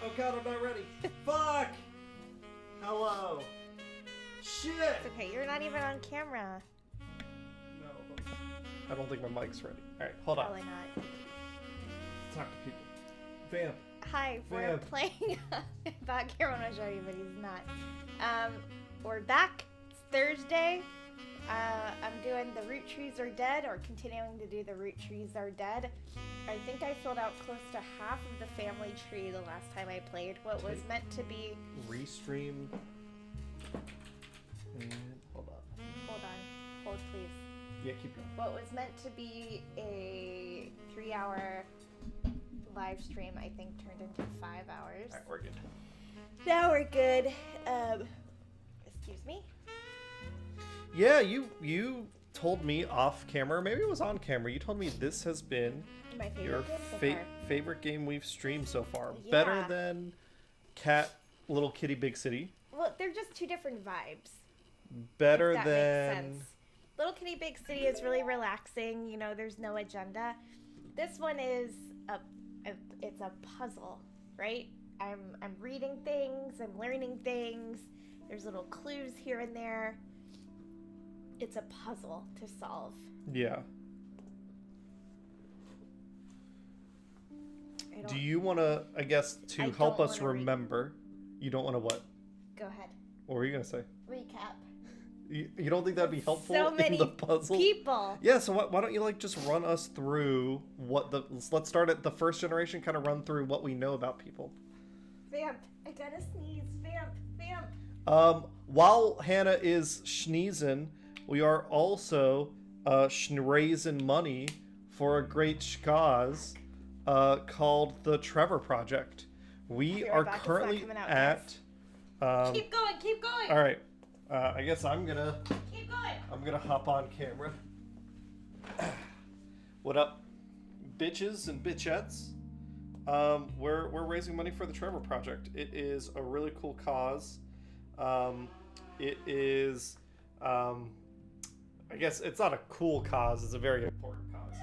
Oh god, I'm not ready. Fuck! Hello. Shit! It's okay, you're not even on camera. No, I don't think my mic's ready. Alright, hold on. Probably not. Talk to people. Vamp. Hi, we're Vamp. playing back here. I want to show you, but he's not. We're back. It's Thursday. I'm doing the Roottrees are dead, or continuing to do the Roottrees are dead. I think I filled out close to half of the family tree the last time I played. What was meant to be... Restream. And hold on. Hold on. Hold, please. Yeah, keep going. What was meant to be a 3-hour live stream, I think, turned into 5 hours. Alright, we're good. Now we're good. Excuse me? Yeah, you told me off camera, maybe it was on camera, you told me this has been My favorite your game so far. favorite game we've streamed so far. Yeah. Better than Cat, Little Kitty, Big City. Well, they're just two different vibes. Better if that than... makes sense. Little Kitty Big City is really relaxing. You know, there's no agenda. This one is it's a puzzle, right? I'm reading things. I'm learning things. There's little clues here and there. It's a puzzle to solve. Yeah. Do you want to, I guess, to help us remember... You don't want to what? Go ahead. What were you going to say? Recap. You don't think that'd be helpful So many in the puzzle? people. Yeah, so why don't you like just run us through what the... Let's start at the first generation, kind of run through what we know about people. Vamp. I gotta sneeze. Vamp. While Hannah is sneezing, we are also raising money for a great cause called the Trevor Project. We are currently at... keep going. All right. I guess I'm gonna hop on camera. What up, bitches and bitchettes? We're raising money for the Trevor Project. It is a really cool cause. It is, I guess it's not a cool cause. It's a very important cause.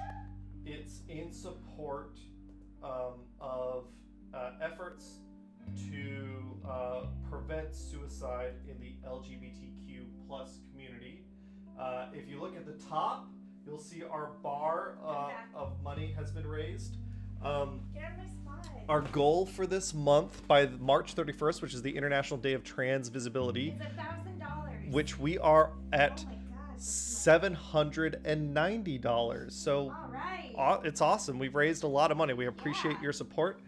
It's in support of efforts to prevent suicide in the LGBTQ plus community. If you look at the top, you'll see our bar of money has been raised. Get out of my spot. Our goal for this month, by March 31st, which is the International Day of Trans Visibility, It's $1,000. which we are at Oh my God. $790. So All right. it's awesome. We've raised a lot of money. We appreciate your support.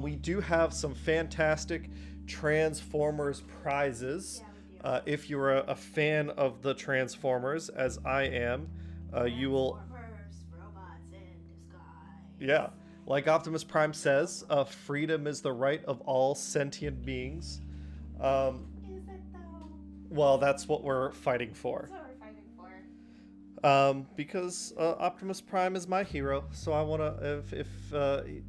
We do have some fantastic Transformers prizes. Yeah, if you're a fan of the Transformers, as I am, you will... Transformers, robots in disguise. Yeah. Like Optimus Prime says, freedom is the right of all sentient beings. Is it though? Well, that's what we're fighting for. That's what we're fighting for. Because Optimus Prime is my hero, so I want to, if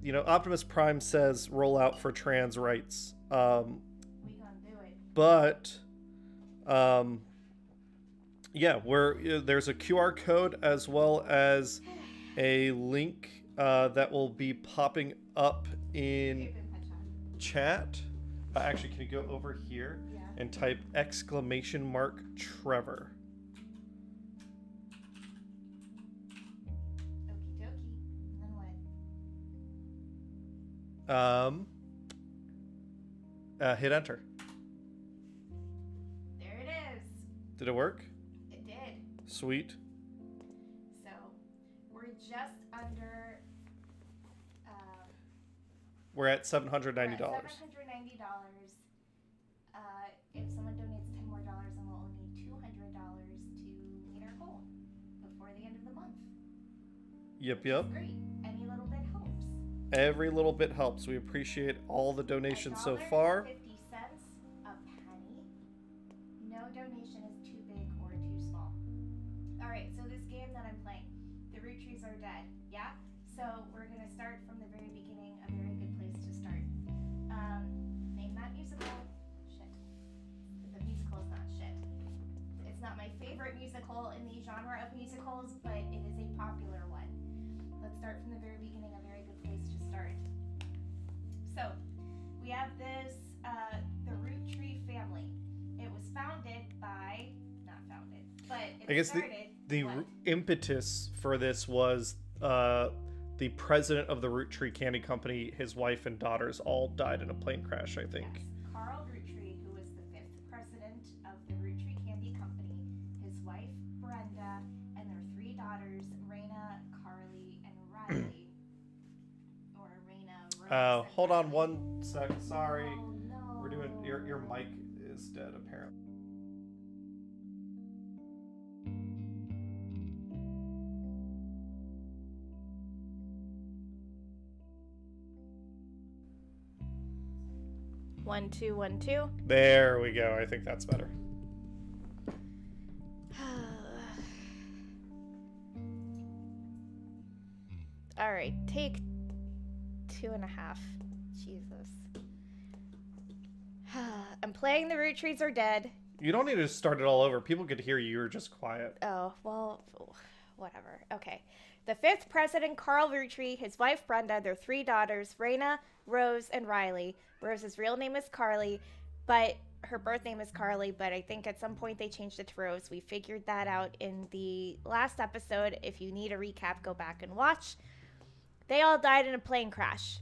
you know, Optimus Prime says roll out for trans rights. We gonna do it. But, yeah, there's a QR code as well as a link that will be popping up in chat. Actually, can you go over here and type !Trevor? Okie dokie. And then what? Hit enter. There it is. Did it work? It did. Sweet. So, we're just under... We're at $790. $790. If someone donates $10 more, then we'll only need $200 to meet our goal before the end of the month. Yep. Great. Any little bit helps. Every little bit helps. We appreciate all the donations so far. $1.50, a penny. No donation is too big or too small. All right, so this game that I'm playing, the Roottrees are dead. Yeah? So we're going to start from the very beginning, a very good place to start. Name that musical. Shit. The musical is not shit. It's not my favorite musical in the genre of musicals, but it is a popular one. Let's start from the very beginning, a very good place to start. So, we have this, the Roottrees family. It was founded by, not founded, but it I guess started. the what? impetus for this was the president of the Roottree Candy Company, his wife and daughters all died in a plane crash, I think. Yes. Carl Roottree, who was the 5th president of the Roottree Candy Company, his wife Brenda, and their 3 daughters, Raina, Carly, and Riley. Or Raina, Rose. Hold on one sec. Sorry. Oh, no. We're doing your mic is dead apparently. One, two, 1, 2. There we go. I think that's better. All right, take 2.5. Jesus. I'm playing The Roottrees Are Dead. You don't need to start it all over. People could hear you. You're just quiet. Oh, well, whatever. Okay. The 5th president, Carl Roottree, his wife Brenda, their 3 daughters, Raina, Rose, and Riley. Rose's real name is Carly, but her birth name is Carly, but I think at some point they changed it to Rose. We figured that out in the last episode. If you need a recap, go back and watch. They all died in a plane crash.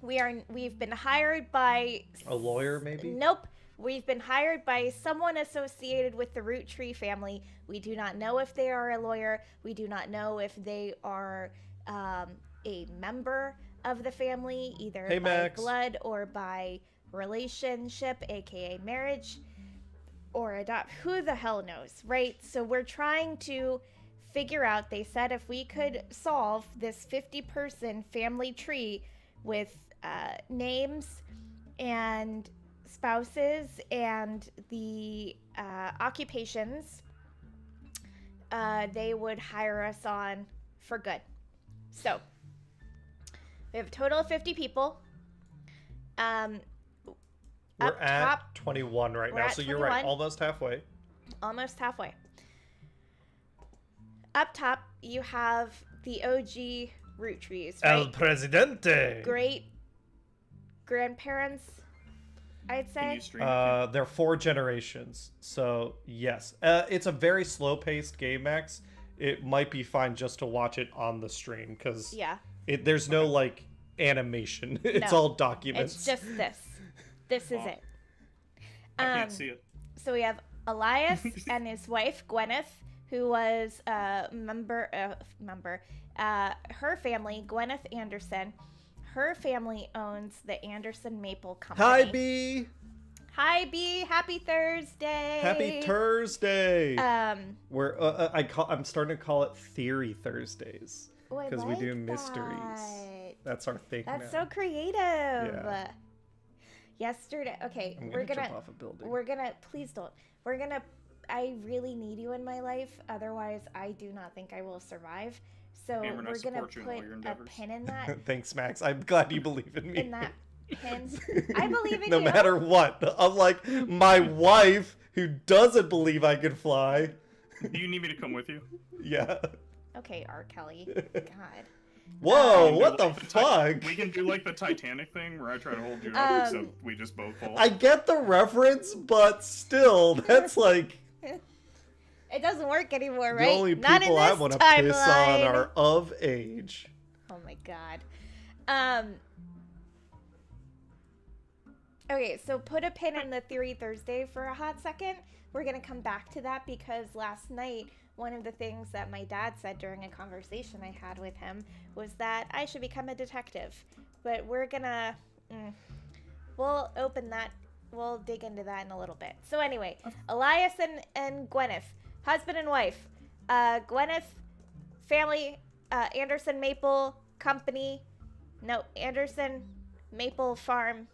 We've been hired by A lawyer, maybe? Nope. We've been hired by someone associated with the Roottree family. We do not know if they are a lawyer. We do not know if they are a member of the family, either Hey, by Max. blood or by relationship, aka marriage, or adopt. Who the hell knows, right? So we're trying to figure out. They said if we could solve this 50-person family tree with names and spouses and the occupations, they would hire us on for good. So we have a total of 50 people. We're up at top, 21 right we're now, at so you're right, 21. almost halfway. Almost halfway. Up top, you have the OG Rootrees, El right? Presidente. Great grandparents, I'd Can say. you stream it? They're 4 generations, so yes. It's a very slow-paced game, Max. It might be fine just to watch it on the stream, because Yeah. there's no, like, animation. It's No. all documents. It's just this. This is Oh. it. I can't see it. So we have Elias and his wife Gwyneth, who was a member. Her family, Gwyneth Anderson. Her family owns the Anderson Maple Company. Hi, B. Hi, B. Happy Thursday. Happy Thursday. Um. I'm starting to call it Theory Thursdays, Oh, I because we do like mysteries. that. That's our thing That's now. so creative. Yeah. Yesterday, okay, I'm we're gonna gonna jump off a building. please don't. I really need you in my life. Otherwise, I do not think I will survive. So Amber, I we're gonna support you in all put your a endeavors. pin in that. Thanks, Max. I'm glad you believe in me. In that pin. I believe in no you. matter what. Unlike my wife, who doesn't believe I can fly. Do you need me to come with you? Yeah. Okay, R. Kelly. God. Whoa, We can what do, the like, fuck? We can do like the Titanic thing where I try to hold you up, except we just both fall. I get the reference, but still, that's like It doesn't work anymore, right? the only Not in people I this want to piss on timeline. are of age. Oh my god. Okay, so put a pin in the Theory Thursday for a hot second. We're going to come back to that because last night, one of the things that my dad said during a conversation I had with him was that I should become a detective. But we're going to... we'll open that. We'll dig into that in a little bit. So anyway, Elias and Gwyneth, husband and wife. Gwyneth, family, Anderson Maple Company. No, Anderson Maple Farm.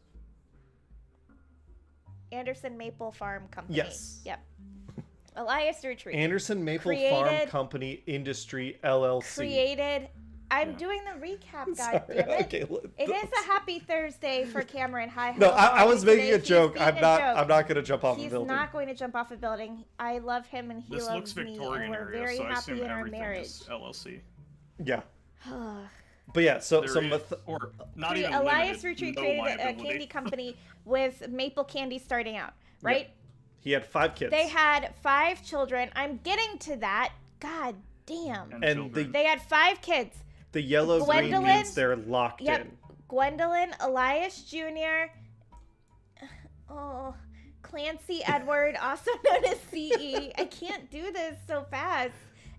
Anderson Maple Farm Company. Yes. Yep. Elias Roottree. Anderson Maple Farm Created- Company Industry LLC. Created. I'm Yeah. doing the recap, Sorry, goddammit. okay, It is a happy Thursday for Cameron. Hi, No, hello, how I are was you making today? a joke. He's I'm beating not. a joke. I'm not gonna jump off a He's building. not going to jump off a building. I love him and he This looks loves me, Victorian and we're area, very so I happy assume in our everything marriage. is LLC. Yeah. But yeah, so There so is- or not even Elias limited, Roottree no created a liability. candy company with maple candy starting out, right? he had 5 kids. They had 5 children. I'm getting to that. God damn. And And children. They had 5 kids. the yellow green Gwendolyn- means they're locked Yep. in. Gwendolyn, Elias Jr., Clancy Edward, also known as CE. I can't do this so fast.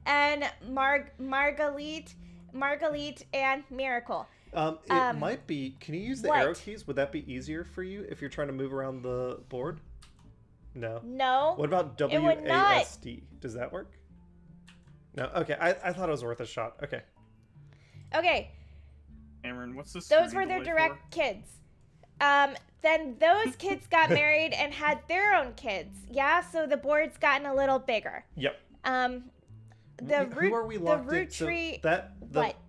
And Margalit and Miracle. It might be. Can you use the what? arrow keys? Would that be easier for you if you're trying to move around the board? No. No. What about It would not. WASD? Does that work? No. Okay. I thought it was worth a shot. Okay. Okay. Cameron, what's this? Those screen were their delay direct kids. Then those kids got married and had their own kids. Yeah, so the board's gotten a little bigger. Yep. Who are we locked in? So Roottrees.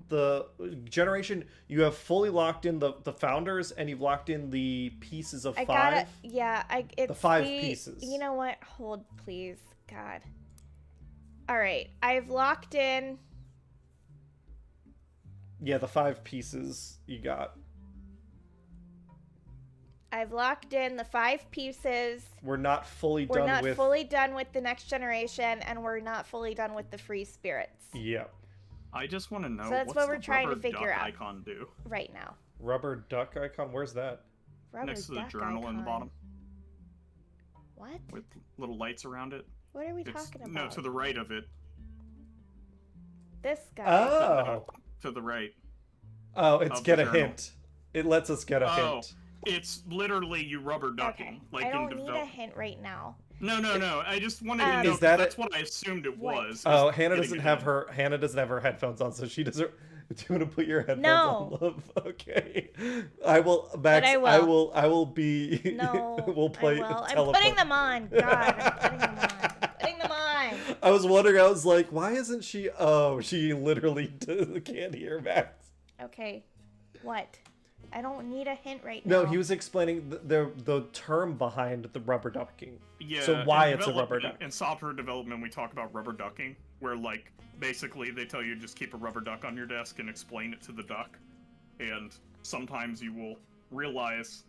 the generation you have fully locked in the founders, and you've locked in the pieces of 5. It's the 5 pieces. You know what? Hold, please. God. All right, I've locked in. Yeah, the 5 pieces you got. I've locked in the 5 pieces. We're not fully We're done not with. fully done with the next generation, and we're not fully done with the free spirits Yeah. I just want to know So that's what's what we're the trying to rubber figure duck out. icon do right now. Rubber duck icon. Where's that? Rubber next to the duck journal in the icon. bottom What? with little lights around it. What are we It's, talking about? no, to the right of it. This guy. Oh. To the right. Oh, it's Of get the a journal. hint. It lets us get a Oh, hint. it's literally you rubber ducking. Okay. Like I don't in need develop- a hint right now. No. I just wanted to know. Is that 'cause that's it? what I assumed it What? was. Oh, is Hannah getting doesn't it have in. her headphones on, so she doesn't. Do you want to put your headphones No. on, love? Okay. I will, Max. I will. I will be. No. we'll play. I will. I'm telephone. putting them on. God, I'm putting them on. Putting them on. I was wondering. I was like, why isn't she? Oh, she literally can't hear Max. Okay. What? I don't need a hint right now. No, he was explaining the term behind the rubber ducking. Yeah. So why in it's a rubber duck? In software development, we talk about rubber ducking, where like basically they tell you just keep a rubber duck on your desk and explain it to the duck, and sometimes you will realize,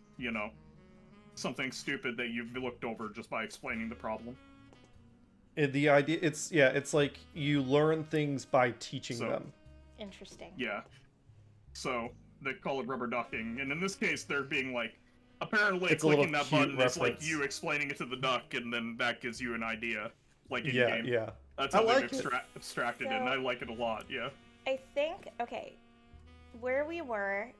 something stupid that you've looked over just by explaining the problem. The idea, it's like you learn things by teaching So- them. Interesting. Yeah. So they call it rubber ducking, and in this case, they're being like, apparently It's a little clicking that cute button is like reference. you explaining it to the duck, and then that gives you an idea, like in Yeah, game. yeah. That's I how like they've it. abstracted it, and I like it a lot. Yeah. I think, okay, where we were.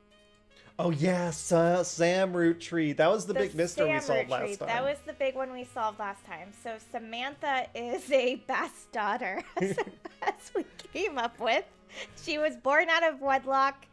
Oh yes, Sam Roottrees. That was the big mystery we Sam solved Roottrees, last time. That was the big one we solved last time. So Samantha is a best daughter, as we came up with. She was born out of wedlock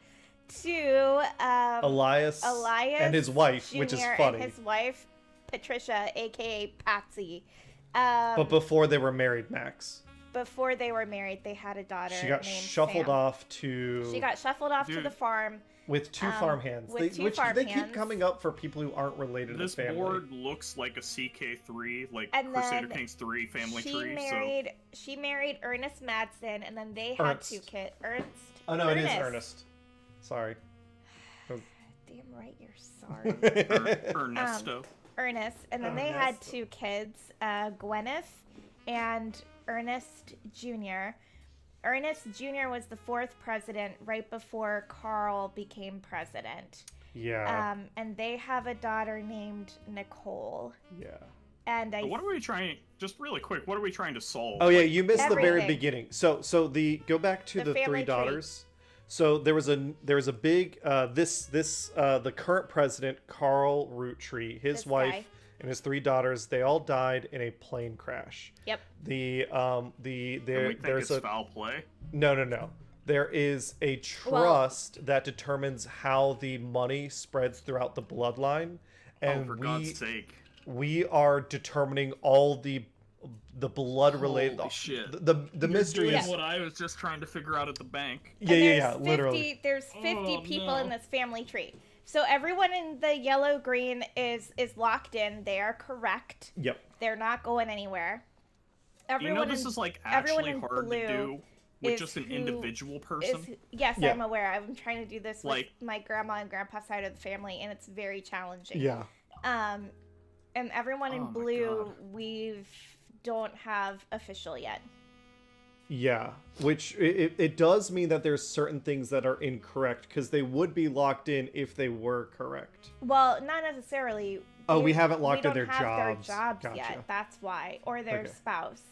to Elias and his wife, which is Jr. funny. And his wife, Patricia, aka Patsy. But before they were married, Max, Before they were married, they had a daughter. she got named shuffled Sam. off to She got shuffled off to Dude. the farm. with 2 farm hands. with 2 which farm they keep hands. coming up for people who aren't related to This the family. board looks like a CK3, like And Crusader then Kings 3 family She tree. She married Ernest Madsen, and then they had Ernst. 2 kids. Ernst. Oh no, it is Ernest. Sorry. Damn right, you're sorry. Ernesto. Ernest, and then they had 2 kids, Gwyneth and Ernest Jr. Ernest Jr. was the 4th president right before Carl became president. Yeah. And they have a daughter named Nicole. Yeah. And But what are we trying? Just really quick, what are we trying to solve? Oh yeah, you missed the very everything. beginning. So the go back to The the 3 family tree. daughters. So there was a big the current president, Carl Roottree, his This wife guy. and his 3 daughters, they all died in a plane crash. Yep. And we think there's it's a foul play. no. There is a trust that determines how the money spreads throughout the bloodline, and For God's sake. we are determining all the blood related Holy shit. the mystery Doing is what I was just trying to figure out at the bank. yeah, And literally. There's 50 Oh, people no. in this family tree. So everyone in the yellow green is locked in. They are correct. Yep. They're not going anywhere. Everyone this in, is like everyone actually in hard blue to do. with is just an who individual person. Yes, Yeah. I'm aware. I'm trying to do this with Like- my grandma and grandpa side of the family, and it's very challenging. Yeah. And everyone in Oh my blue, God. we don't have official yet. Yeah, which it does mean that there's certain things that are incorrect because they would be locked in if they were correct. Well, not necessarily. Oh, we haven't locked in we their don't have jobs. their jobs Gotcha. yet. That's why, or their Okay. spouse.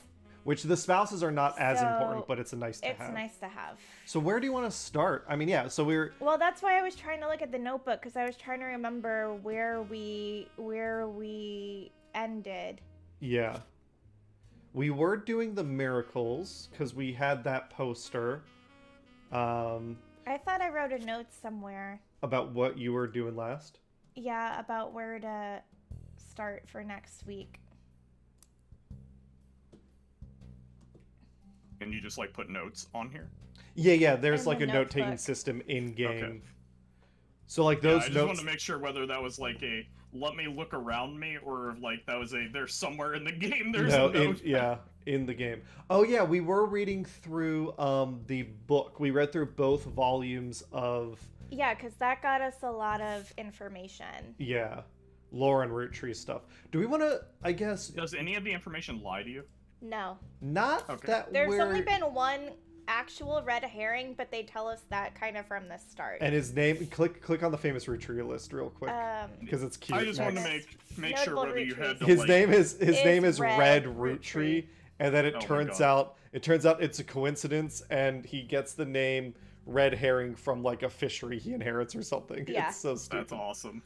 Which the spouses are not as So, important, but it's a nice to It's have. nice to have. So where do you want to start? I mean, yeah. So we're Well, that's why I was trying to look at the notebook because I was trying to remember where we ended. yeah. We were doing the miracles because we had that poster. I thought I wrote a note somewhere. About what you were doing last. Yeah, about where to start for next week. And you just like put notes on here. Yeah. There's In like the a note-taking notebook. system in game. Okay. So like Yeah, those I just notes. wanted to make sure whether that was like a let me look around me or if, like that was a there's somewhere in the game there's No, a note. in the game. Oh yeah, we were reading through the book. We read through both volumes of Yeah, because that got us a lot of information. lore and Roottree stuff. Do we want to? I guess Does any of the information lie to you? No. not Okay. that There's we're. only been one actual red herring, but they tell us that kind of from the start. And his name. Click on the famous Roottree list real quick because it's cute. I just wanted to Max. make sure Notable whether you had to His like, name is Red Red Roottree. Roottree, and then Oh my turns God. out it's a coincidence, and he gets the name Red Herring from like a fishery he inherits or something. Yeah. It's so stupid. That's awesome.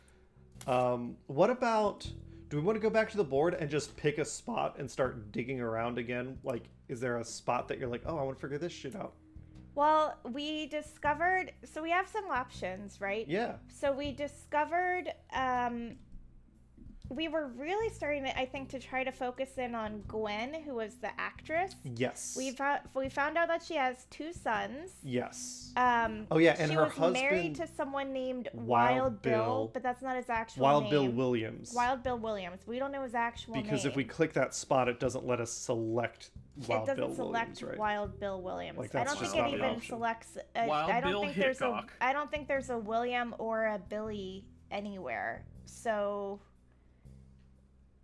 What about? Do we want to go back to the board and just pick a spot and start digging around again? Like, is there a spot that you're like, oh, I want to figure this shit out? Well, we discovered, so we have some options, right? Yeah. So we discovered, we were really starting to, I think, to try to focus in on Gwen, who was the actress. Yes. We found out that she has 2 sons. Yes. Oh yeah, and she her was husband, married to someone named Wild Wild Bill. Bill, but that's not his actual Wild name. Bill Williams. Wild Bill Williams. We don't know his actual name. Because if we click that spot, it doesn't let us select Wild it doesn't Bill select Williams, right? Wild Bill Williams. Like, I that's don't just think not it an even option. selects. Wild I don't Bill think there's Hickok. I don't think there's a William or a Billy anywhere. So,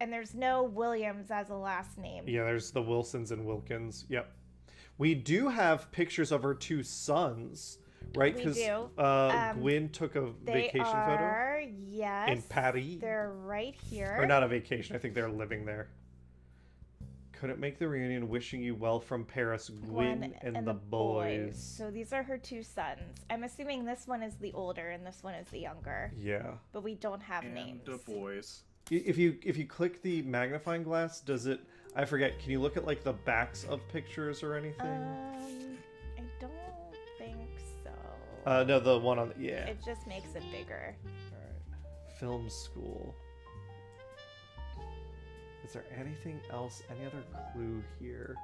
and there's no Williams as a last name. Yeah, there's the Wilsons and Wilkins. Yep. We do have pictures of her 2 sons, right? We Because do. Gwen took a They vacation photo are, yes. in Paris. They're right here. Or not a vacation. I think they're living there. Couldn't make the reunion. Wishing you well from Paris, Gwen and the boys. So these are her 2 sons. I'm assuming this one is the older and this one is the younger. Yeah. But we don't have And names. the boys. If you click the magnifying glass, does it? I forget. Can you look at like the backs of pictures or anything? I don't think so. No, the one on. Yeah. It just makes it bigger. All right. Film school. Is there anything else? Any other clue here?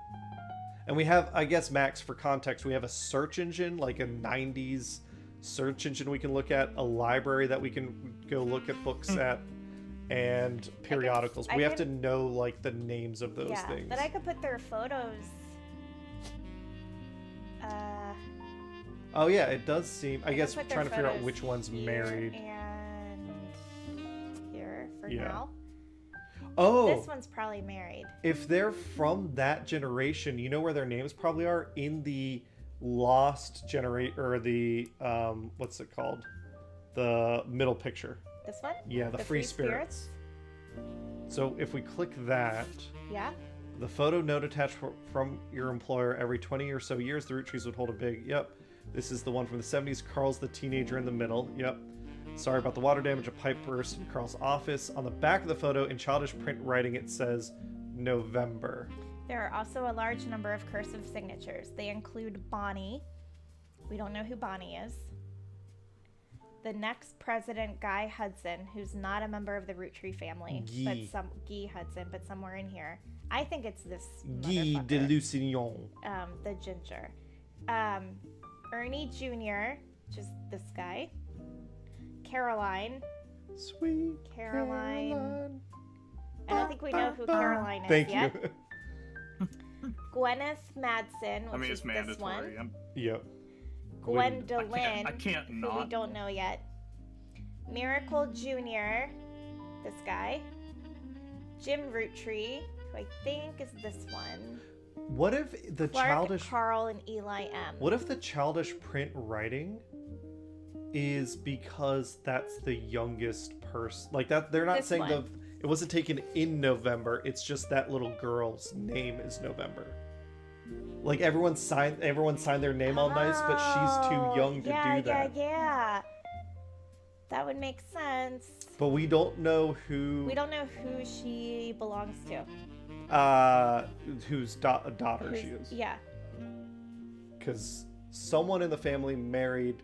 And we have, I guess, Max, for context, we have a search engine, like a 90s search engine we can look at, a library that we can go look at books at, and periodicals. I We have to can- know, like, the names of those Yeah, things. but I could put their photos. Oh, yeah, it does seem, I can guess, put their trying to figure out photos which one's here married. And here for Yeah. now. Oh! This one's probably married. If they're from that generation, you know where their names probably are? In the lost generate or the what's it called? The middle picture. This one? Yeah, the free spirits. So if we click that, Yeah. the photo note attached from your employer every 20 or so years, the Roottrees would hold a big, yep. This is the one from the 70s. Carl's the teenager in the middle. Yep. Sorry about the water damage. A pipe burst in Carl's office. On the back of the photo, in childish print writing, it says November. There are also a large number of cursive signatures. They include Bonnie. We don't know who Bonnie is. The next president, Guy Hudson, who's not a member of the Roottree family, Guy. but Guy Hudson, but somewhere in here. I think it's this Guy de motherfucker. Lusignan. The ginger. Ernie Jr., just this guy. Caroline. Sweet Caroline. I don't think we know who Caroline is Thank yet. you. Gwyneth Madsen, which I mean, is it's this one. mandatory. Yep. Gwendolyn, I can't who we not. don't know yet. Miracle Jr., this guy. Jim Roottree, who I think is this one. What if the Clark, childish... Carl, and Eli M. What if the childish print writing is because that's the youngest person? Like, that they're not This saying one. it wasn't taken in November. It's just that little girl's name is November. Like, everyone signed their name all nice, but she's too young to do that. Yeah. That would make sense. But we don't know who... We don't know who she belongs to. whose daughter she is. Yeah. Because someone in the family married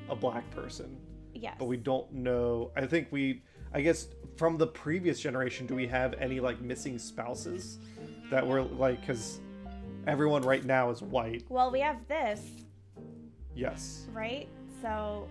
a black person. Yes. But we don't know. I guess from the previous generation, do we have any like missing spouses that were like, because everyone right now is white. Well, we have this, Yes. right? So,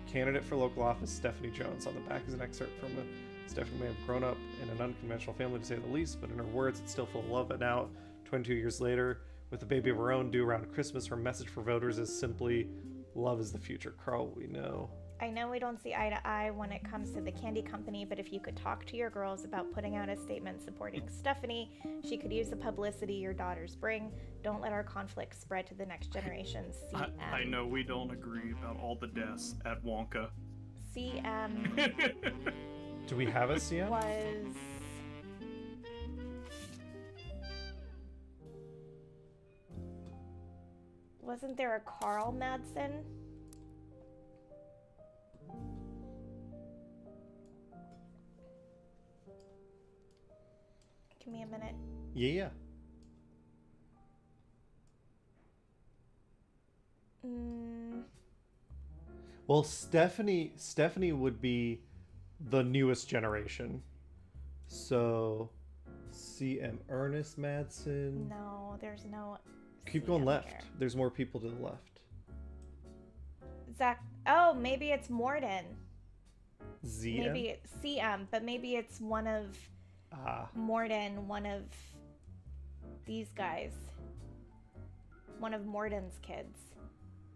Candidate for local office, Stephanie Jones. On the back is an excerpt from a Stephanie may have grown up in an unconventional family, to say the least, but in her words, it's still full of love. But now, 22 years later, with a baby of her own due around Christmas, her message for voters is simply, love is the future. Carl, we know. I know we don't see eye to eye when it comes to the candy company, but if you could talk to your girls about putting out a statement supporting Stephanie, she could use the publicity your daughters bring. Don't let our conflict spread to the next generation. CM. I know we don't agree about all the deaths at Wonka. CM Do we have a CM? was... Wasn't there a Carl Madsen? Give me a minute. Yeah. Well, Stephanie would be the newest generation. So, CM Ernest Madsen. No, there's no. Keep CM going left. here. There's more people to the left. Zach. Oh, maybe it's Morden. ZM? Maybe it's CM, but maybe it's one of Morden, one of these guys. One of Morden's kids.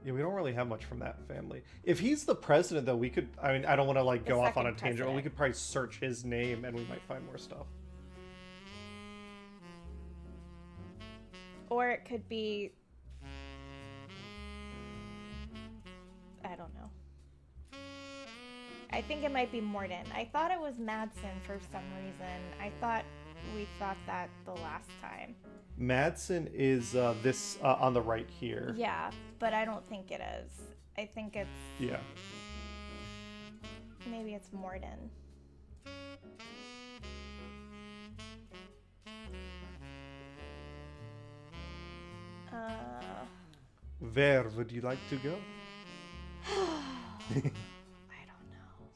Yeah, we don't really have much from that family. If he's the president, though, we could... I mean, I don't want to, like, go off on a second tangent, but we president. could probably search his name and we might find more stuff. Or it could be... I don't know. I think it might be Morden. I thought it was Madsen for some reason. I thought we thought that the last time. Madsen is this on the right here. Yeah, but I don't think it is. I think it's... Yeah. Maybe it's Morden. Where would you like to go? I don't know.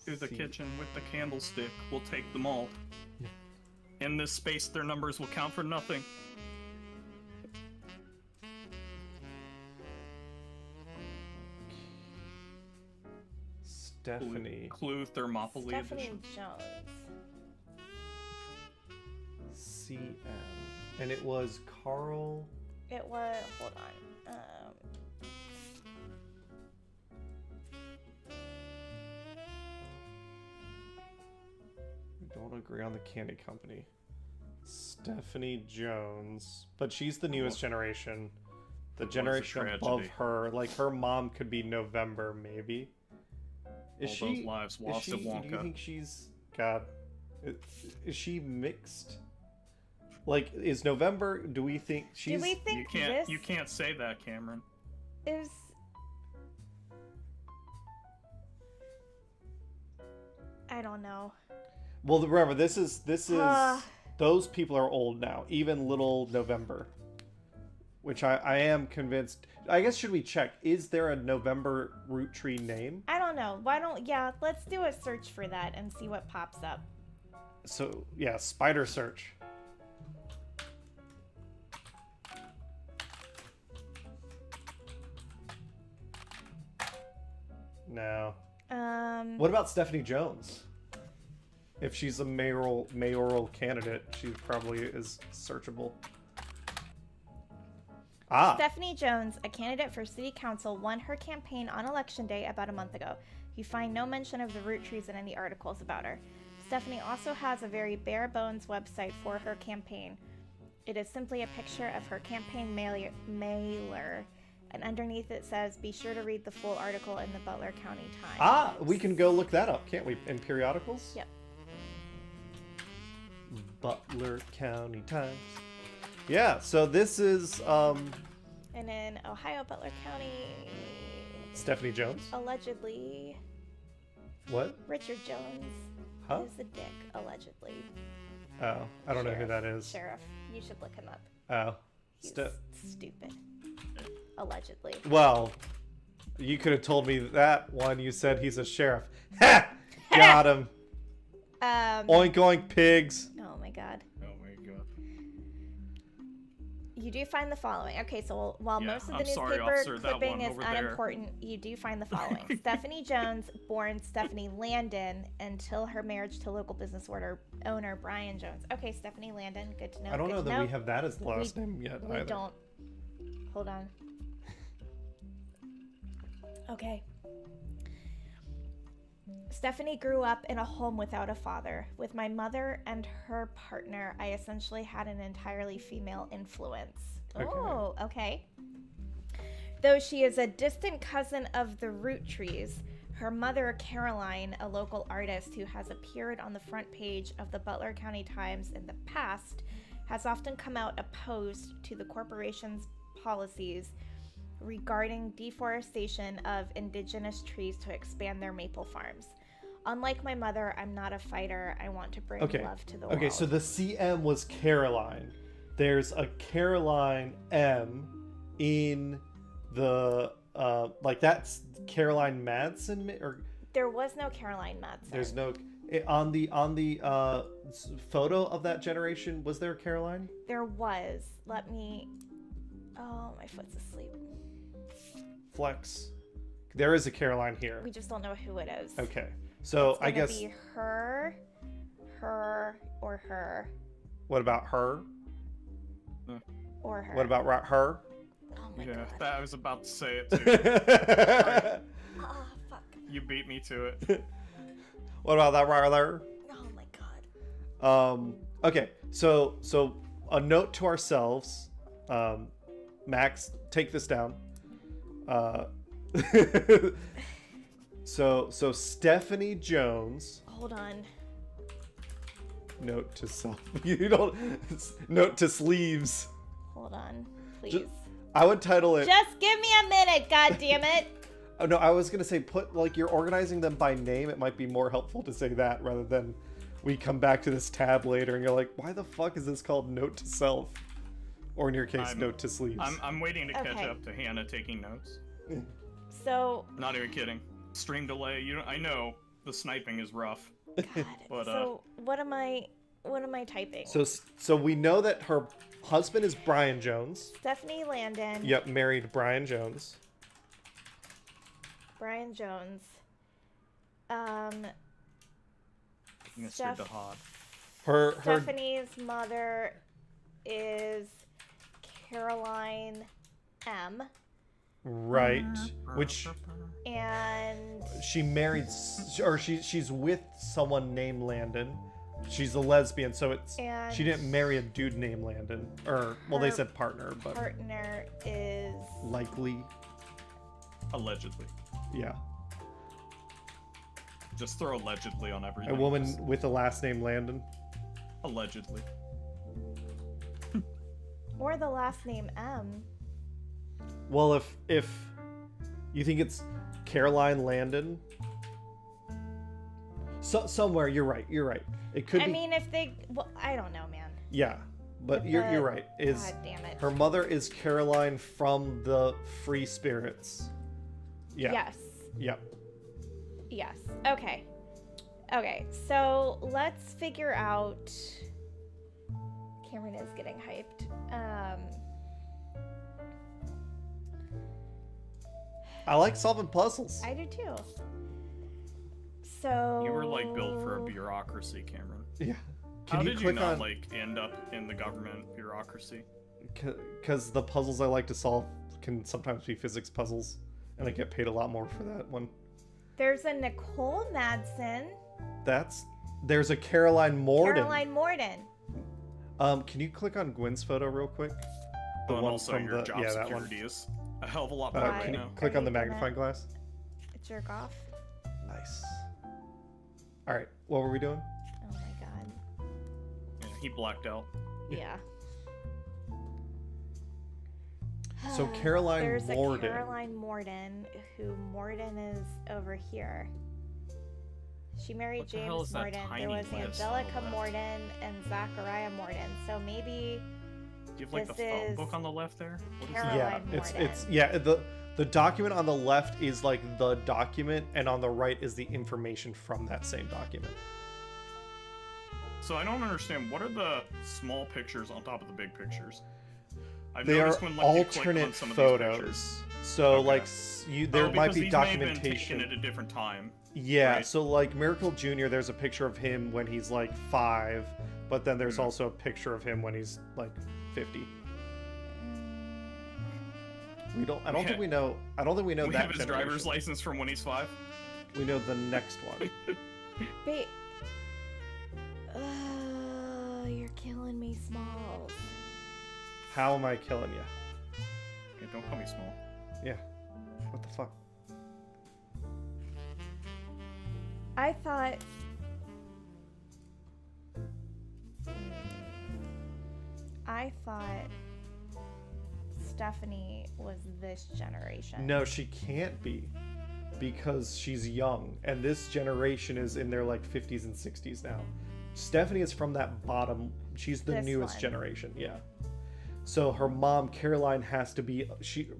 To the See. kitchen with the candlestick. We'll take them all. Yeah. In this space, their numbers will count for nothing. Stephanie. Clue Thermopylae Stephanie edition. Jones. CM. And it was Carl... It was... Hold on. We don't agree on the candy company. Stephanie Jones. But she's the newest generation. The What a generation above tragedy. her, like her mom could be November, maybe. Is All she? those lives Is lost she? at Do you Wonka. think she's? God, is she mixed? Like, is November? Do we think she's? Do we think You this can't say that, Cameron. is... I don't know. Well, remember, this is Ah. those people are old now. Even little November, which I am convinced. I guess should we check? Is there a November Roottree name? I don't know. Why don't... Yeah, let's do a search for that and see what pops up. So yeah, spider search. No. What about Stephanie Jones? If she's a mayoral candidate, she probably is searchable. Ah. Stephanie Jones, a candidate for city council, won her campaign on election day about a month ago. You find no mention of the Roottrees in any articles about her. Stephanie also has a very bare bones website for her campaign. It is simply a picture of her campaign mailer, and underneath it says, "Be sure to read the full article in the Butler County Times." Ah, we can go look that up, can't we? In periodicals? Yep. Butler County Times. Yeah, so this is And in Ohio, Butler County, Stephanie Jones. allegedly, What? Richard Jones Huh? is a dick, allegedly. Oh, I don't know who that is. Sheriff. You should look him up. Oh. He's stupid. Allegedly. Well, you could have told me that one. You said he's a sheriff. Ha! Got him. Oink oink pigs. Oh my god. Oh my god. You do find the following. Okay, so while Yeah, most of the I'm sorry, newspaper officer, that clipping one is over there. unimportant, you do find the following. Stephanie Jones, born Stephanie Landon, until her marriage to local business owner Brian Jones. Okay, Stephanie Landon, good to know. I don't good know to that we have that as the last name yet We either. don't. Hold on. Okay. Stephanie grew up in a home without a father. With my mother and her partner, I essentially had an entirely female influence. Okay. Oh, okay. Though she is a distant cousin of the Roottrees, her mother, Caroline, a local artist who has appeared on the front page of the Butler County Times in the past, has often come out opposed to the corporation's policies regarding deforestation of indigenous trees to expand their maple farms. Unlike my mother, I'm not a fighter. I want to bring love to the world. Okay, so the CM was Caroline. There's a Caroline M in the like that's Caroline Madsen or there was no Caroline Madsen. there's no on the photo of that generation. Was there a Caroline? There was. Let me. Oh, my foot's asleep. Flex. There is a Caroline here. We just don't know who it is. Okay, so It's I gonna guess. be her, or her, What about her? or her. What about her? Oh my Yeah, god. I was about to say it too. Oh fuck. You beat me to it. What about that rather? Oh my god. Okay, so a note to ourselves. Max, take this down. So Stephanie Jones. Hold on. Note to self. You don't. Note to sleeves. Hold on, please. I would title it. Just give me a minute, god damn it. Oh no, I was gonna say put like you're organizing them by name. It might be more helpful to say that rather than we come back to this tab later and you're like, why the fuck is this called note to self? Or in your case, note to sleeves. I'm waiting to catch Okay. up to Hannah taking notes. So, Not even kidding. Stream delay. I know the sniping is rough. god. But, So, what am I typing? So we know that her husband is Brian Jones. Stephanie Landon. Yep, married Brian Jones. Brian Jones. Mr. Steph- DeHod. Her Stephanie's mother is Caroline M. right, which And she married, or she's with someone named Landon. She's a lesbian, so And she didn't marry a dude named Landon, or well, they her said partner, but partner is likely, Allegedly. yeah, Just throw allegedly on everything. a woman Just with a last name Landon. allegedly. or the last name M. Well, if you think it's Caroline Landon, somewhere you're right. It could I be. mean, if they, well, I don't know, man. Yeah, but you're right. Is God damn it. her mother is Caroline from the Free Spirits? Yeah. Yes. Yep. Yes. Okay. Okay. So let's figure out. Cameron is getting hyped. I like solving puzzles. I do too. So You were like built for a bureaucracy, Cameron. Yeah. How Can you did you click not on? like end up in the government bureaucracy? Because the puzzles I like to solve can sometimes be physics puzzles, and I get paid a lot more for that one. There's a Nicole Madsen. There's a Caroline Morden. Caroline Morden. Can you click on Gwen's photo real quick? The And one also from your the job that one. security is a hell of a lot better Why? right Can you now. click Are on the you gonna- magnifying glass? Jerk off. Nice. All right, what were we doing? Oh my god. Yeah, he blacked out. Yeah. So Caroline There's Morden. a Caroline Morden, who Morden is over here. She married What the hell James is that Morden. tiny There was list on the Angelica left? Morden and Zachariah Morden. So maybe Do you have like the This phone is book on the left there? What is Caroline that? Yeah, it's Morden. yeah, the document on the left is like the document, and on the right is the information from that same document. So I don't understand. What are the small pictures on top of the big pictures? I've They are noticed when, like, you click on alternate some of these pictures- photos. So Okay. like there Oh, might because be these may have been documentation. taken at a different time. Yeah, right? so like Miracle Jr., there's a picture of him when he's like 5, but then there's Hmm. also a picture of him when he's like 50. I don't think we know. I don't think we know We that have his generation. driver's license from when he's 5. We know the next one. Ba- you're killing me, Smalls. How am I killing you? Okay, don't call me small. Yeah. What the fuck? I thought. I thought Stephanie was this generation. No, she can't be, because she's young, and this generation is in their like 50s and 60s now. Stephanie is from that bottom. She's the This newest one. generation. Yeah. So her mom Caroline has to be.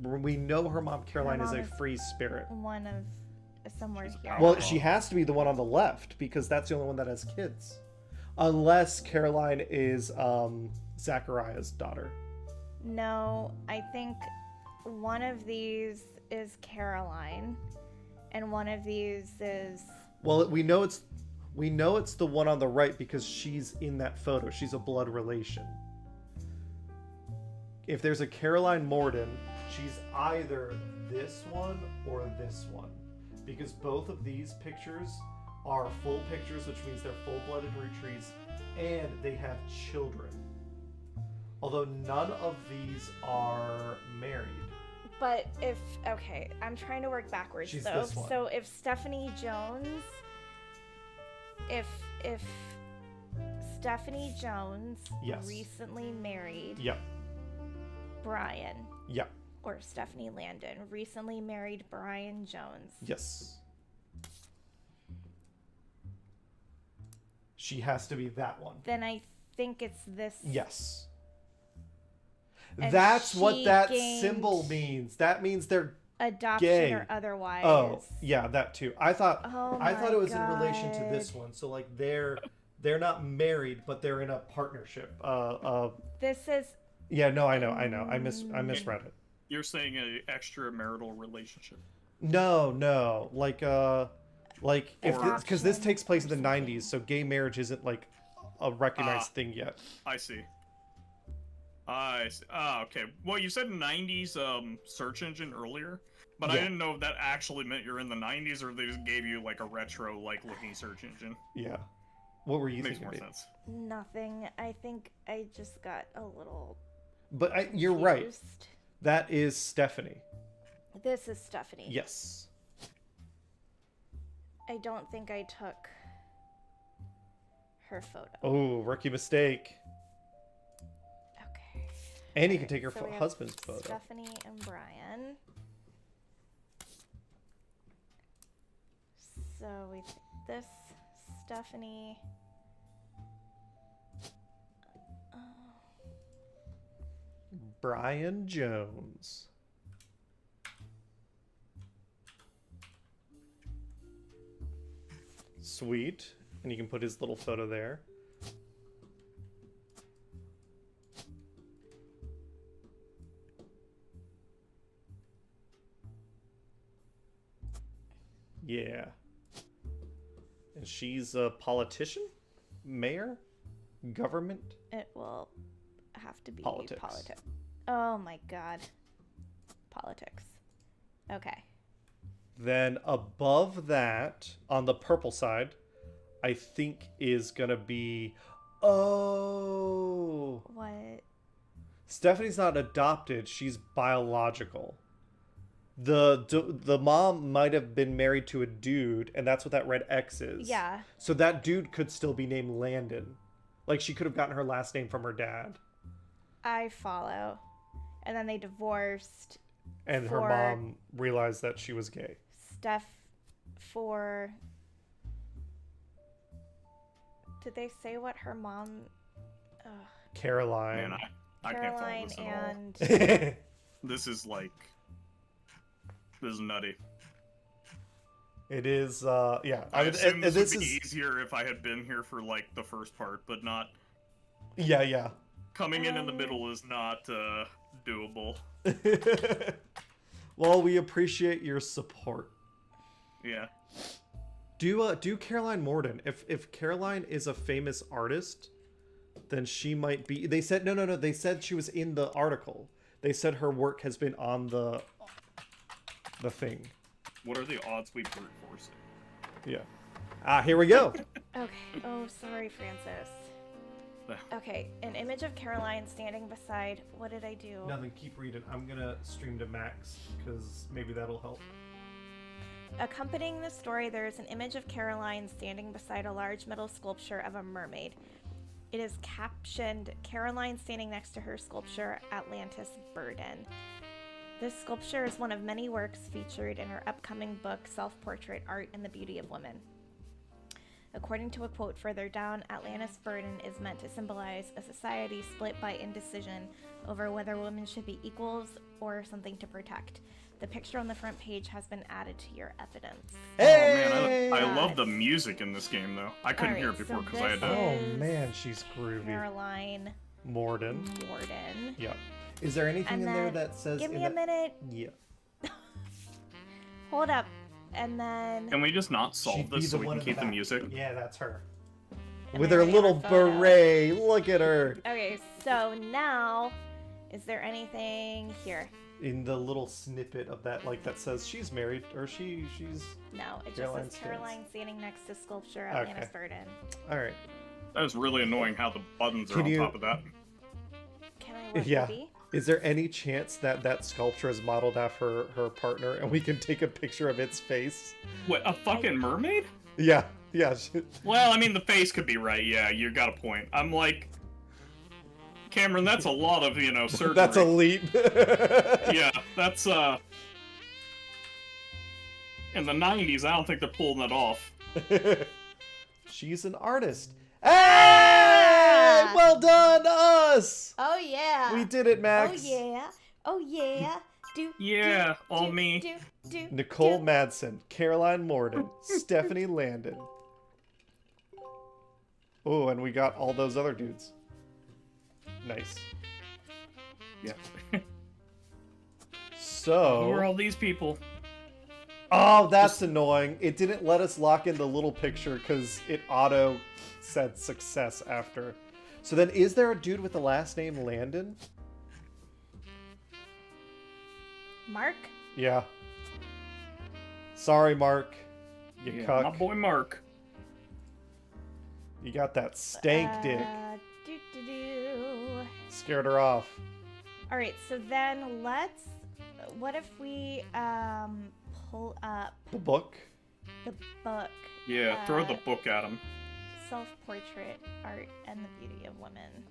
We know her mom Caroline is mom a is- free spirit. One of somewhere She's a here. power Well, mom. she has to be the one on the left because that's the only one that has kids, unless Caroline is Zachariah's daughter. No, I think one of these is Caroline, and one of these is. Well, we know it's the one on the right because she's in that photo. She's a blood relation. If there's a Caroline Morden, she's either this one or this one. Because both of these pictures are full pictures, which means they're full-blooded Rootrees, and they have children. Although none of these are married. But if okay, I'm trying to work backwards She's though. this one. So if Stephanie Jones, if Stephanie Jones Yes. recently married Yep. Brian, Yep. or Stephanie Landon recently married Brian Jones. Yes. She has to be that one. Then I think it's this. Yes. And That's what she that gained- symbol means. That means they're Adoption Gay. or otherwise. oh yeah, that too. I thought Oh I thought my it was in relation to God. this one. So like they're not married, but they're in a partnership. This is Yeah, no, I know. I misread it. You're saying a extramarital relationship. No, like if Or- because this takes place in the 90s, so gay marriage isn't like a recognized thing yet. I see. I see. Ah, okay. Well, you said 90s search engine earlier, but I Yeah. didn't know if that actually meant you're in the 90s or they just gave you like a retro like looking search engine. Yeah. What were you Makes thinking? more Babe? sense. nothing. I think I just got a little. But you're right. confused. That is Stephanie. This is Stephanie. Yes. I don't think I took her photo. Oh, rookie mistake. Okay. And you can take her So we have husband's photo. Stephanie and Brian. So we this Stephanie. Brian Jones. Sweet. And you can put his little photo there. Yeah. And she's a politician? Mayor? Government? It will have to be Politics. Oh my god. Politics. Okay. Then above that, on the purple side, I think is gonna be. Oh. What? Stephanie's not adopted. She's biological. The mom might have been married to a dude, and that's what that red X is. Yeah. So that dude could still be named Landon. Like, she could have gotten her last name from her dad. I follow. And then they divorced. And her mom realized that she was gay. Steph for... Did they say what her mom... Ugh. Caroline. Man, I can't follow Caroline this at and... all. This is like... This is nutty. It is, yeah. I assume this this would be is easier if I had been here for, like, the first part, but not... Yeah. Coming in the middle is not, doable. Well, we appreciate your support. Yeah. Do Caroline Morden. If Caroline is a famous artist, then she might be. They said no. They said she was in the article. They said her work has been on the thing. What are the odds we brute force it? Yeah. Here we go. Okay. Oh, sorry, Francis. Okay, an image of Caroline standing beside... What did I do? Nothing. Keep reading. I'm gonna stream to max because maybe that'll help. Accompanying the story, there is an image of Caroline standing beside a large metal sculpture of a mermaid. It is captioned, Caroline standing next to her sculpture, Atlantis Burden. This sculpture is one of many works featured in her upcoming book, Self-Portrait Art and the Beauty of Women. According to a quote further down, Atlantis Burden is meant to symbolize a society split by indecision over whether women should be equals or something to protect. The picture on the front page has been added to your evidence. Hey! Oh man, I love the music in this game though. I couldn't hear it Alright, before so because I had to. Oh man, she's groovy. Caroline Morden. Morden. Yep. Is there anything And in there then- that says? Give in me a that... minute. Yeah. Hold up. And then... Can we just not solve She'd be this so the we one can in the keep the back. music? Yeah, that's her. And With I her already have little a photo. beret. Look at her. Okay, so now... Is there anything here? In the little snippet of that, like, that says she's married, or she's... No, it just Caroline says stands. Caroline standing next to sculpture Okay. Atlantis Burden. Alright. That is really annoying how the buttons are Can on you- top of that. Can I work Yeah. the bee? Is there any chance that that sculpture is modeled after her partner, and we can take a picture of its face? What, a fucking mermaid? Yeah. Well, I mean, the face could be right, yeah, you got a point. I'm like... Cameron, that's a lot of, surgery. That's a leap. Yeah, that's, In the 90s, I don't think they're pulling that off. She's an artist. Hey! Well done, us! Oh yeah! We did it, Max. Oh yeah! Oh yeah! Yeah, all me. Nicole Madsen, Caroline Morden, Stephanie Landon. Oh, and we got all those other dudes. Nice. Yeah. So... Who are all these people? Oh, that's annoying. It didn't let us lock in the little picture because it auto said success after. So then is there a dude with the last name Landon? Mark? Yeah. Sorry, Mark. You Yeah, cuck. my boy Mark. You got that stank dick. Do. Scared her off. Alright, so then let's... What if we, pull up The book? the book? Yeah, throw the book at him. Self-Portrait Art and the Beauty of Women.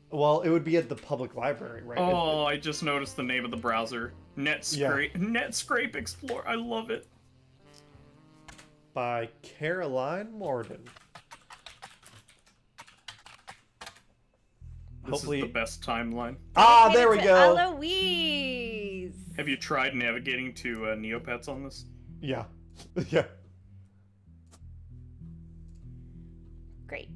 Well, it would be at the public library, right? Oh, I just noticed the name of the browser. Netscape. Netscape Explorer. I love it. By Caroline Morden. This Hopefully... is the best timeline. Ah, Made there it we to go. Eloise! Have you tried navigating to Neopets on this? Yeah. Yeah. Great.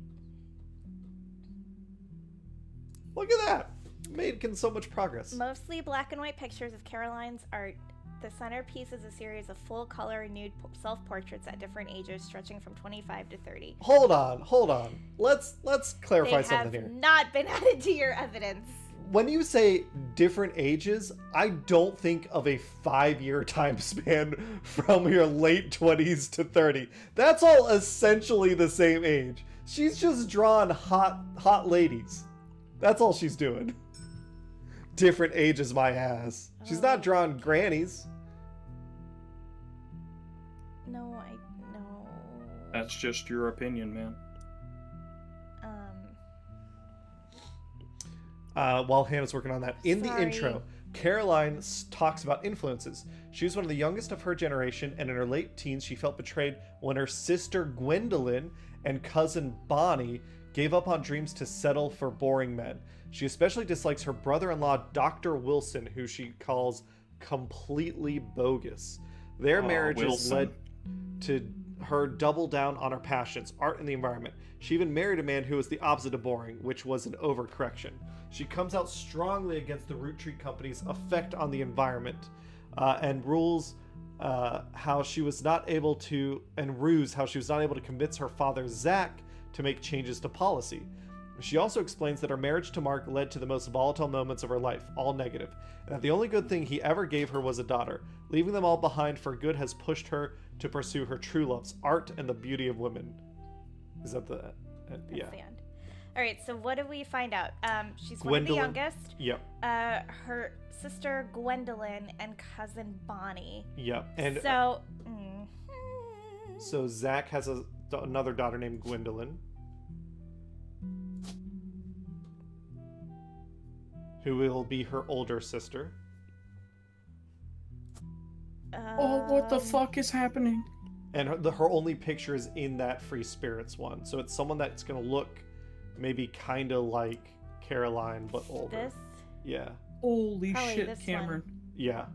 Look at that. Making so much progress. Mostly black and white pictures of Caroline's art The centerpiece is a series of full-color nude self-portraits at different ages, stretching from 25 to 30. Hold on. Let's clarify They something have here. not been added to your evidence. When you say different ages, I don't think of a 5-year time span from your late 20s to 30. That's all essentially the same age. She's just drawn hot ladies. That's all she's doing. Different ages, my ass. She's not drawing grannies. No. That's just your opinion, man. While Hannah's working on that, in the Sorry. intro, Caroline talks about influences. She was one of the youngest of her generation, and in her late teens, she felt betrayed when her sister Gwendolyn and cousin Bonnie gave up on dreams to settle for boring men. She especially dislikes her brother-in-law, Dr. Wilson, who she calls completely bogus. Their marriage has led to her double down on her passions, art and the environment. She even married a man who was the opposite of boring, which was an overcorrection. She comes out strongly against the Roottree company's effect on the environment, and rules how she was not able to convince her father Zach to make changes to policy. She also explains that her marriage to Mark led to the most volatile moments of her life, all negative, and that the only good thing he ever gave her was a daughter. Leaving them all behind for good has pushed her to pursue her true loves, art and the beauty of women. Is that the yeah? That's the end. All right. So what do we find out? She's Gwendolyn. one of the youngest. Yep. Her sister Gwendolyn and cousin Bonnie. Yep. And so Zach has another daughter named Gwendolyn, who will be her older sister. Oh, what the fuck is happening? And her only picture is in that Free Spirits one. So it's someone that's going to look maybe kind of like Caroline, but older. This? Yeah. Holy Probably shit, this Cameron. Yeah.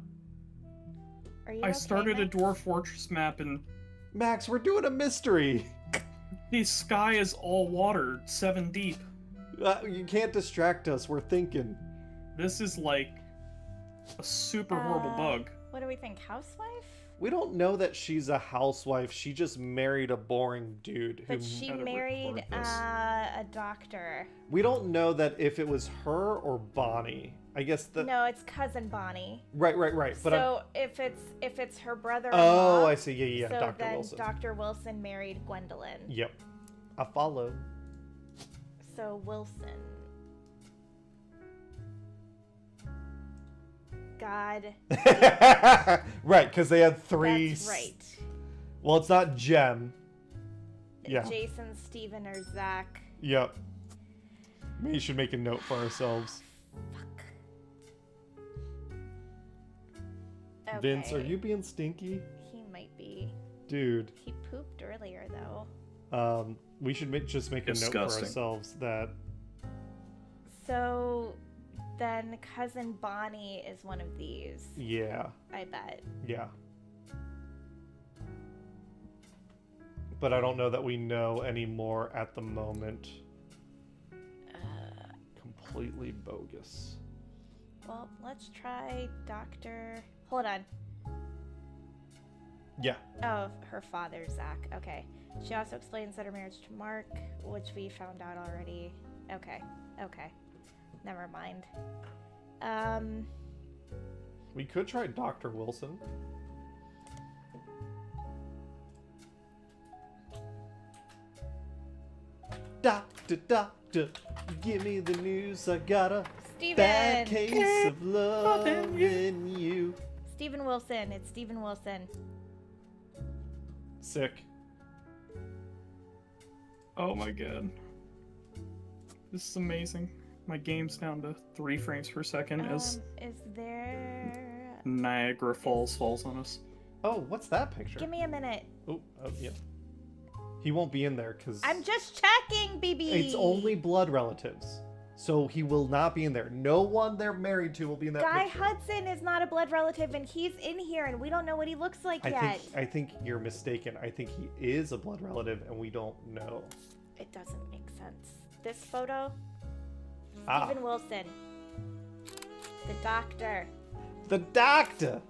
Are you I okay, started a Max? Dwarf Fortress map and Max, we're doing a mystery. the sky is all water, 7 deep. You can't distract us. We're thinking. This is like a super horrible bug. What do we think? Housewife? We don't know that she's a housewife. She just married a boring dude. Who, But she Gotta married record this. a doctor. we don't know that if it was her or Bonnie. I guess the No, it's cousin Bonnie. right. But So if it's her brother-in-law. oh, I see. Yeah. So Dr. then Wilson. Dr. Wilson married Gwendolyn. Yep. I follow. So Wilson. God. Right, because they had 3. That's right. Well, it's not Jem. Yeah. Jason, Steven, or Zach. Yep. We should make a note for ourselves. Okay. Vince, are you being stinky? He might be. Dude. He pooped earlier though. We should just make a note for Disgusting. ourselves that So then cousin Bonnie is one of these. yeah. I bet. Yeah. But I don't know that we know anymore at the moment. Completely bogus. Well, let's try Dr. Hold on. Yeah. Oh, her father, Zach. Okay. She also explains that her marriage to Mark, which we found out already. Okay. Never mind. We could try Dr. Wilson. Doctor, give me the news. I got a bad Steven! case of loving you. Steven Wilson. It's Steven Wilson. Sick. Oh my god. This is amazing. My game's down to 3 frames per second as Is there... Niagara Falls falls on us. Oh, what's that picture? Give me a minute. Oh, yeah. He won't be in there because I'm just checking, BB. it's only blood relatives. So he will not be in there. No one they're married to will be in that Guy picture. Hudson is not a blood relative, and he's in here, and we don't know what he looks like yet. I think you're mistaken. I think he is a blood relative, and we don't know. It doesn't make sense. This photo, Ah. Steven Wilson, the doctor. The doctor.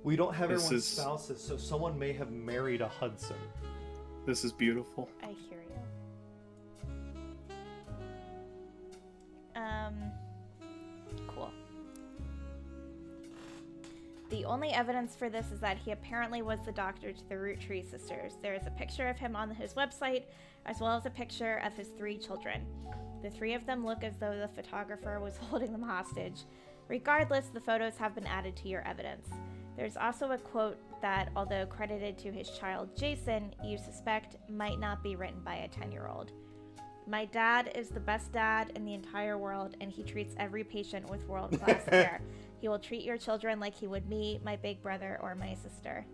We don't have This everyone's is- spouses, so someone may have married a Hudson. This is beautiful. I hear you. Cool. The only evidence for this is that he apparently was the doctor to the Roottrees sisters. There is a picture of him on his website, as well as a picture of his 3 children. The 3 of them look as though the photographer was holding them hostage. Regardless, the photos have been added to your evidence. There's also a quote that, although credited to his child Jason, you suspect might not be written by a 10-year-old. My dad is the best dad in the entire world, and he treats every patient with world-class care. He will treat your children like he would me, my big brother, or my sister.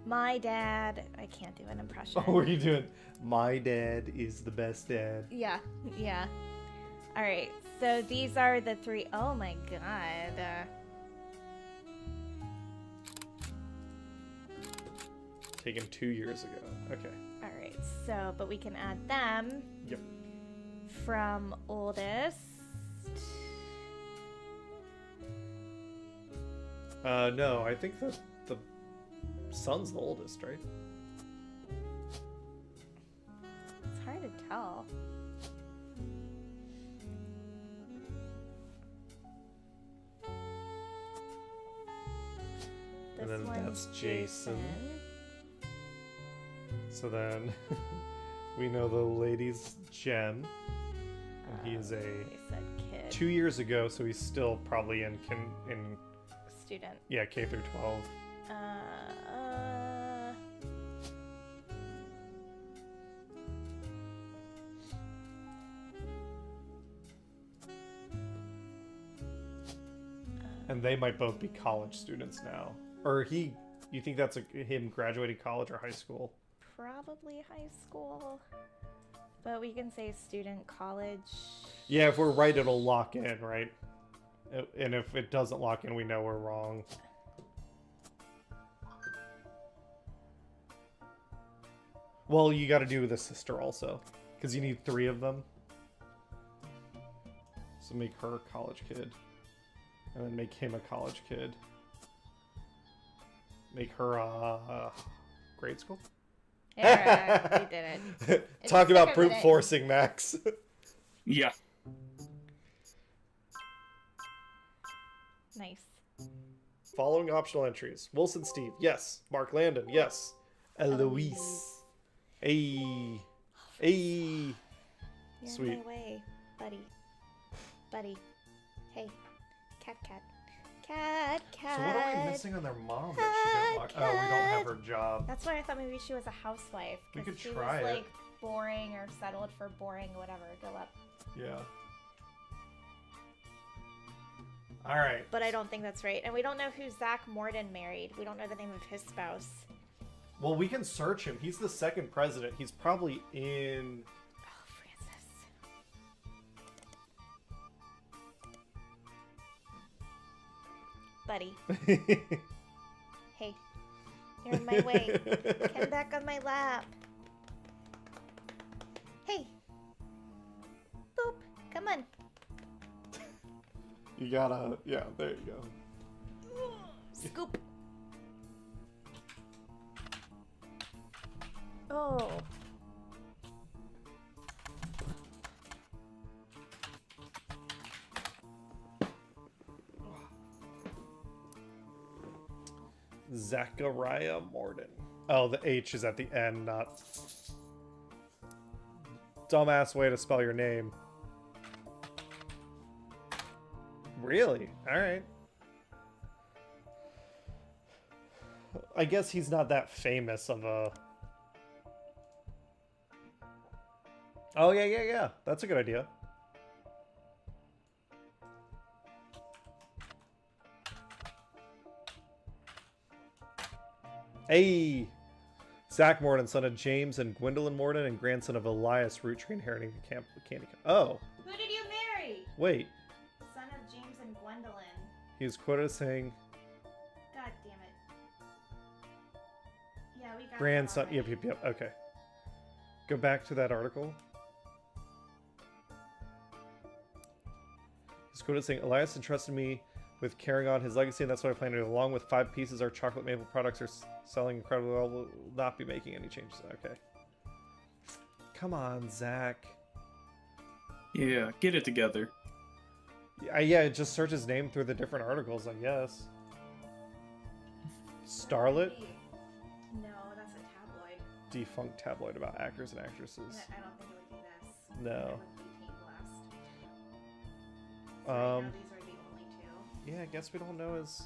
My dad... I can't do an impression. Oh, what are you doing? My dad is the best dad. Yeah, yeah. Alright, so these are the 3... Oh my god. Taken 2 years ago. Okay. Alright, so, but we can add them. Yep. From oldest. No, I think the son's the oldest, right? It's hard to tell. And then one's that's Jason. So then we know the lady's Jen, and he is I a said kid. 2 years ago, so he's still probably in Student. yeah, K through 12. And they might both be college students now. Or you think that's him graduating college or high school? Probably high school. But we can say student college. Yeah, if we're right, it'll lock in, right? And if it doesn't lock in, we know we're wrong. Well, you got to do the sister also, because you need 3 of them. So make her a college kid, and then make him a college kid. Make her a grade school. Yeah, we did it. Talk took about a brute minute. forcing, Max. Yeah. Nice. Following optional entries: Wilson Steve, yes. Mark Landon, yes. Eloise. Hey. Hey. You're Sweet. in my way, buddy. Buddy. Hey. Cat. So what are we missing on their mom that she didn't lock? Oh, we don't have her job. That's why I thought maybe she was a housewife. We 'cause could she try was it. like boring or settled for boring, whatever. Go up. Yeah. All right. But I don't think that's right. And we don't know who Zach Morden married. We don't know the name of his spouse. Well, we can search him. He's the 2nd president. He's probably in... Oh, Francis. Buddy. Hey. You're in my way. Come back on my lap. Hey. Boop. Come on. You gotta... Yeah, there you go. Scoop. Oh. Zachariah Morden. Oh, the H is at the end, not... Dumbass way to spell your name. Really? Alright. I guess he's not that famous of a... Oh, yeah. That's a good idea. Hey! Zach Morden, son of James and Gwendolyn Morden, and grandson of Elias Roottree, inheriting the camp candy. Oh, Who did you marry? wait. Son of James and Gwendolyn. He was quoted as saying, God damn it. Yeah, we got that grandson. already. Yep. Okay. Go back to that article. He's quoted as saying, Elias entrusted me with carrying on his legacy, and that's what I plan to do. Along with 5 pieces, our chocolate maple products are selling incredibly well. We'll not be making any changes. Okay. Come on, Zach. Yeah, get it together. Yeah, just search his name through the different articles, I guess. Starlet? No, that's a tabloid. Defunct tabloid about actors and actresses. I don't think it would be this. No. It would be Paint Blast. So right now, these are the only 2. Yeah, I guess we don't know his...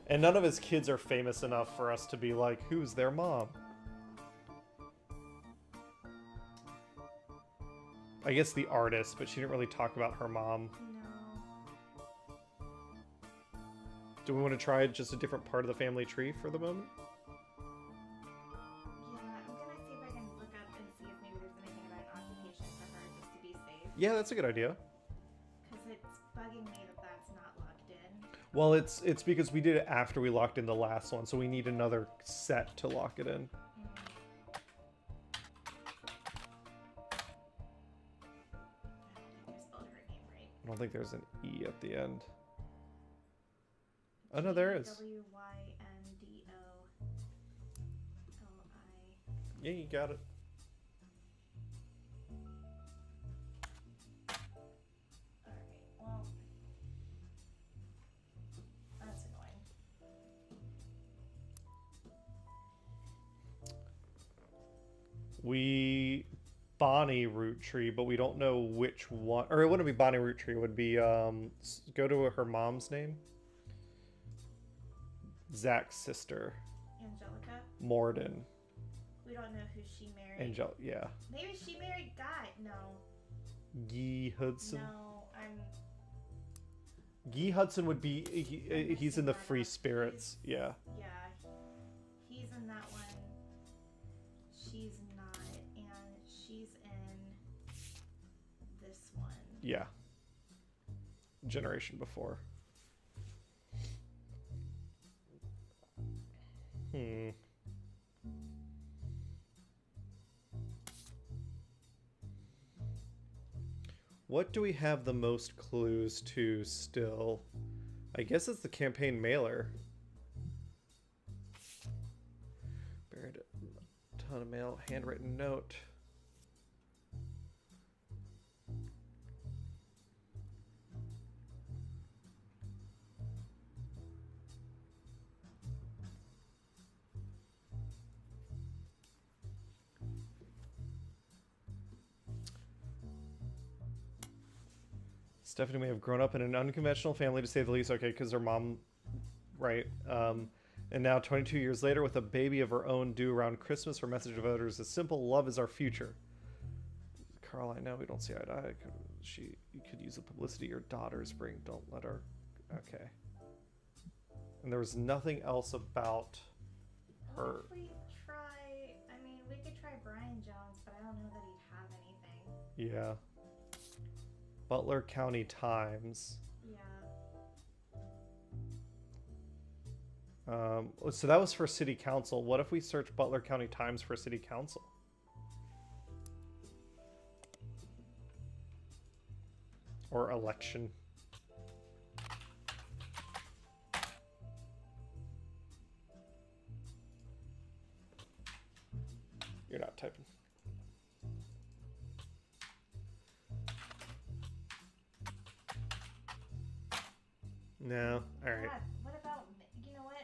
And none of his kids are famous enough for us to be like, who's their mom? I guess the artist, but she didn't really talk about her mom. No. Do we want to try just a different part of the family tree for the moment? Yeah, I'm gonna see if I can look up and see if maybe there's anything about an occupation for her just to be safe. Yeah, that's a good idea. Because it's bugging me that that's not locked in. Well, it's because we did it after we locked in the last one, so we need another set to lock it in. I don't think there's an E at the end. Oh no, there is. WYNDOLI. Yeah, you got it. Alright, well. That's annoying. We Bonnie Roottree, but we don't know which one. Or it wouldn't be Bonnie Roottree. It would be go to her mom's name. Zach's sister. Angelica? Morden. We don't know who she married. Yeah. Maybe she married Guy. No. Guy Hudson. No, I'm. Guy Hudson would be. He's in the Free Spirits. Yeah. Yeah. He's in that one. She's not. And she's in this one. Yeah. Generation before. What do we have the most clues to still? I guess it's the campaign mailer. Buried a ton of mail, handwritten note. Stephanie may have grown up in an unconventional family, to say the least. Okay, because her mom, right? And now, 22 years later, with a baby of her own due around Christmas, her message to voters is simple: love is our future. Carl, I know we don't see eye to eye. She could use the publicity your daughters bring. Don't let her. Okay. And there was nothing else about her. What if we try? I mean, we could try Brian Jones, but I don't know that he'd have anything. Yeah. Butler County Times. Yeah. So that was for city council. What if we search Butler County Times for city council? Or election. You're not typing. No. All right. God, what about, you know what?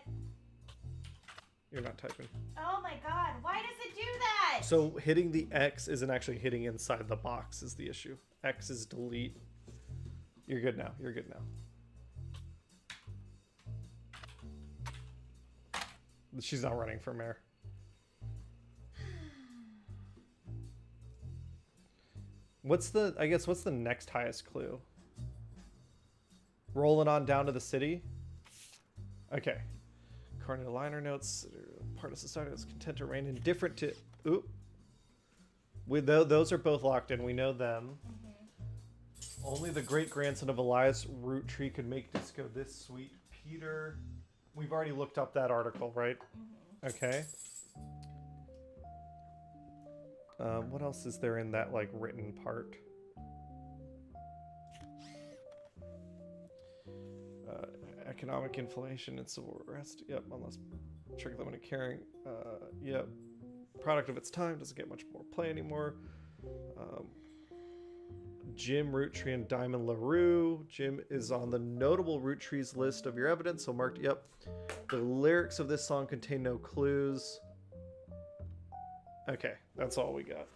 You're not typing. Oh my god, why does it do that? So hitting the X isn't actually hitting inside the box is the issue. X is delete. You're good now. You're good now. She's not running for mayor. What's the next highest clue? Rolling on down to the city. Okay. According to liner notes, part of society is content to remain indifferent to. Oop. Those are both locked in. We know them. Only the great grandson of Elias Roottree could make disco this sweet. Peter. We've already looked up that article, right? Okay. What else is there in that like written part? Economic inflation and civil unrest. Yep, unless trick them into caring. Yep. Product of its time, doesn't get much more play anymore. Jim, Roottree, and Diamond LaRue. Jim is on the notable Roottrees list of your evidence, so marked, yep. The lyrics of this song contain no clues. Okay, that's all we got.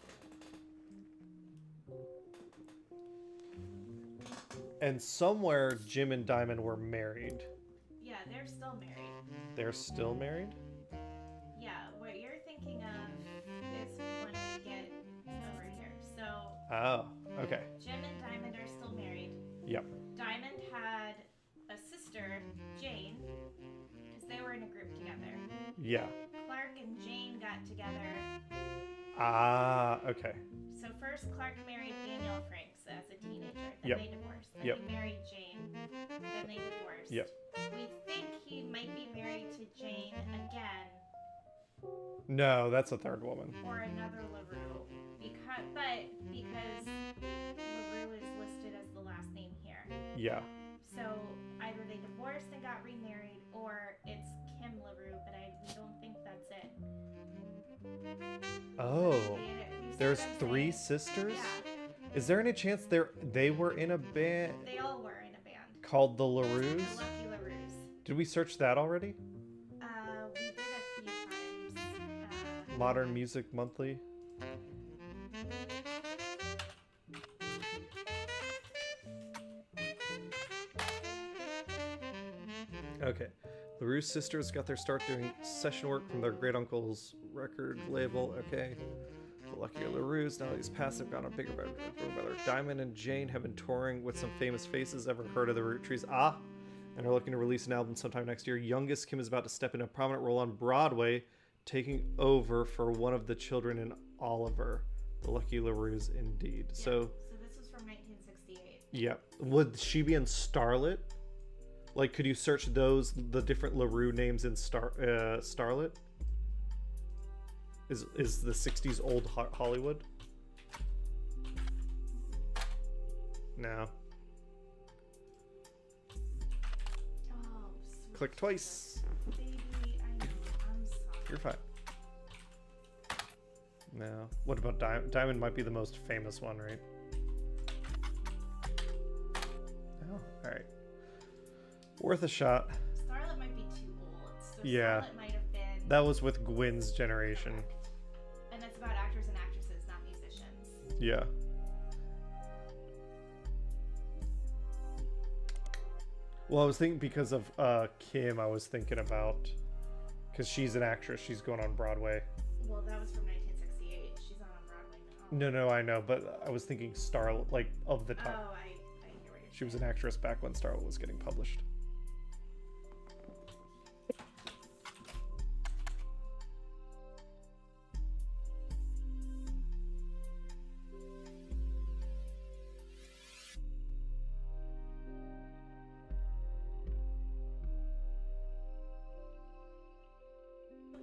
And somewhere Jim and Diamond were married. Yeah, they're still married. They're still married? Yeah, what you're thinking of is when we get over here. So. Oh, okay. Jim and Diamond are still married. Yep. Diamond had a sister, Jane, because they were in a group together. Yeah. Clark and Jane got together. Ah, okay. So first Clark married Danielle Franks as a teenager. Then Yep. they divorced. Then Yep. he married Jane. Then they divorced. Yep. We think he might be married to Jane again. No, that's a third woman. Or another LaRue. Because LaRue is listed as the last name here. Yeah. So either they divorced and got remarried, or it's Kim LaRue, but we don't think that's it. Oh. You see There's what I'm 3 saying? sisters? Yeah, Is there any chance they were in a band they all were in a band. called the The LaRues? Lucky LaRues. Did we search that already? We did a few times. Modern Music Monthly. Okay. LaRue sisters got their start doing session work from their great uncle's record label. Okay. The Lucky LaRues, now that he's passed, have gone a bigger brother. Diamond and Jane have been touring with some famous faces. Ever heard of the Roottrees? Ah! And are looking to release an album sometime next year. Youngest Kim is about to step into a prominent role on Broadway, taking over for one of the children in Oliver. The Lucky LaRues, indeed. Yeah, so this was from 1968. yeah. Would she be in Starlet? Like, could you search the different LaRue names in Starlet? Is the 60s old Hollywood? No. Oh, sweet Click twice. baby, I know. I'm sorry. You're fine. No. What about Diamond? Diamond might be the most famous one, right? Oh, alright. Worth a shot. Starlet might be too old. So Yeah. Starlet might have been. That was with Gwen's generation. And it's about actors and actresses, not musicians. Yeah. Well, I was thinking because of Kim, I was thinking about, because she's an actress, she's going on Broadway. Well, that was from 1968. She's not on Broadway now. No, I know, but I was thinking Starlet, like, of the time. Oh, I hear what you're She was saying. an actress back when Starlet was getting published.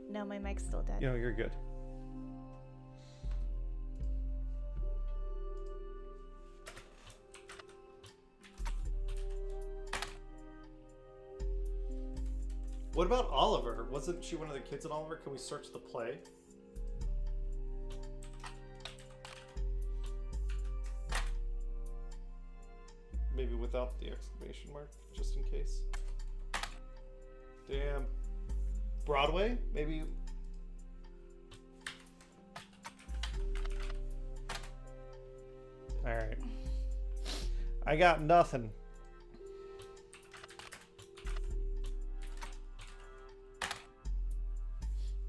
No, my mic's still dead. You know, you're good. What about Oliver? Wasn't she one of the kids in Oliver? Can we search the play? Maybe without the exclamation mark, just in case. Damn. Broadway? Maybe. Alright. I got nothing.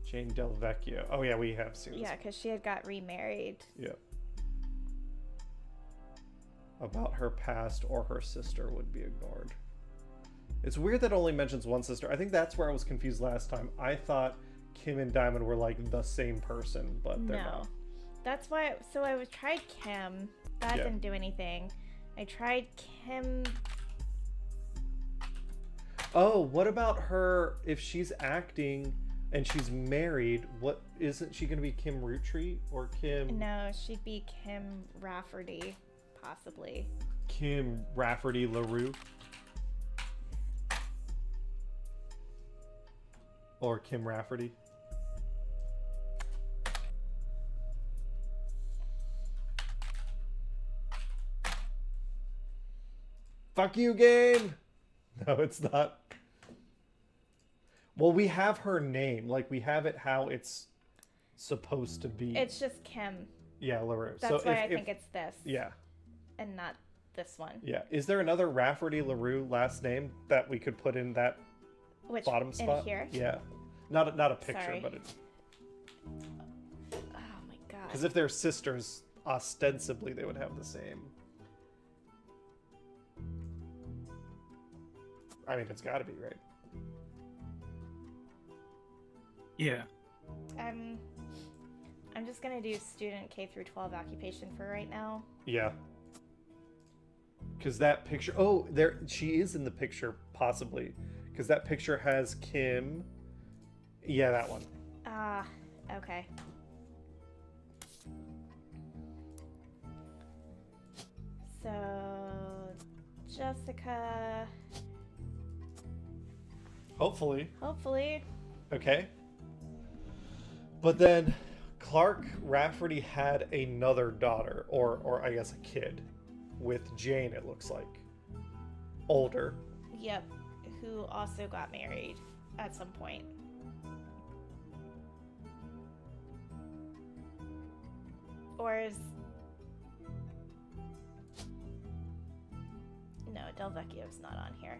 Jane Del Vecchio. Oh yeah, we have seen this. Yeah, because she had got remarried. Yep. About her past or her sister would be ignored. It's weird that it only mentions one sister. I think that's where I was confused last time. I thought Kim and Diamond were like the same person, but they're not. That's why. So I tried Kim. That Yeah. didn't do anything. I tried Kim. Oh, what about her if she's acting and she's married? What isn't she going to be Kim Roottree or Kim? No, she'd be Kim Rafferty, possibly. Kim Rafferty LaRue. Or Kim Rafferty. Fuck you, game! No, it's not. Well, we have her name. Like, we have it how it's supposed to be. It's just Kim. Yeah, LaRue. That's why I think it's this. Yeah. And not this one. Yeah. Is there another Rafferty LaRue last name that we could put in that bottom spot? In here? Yeah. Not a picture, Sorry. but it... Oh my god. Because if they're sisters, ostensibly they would have the same. I mean, it's got to be, right? Yeah. I'm just gonna do student K through 12 occupation for right now. Yeah. Because that picture... Oh, there she is in the picture, possibly. Because that picture has Kim... Yeah, that one. Okay. So, Jessica... Hopefully. Okay. But then Clark Rafferty had another daughter, or I guess a kid, with Jane, it looks like. Older. Yep. Who also got married at some point. Or is... No, Del Vecchio's not on here.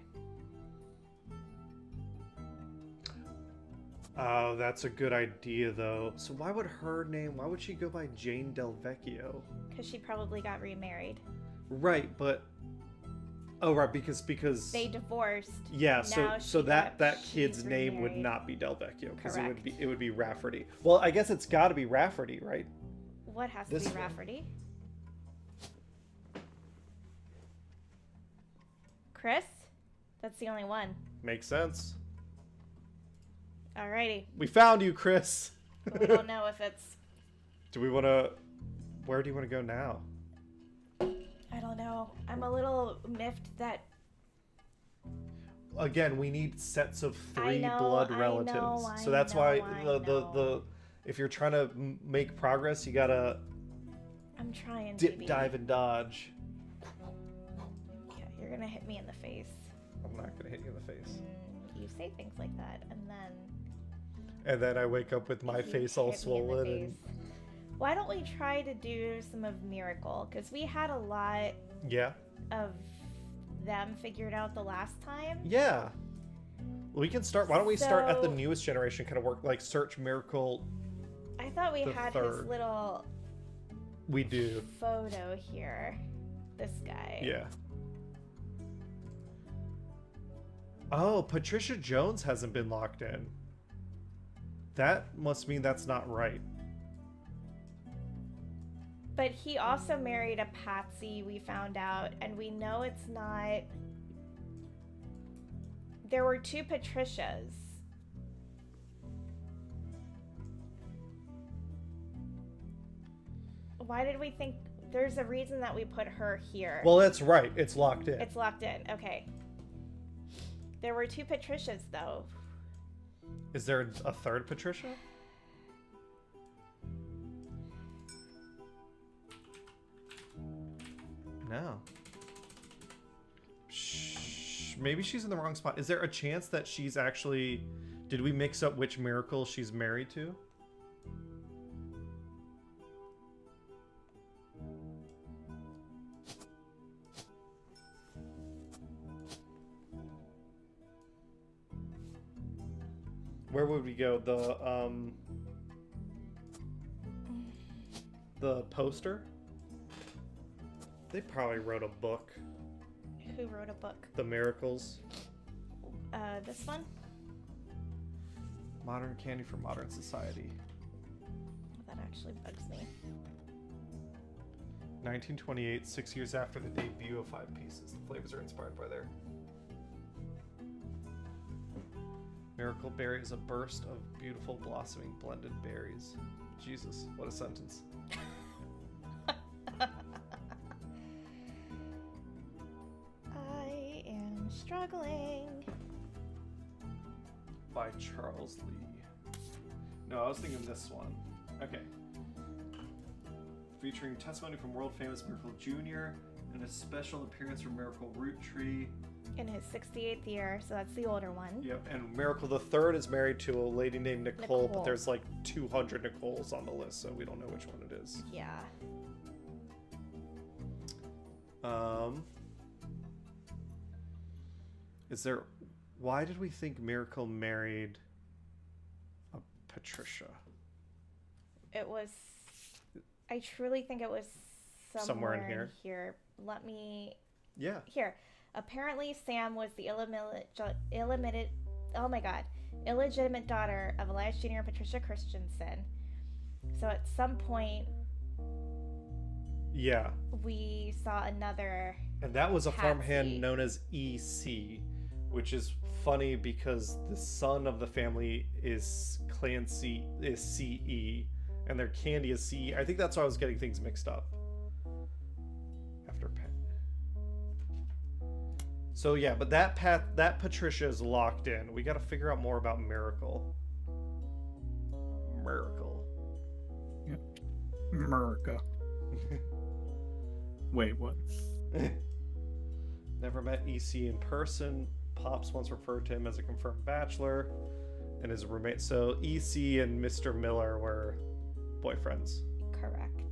Oh, that's a good idea, though. So why would she go by Jane Del Vecchio? Because she probably got remarried. Right, but... Oh, right, because... They divorced. Yeah, Now so that kid's she's name would remarried. not be Del Vecchio, because Correct. it would be Rafferty. Well, I guess it's got to be Rafferty, right? What has This to be one. Rafferty? Chris? That's the only one. Makes sense. Alrighty. We found you, Chris. We don't know if it's... Do we want to... Where do you want to go now? I don't know. I'm a little miffed that... Again, we need sets of three I know, blood I relatives. know, So that's why I the know. if you're trying to make progress, you gotta I'm trying, dip, baby. dive, and dodge. Yeah, you're gonna hit me in the face. I'm not gonna hit you in the face. You say things like that, and And then I wake up with my you face all hit me in the swollen. And, face. Why don't we try to do some of Miracle? Because we had a lot yeah, of them figured out the last time. yeah. We can start. Why don't we start at the So- newest generation? Kind of work like search miracle. I thought we The had third. his little We do. photo here. This guy. Yeah. Oh, Patricia Jones hasn't been locked in. That must mean that's not right. But he also married a Patsy, we found out, and we know it's not... There were two Patricias. Why did we think... There's a reason that we put her here. Well, that's right. It's locked in. It's locked in, okay. There were two Patricias, though. Is there a third Patricia? No. Shh. Maybe she's in the wrong spot. Is there a chance that she's actually... Did we mix up which miracle she's married to? Where would we go? The poster? They probably wrote a book. Who wrote a book? The Miracles. This one? Modern Candy for Modern Society. That actually bugs me. 1928, 6 years after the debut of Five Pieces. The flavors are inspired by there. Miracle Berry is a burst of beautiful blossoming blended berries. Jesus, what a sentence. I am struggling. by Charles Lee. No, I was thinking this one. Okay. Featuring testimony from world famous Miracle Jr. and a special appearance from Miracle Roottree. In his 68th year, so that's the older one. Yep, and Miracle the Third is married to a lady named Nicole, but there's like 200 Nicoles on the list, so we don't know which one it is. Yeah. Is there... Why did we think Miracle married a Patricia? It was... I truly think it was somewhere in here. Let me... Yeah. Here. Apparently, Sam was the illegitimate daughter of Elias Jr. and Patricia Christensen. So at some point... Yeah. We saw another... And that was a Patsy. farmhand known as EC, which is funny because the son of the family is Clancy is CE, and their candy is CE. I think that's why I was getting things mixed up. After Penn. So yeah, but that Patricia is locked in. We got to figure out more about Miracle. Yep. America. Wait, what? Never met EC in person. Pops once referred to him as a confirmed bachelor and his roommate. So EC and Mr. Miller were boyfriends. Correct.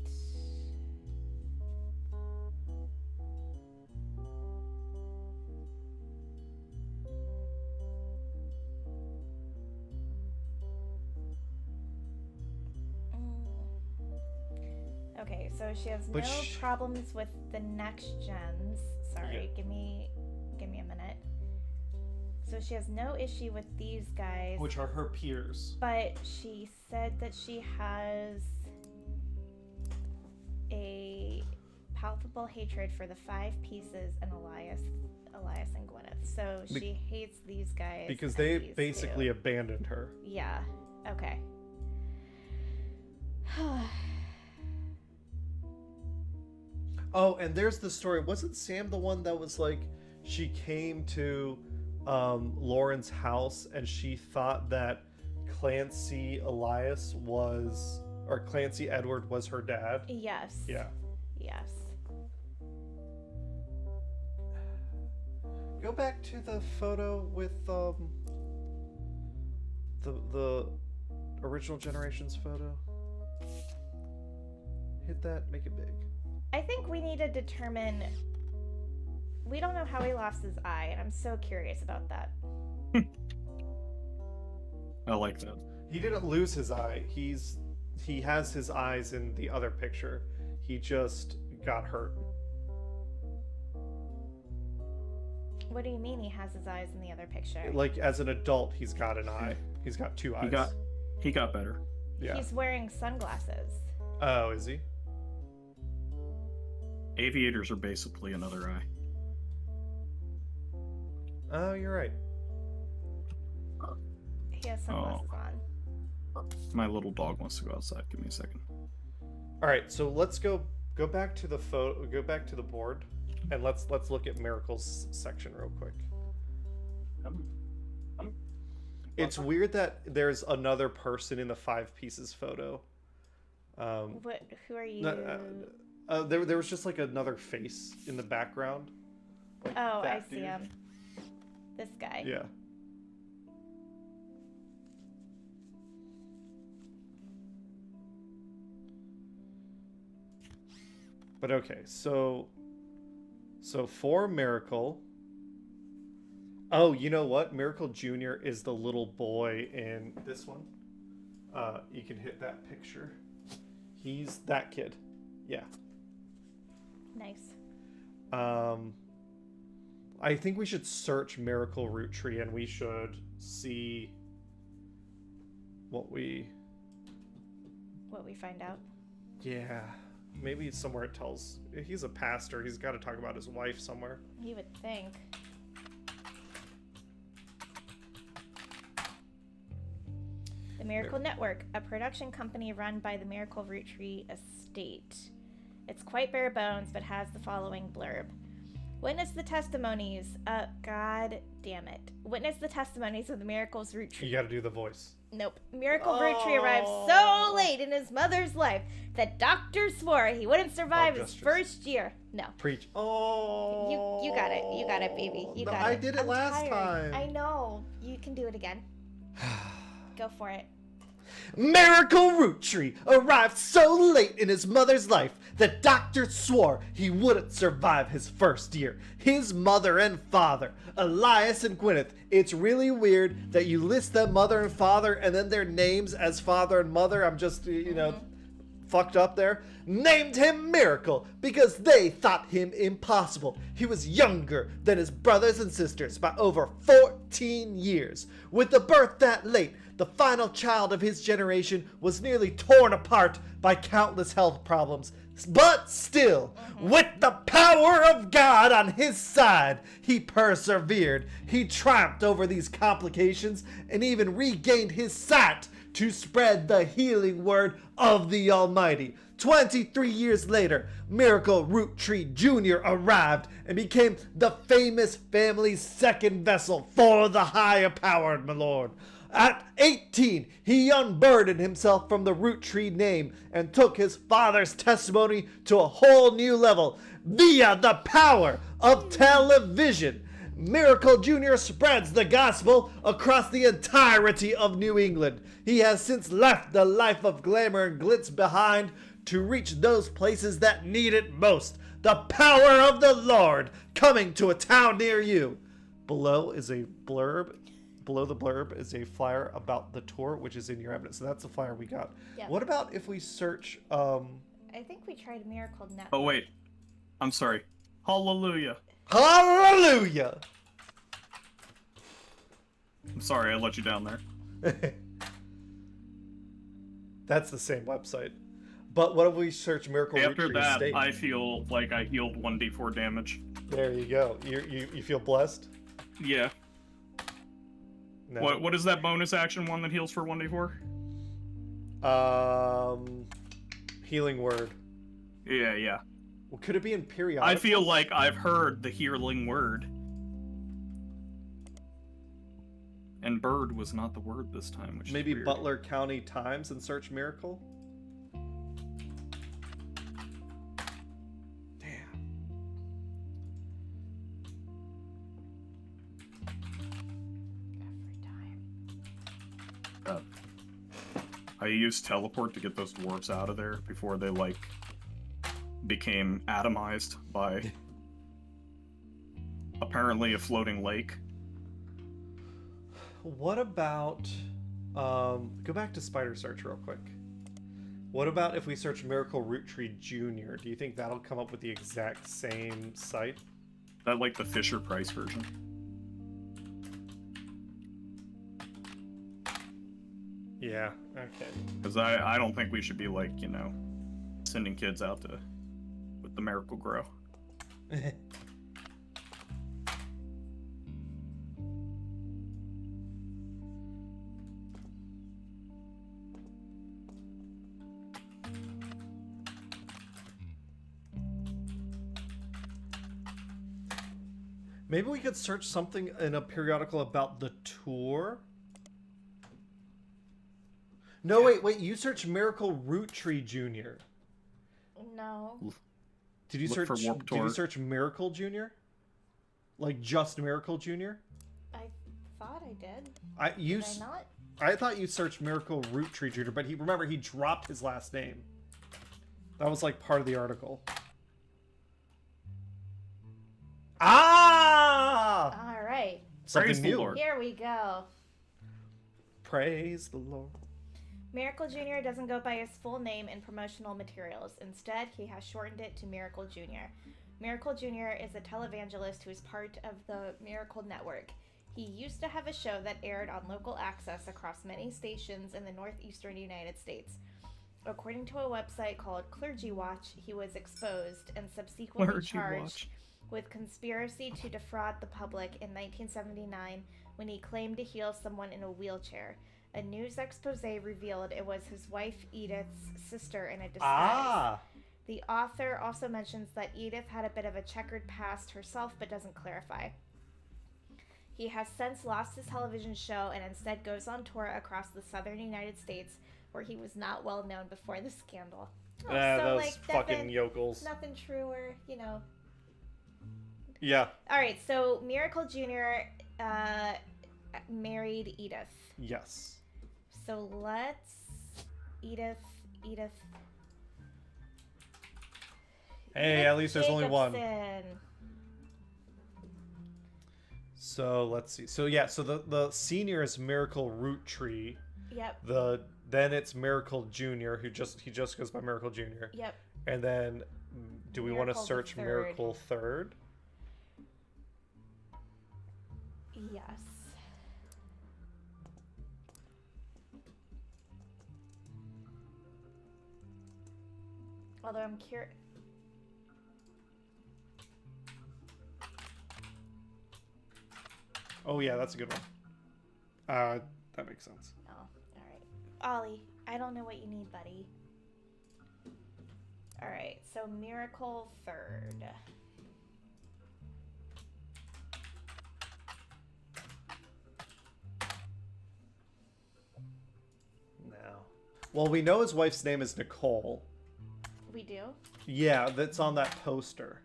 Okay, so she has no problems with the next gens. Sorry, Yeah. give me a minute. So she has no issue with these guys. Which are her peers. But she said that she has a palpable hatred for the Five Pieces and Elias and Gwyneth. So she hates these guys. Because and they these basically two. abandoned her. Yeah. Okay. Oh, and there's the story. Wasn't Sam the one that was like, she came to Lauren's house and she thought that Clancy Edward was her dad? Yes. Yeah. Yes. Go back to the photo with the original Generations photo. Hit that, make it big. I think we need to determine. We don't know how he lost his eye, and I'm so curious about that. I like that. He didn't lose his eye. He has his eyes in the other picture. He just got hurt. What do you mean he has his eyes in the other picture? Like as an adult, he's got an eye. He's got two eyes. He got better. Yeah. He's wearing sunglasses. Oh, is he? Aviators are basically another eye. Oh, you're right. He has sunglasses on. My little dog wants to go outside. Give me a second. All right, so let's go back to the photo. Go back to the board, and let's look at Miracle's section real quick. It's weird that there's another person in the Five Pieces photo. What? Who are you? There was just like another face in the background. Like Oh, I that see dude. him. This guy. Yeah. But okay, so for Miracle. Oh, you know what? Miracle Jr. is the little boy in this one. You can hit that picture. He's that kid. Yeah. Nice. I think we should search Miracle Roottree and we should see what we find out. Yeah. Maybe somewhere it tells. He's a pastor. He's got to talk about his wife somewhere. You would think. The Miracle Network, a production company run by the Miracle Roottree estate. It's quite bare bones, but has the following blurb. Witness the testimonies. God damn it. Witness the testimonies of the miracles Roottree. You gotta do the voice. Nope. Miracle Roottree arrived so late in his mother's life that doctors swore he wouldn't survive his first year. No. Preach. You got it. You got it, baby. You got it. I did it last tired. time. I know. You can do it again. Go for it. Miracle Roottree arrived so late in his mother's life that doctors swore he wouldn't survive his first year. His mother and father, Elias and Gwyneth. It's really weird that you list them mother and father and then their names as father and mother. I'm just, fucked up there. Named him Miracle because they thought him impossible. He was younger than his brothers and sisters by over 14 years. With the birth that late, the final child of his generation was nearly torn apart by countless health problems. But still, with the power of God on his side, he persevered. He triumphed over these complications and even regained his sight to spread the healing word of the Almighty. 23 years later, Miracle Roottree Jr. arrived and became the famous family's second vessel for the higher power, my lord. At 18, he unburdened himself from the Roottree name and took his father's testimony to a whole new level via the power of television. Miracle Jr. spreads the gospel across the entirety of New England. He has since left the life of glamour and glitz behind to reach those places that need it most. The power of the Lord coming to a town near you. Below is a blurb. Below the blurb is a flyer about the tour, which is in your evidence. So that's the flyer we got. Yeah. What about if we search... I think we tried Miracle Network. Oh, wait. I'm sorry. Hallelujah. Hallelujah! I'm sorry I let you down there. That's the same website. But what if we search Miracle After Roottree that, Estate? I feel like I healed 1d4 damage. There you go. You feel blessed? Yeah. No. What is that bonus action one that heals for 1d4? Healing word. Yeah. Well, could it be in periodic? I feel like I've heard the healing word. And bird was not the word this time, which Maybe is weird. Butler County Times and search Miracle? Damn. Every time. I used teleport to get those dwarves out of there before they, became atomized by apparently a floating lake. What about... go back to Spider Search real quick. What about if we search Miracle Roottree Jr.? Do you think that'll come up with the exact same site? That, the Fisher Price version. Yeah, okay. Because I don't think we should be, sending kids out to... with the Miracle Grow. Maybe we could search something in a periodical about the tour? No, wait, you searched Miracle Roottree Jr. No. Did you Look search for Warped Did you Tour. search Miracle Jr.? Like just Miracle Jr.? I thought I did. Did Did I not? I thought you searched Miracle Roottree Jr., but he dropped his last name. That was part of the article. Ah! All right. Something Praise the new. Lord. Here we go. Praise the Lord. Miracle Jr. doesn't go by his full name in promotional materials. Instead, he has shortened it to Miracle Jr. Miracle Jr. is a televangelist who is part of the Miracle Network. He used to have a show that aired on local access across many stations in the northeastern United States. According to a website called Clergy Watch, he was exposed and subsequently Clergy charged Watch. with conspiracy to defraud the public in 1979 when he claimed to heal someone in a wheelchair. A news expose revealed it was his wife Edith's sister in a disguise. Ah! The author also mentions that Edith had a bit of a checkered past herself, but doesn't clarify. He has since lost his television show and instead goes on tour across the southern United States, where he was not well known before the scandal. Oh, those fucking yokels. Nothing truer, you know. Yeah. All right, so Miracle Jr. Married Edith. Yes. So let's Edith. Hey, Edith at least there's only one. Jacobson. So let's see. So yeah, so the senior is Miracle Roottree. Yep. Then it's Miracle Junior, he just goes by Miracle Junior. Yep. And then do we want to search Third. Miracle Third? Yes. Although I'm curious. Oh yeah, that's a good one. That makes sense. Oh, all right. Ollie, I don't know what you need, buddy. All right, so Miracle Third. No. Well, we know his wife's name is Nicole. We do? Yeah, that's on that poster.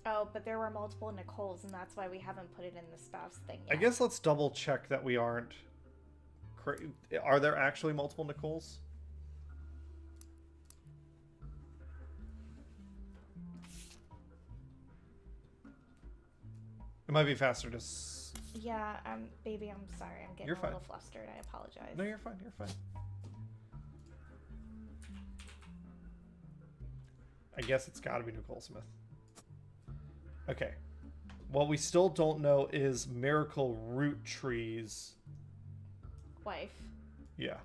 Oh, but there were multiple Nicoles, and that's why we haven't put it in the spouse thing yet. I guess let's double check that we aren't... Are there actually multiple Nicoles? It might be faster to... Yeah, baby, I'm sorry. I'm getting You're a fine. little flustered. I apologize. No, you're fine. You're fine. I guess it's got to be Nicole Smith. Okay. What we still don't know is Miracle Roottrees. Wife. Yeah.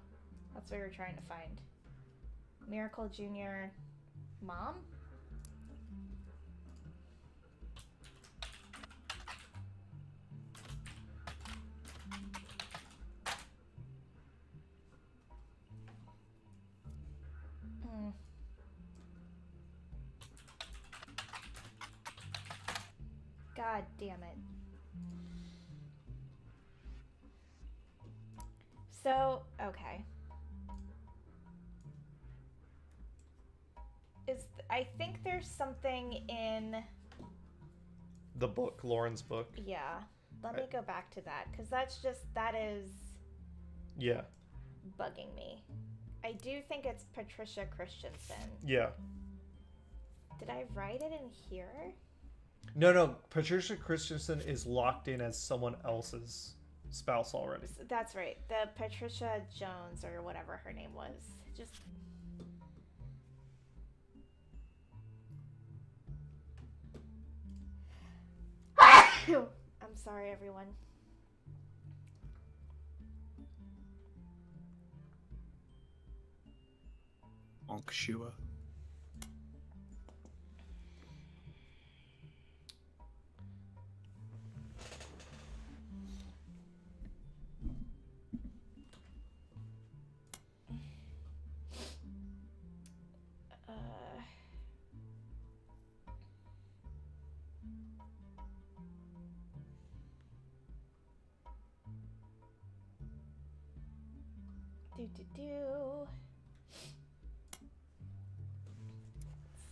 That's what we were trying to find. Miracle Jr. Mom? God damn it. So, okay. I think there's something in The book, Lauren's book. Yeah. Let me go back to that, because that is Yeah. bugging me. I do think it's Patricia Christensen. Yeah. Did I write it in here? No. Patricia Christensen is locked in as someone else's spouse already. That's right. The Patricia Jones, or whatever her name was. Just... I'm sorry, everyone. Shua.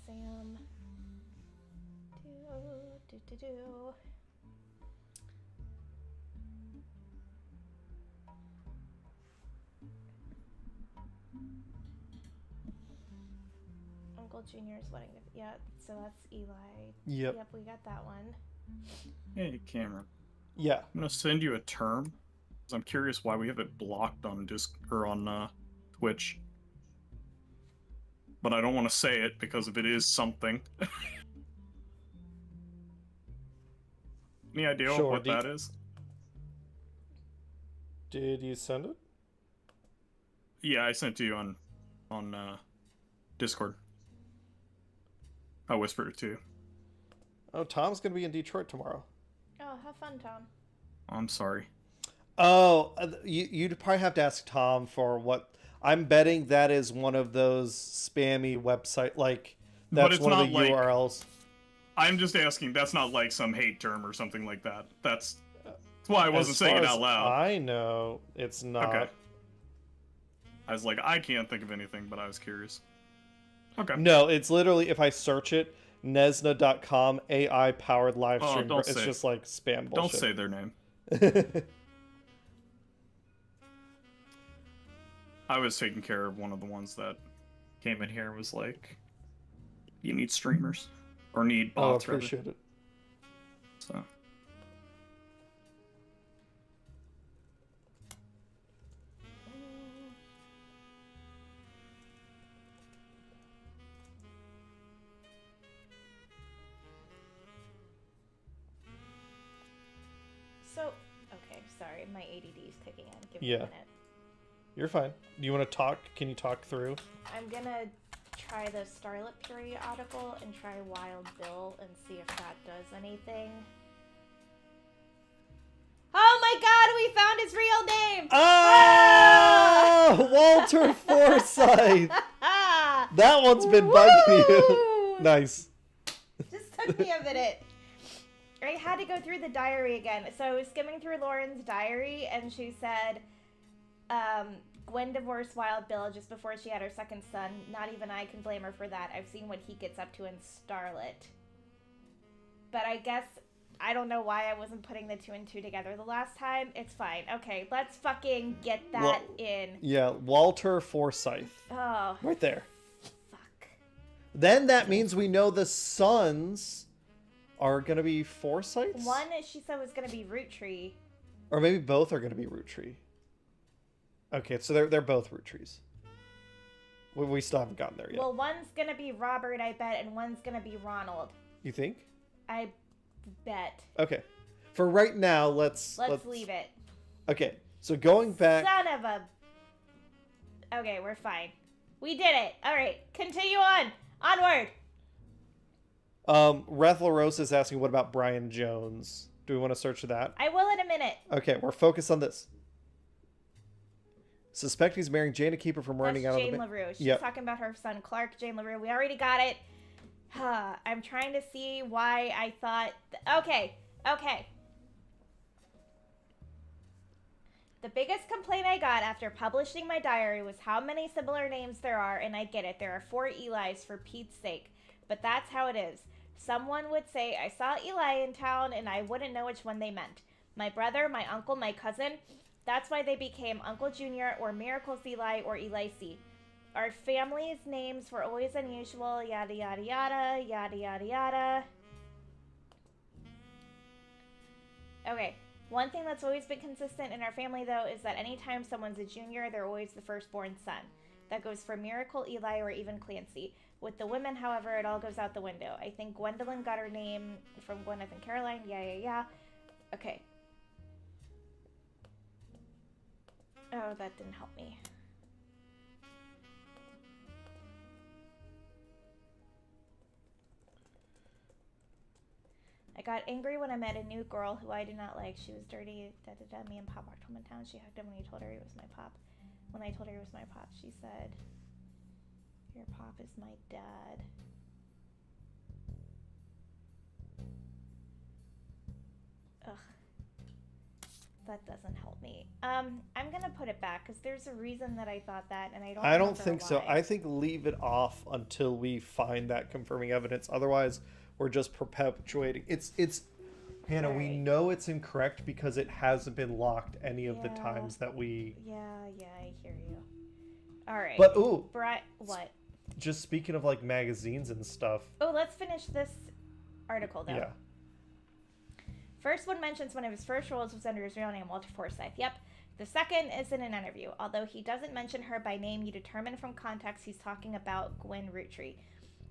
Sam. Uncle Junior's wedding. Yeah, so that's Eli. Yep. Yep, we got that one. Hey, Cameron. Yeah. I'm gonna send you a term, 'cause I'm curious why we have it blocked on Twitch. But I don't want to say it because if it is something. Any idea Sure, what that is? Did you send it? Yeah, I sent it to you on Discord. I whispered it to you. Oh, Tom's gonna be in Detroit tomorrow. Oh, have fun, Tom. I'm sorry. Oh, you'd probably have to ask Tom for what. I'm betting that is one of those spammy website, like, that's it's one of the not like- URLs. I'm just asking. That's not like some hate term or something like that. That's why I wasn't As saying far it as out loud. I know it's not. Okay. I was like, I can't think of anything, but I was curious. Okay. No, it's literally, if I search it, Nesna.com AI powered live stream. don't It's say- just like spam bullshit. Don't say their name. I was taking care of one of the ones that came in here and was like, you need streamers. Or need Oh, bots, rather. appreciate it. So. So, okay, sorry, my ADD is kicking in. Give me Yeah. a minute. You're fine. Do you want to talk? Can you talk through? I'm gonna try the Starlit periodical and try Wild Bill and see if that does anything. Oh my god, we found his real name! Oh, Walter Forsythe. That one's been bugging you. Woo! Nice. Just took me a minute. I had to go through the diary again. So I was skimming through Lauren's diary, and she said, Gwen divorced Wild Bill just before she had her second son. Not even I can blame her for that. I've seen what he gets up to in Starlit. But I guess, I don't know why I wasn't putting the 2 and 2 together the last time. It's fine. Okay, let's fucking get that in. Yeah, Walter Forsythe. Oh, Right there. fuck. Then that means we know the sons are going to be Forsythes? One, she said, was going to be Roottree. Or maybe both are going to be Roottree. Okay, so they're both Roottrees. We still haven't gotten there yet. Well, one's going to be Robert, I bet, and one's going to be Ronald. You think? I bet. Okay. For right now, let's Leave it. Okay, so going back... Son of a... Okay, we're fine. We did it. All right, continue on. Onward. Rethel Rose is asking, what about Brian Jones? Do we want to search that? I will in a minute. Okay, we're focused on this. Suspect he's marrying Jane to keep her from running That's out Jane of the... LaRue. She's Yep. talking about her son Clark, Jane LaRue. We already got it. I'm trying to see why I thought... Okay. The biggest complaint I got after publishing my diary was how many similar names there are, and I get it. There are 4 Elis for Pete's sake. But that's how it is. Someone would say, I saw Eli in town, and I wouldn't know which one they meant. My brother, my uncle, my cousin... That's why they became Uncle Junior or Miracles Eli or Eli C. Our family's names were always unusual, yada yada yada, yada yada yada. Okay, one thing that's always been consistent in our family though is that anytime someone's a junior, they're always the firstborn son. That goes for Miracle, Eli, or even Clancy. With the women, however, it all goes out the window. I think Gwendolyn got her name from Gwyneth and Caroline, yeah. Okay. Oh, that didn't help me. I got angry when I met a new girl who I did not like. She was dirty, da-da-da. Me and Pop walked home in town. She hugged him when he told her he was my pop. When I told her he was my pop, she said, your pop is my dad. Ugh. That doesn't help me. I'm gonna put it back because there's a reason that I thought that, and I don't. I don't remember think so. why. I think leave it off until we find that confirming evidence. Otherwise, we're just perpetuating. It's Hannah. We Right. know it's incorrect because it hasn't been locked any of the Yeah. times that we. Yeah, I hear you. All right. But ooh, what? just speaking of like magazines and stuff. Oh, let's finish this article though. Yeah. First one mentions one of his first roles was under his real name, Walter Forsythe. Yep. The second is in an interview. Although he doesn't mention her by name, you determine from context he's talking about Gwen Roottree.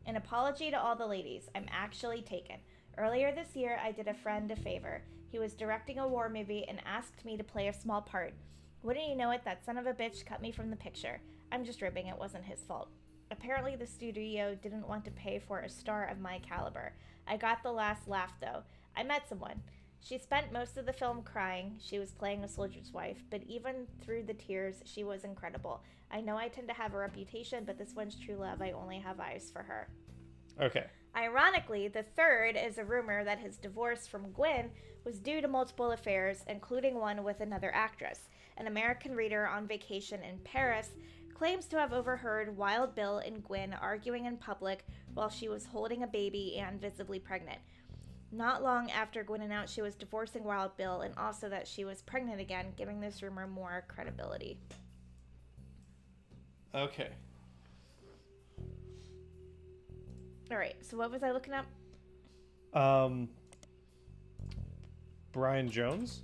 An apology to all the ladies. I'm actually taken. Earlier this year, I did a friend a favor. He was directing a war movie and asked me to play a small part. Wouldn't you know it, that son of a bitch cut me from the picture. I'm just ribbing, it wasn't his fault. Apparently the studio didn't want to pay for a star of my caliber. I got the last laugh though. I met someone. She spent most of the film crying. She was playing a soldier's wife, but even through the tears, she was incredible. I know I tend to have a reputation, but this one's true love. I only have eyes for her. Okay. Ironically, the third is a rumor that his divorce from Gwen was due to multiple affairs, including one with another actress. An American reader on vacation in Paris claims to have overheard Wild Bill and Gwen arguing in public while she was holding a baby and visibly pregnant. Not long after Gwen announced she was divorcing Wild Bill and also that she was pregnant again, giving this rumor more credibility. Okay. All right, so what was I looking up? Brian Jones?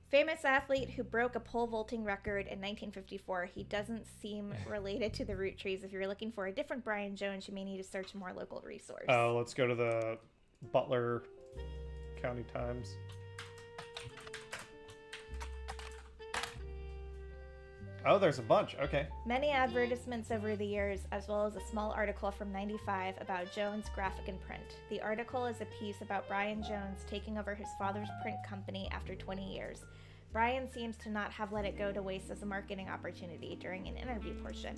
Famous athlete who broke a pole vaulting record in 1954. He doesn't seem related to the Roottrees. If you're looking for a different Brian Jones, you may need to search a more local resource. Oh, let's go to the Butler County Times. Oh, there's a bunch. Okay. Many advertisements over the years, as well as a small article from '95 about Jones Graphic and Print. The article is a piece about Brian Jones taking over his father's print company after 20 years. Brian seems to not have let it go to waste as a marketing opportunity during an interview portion.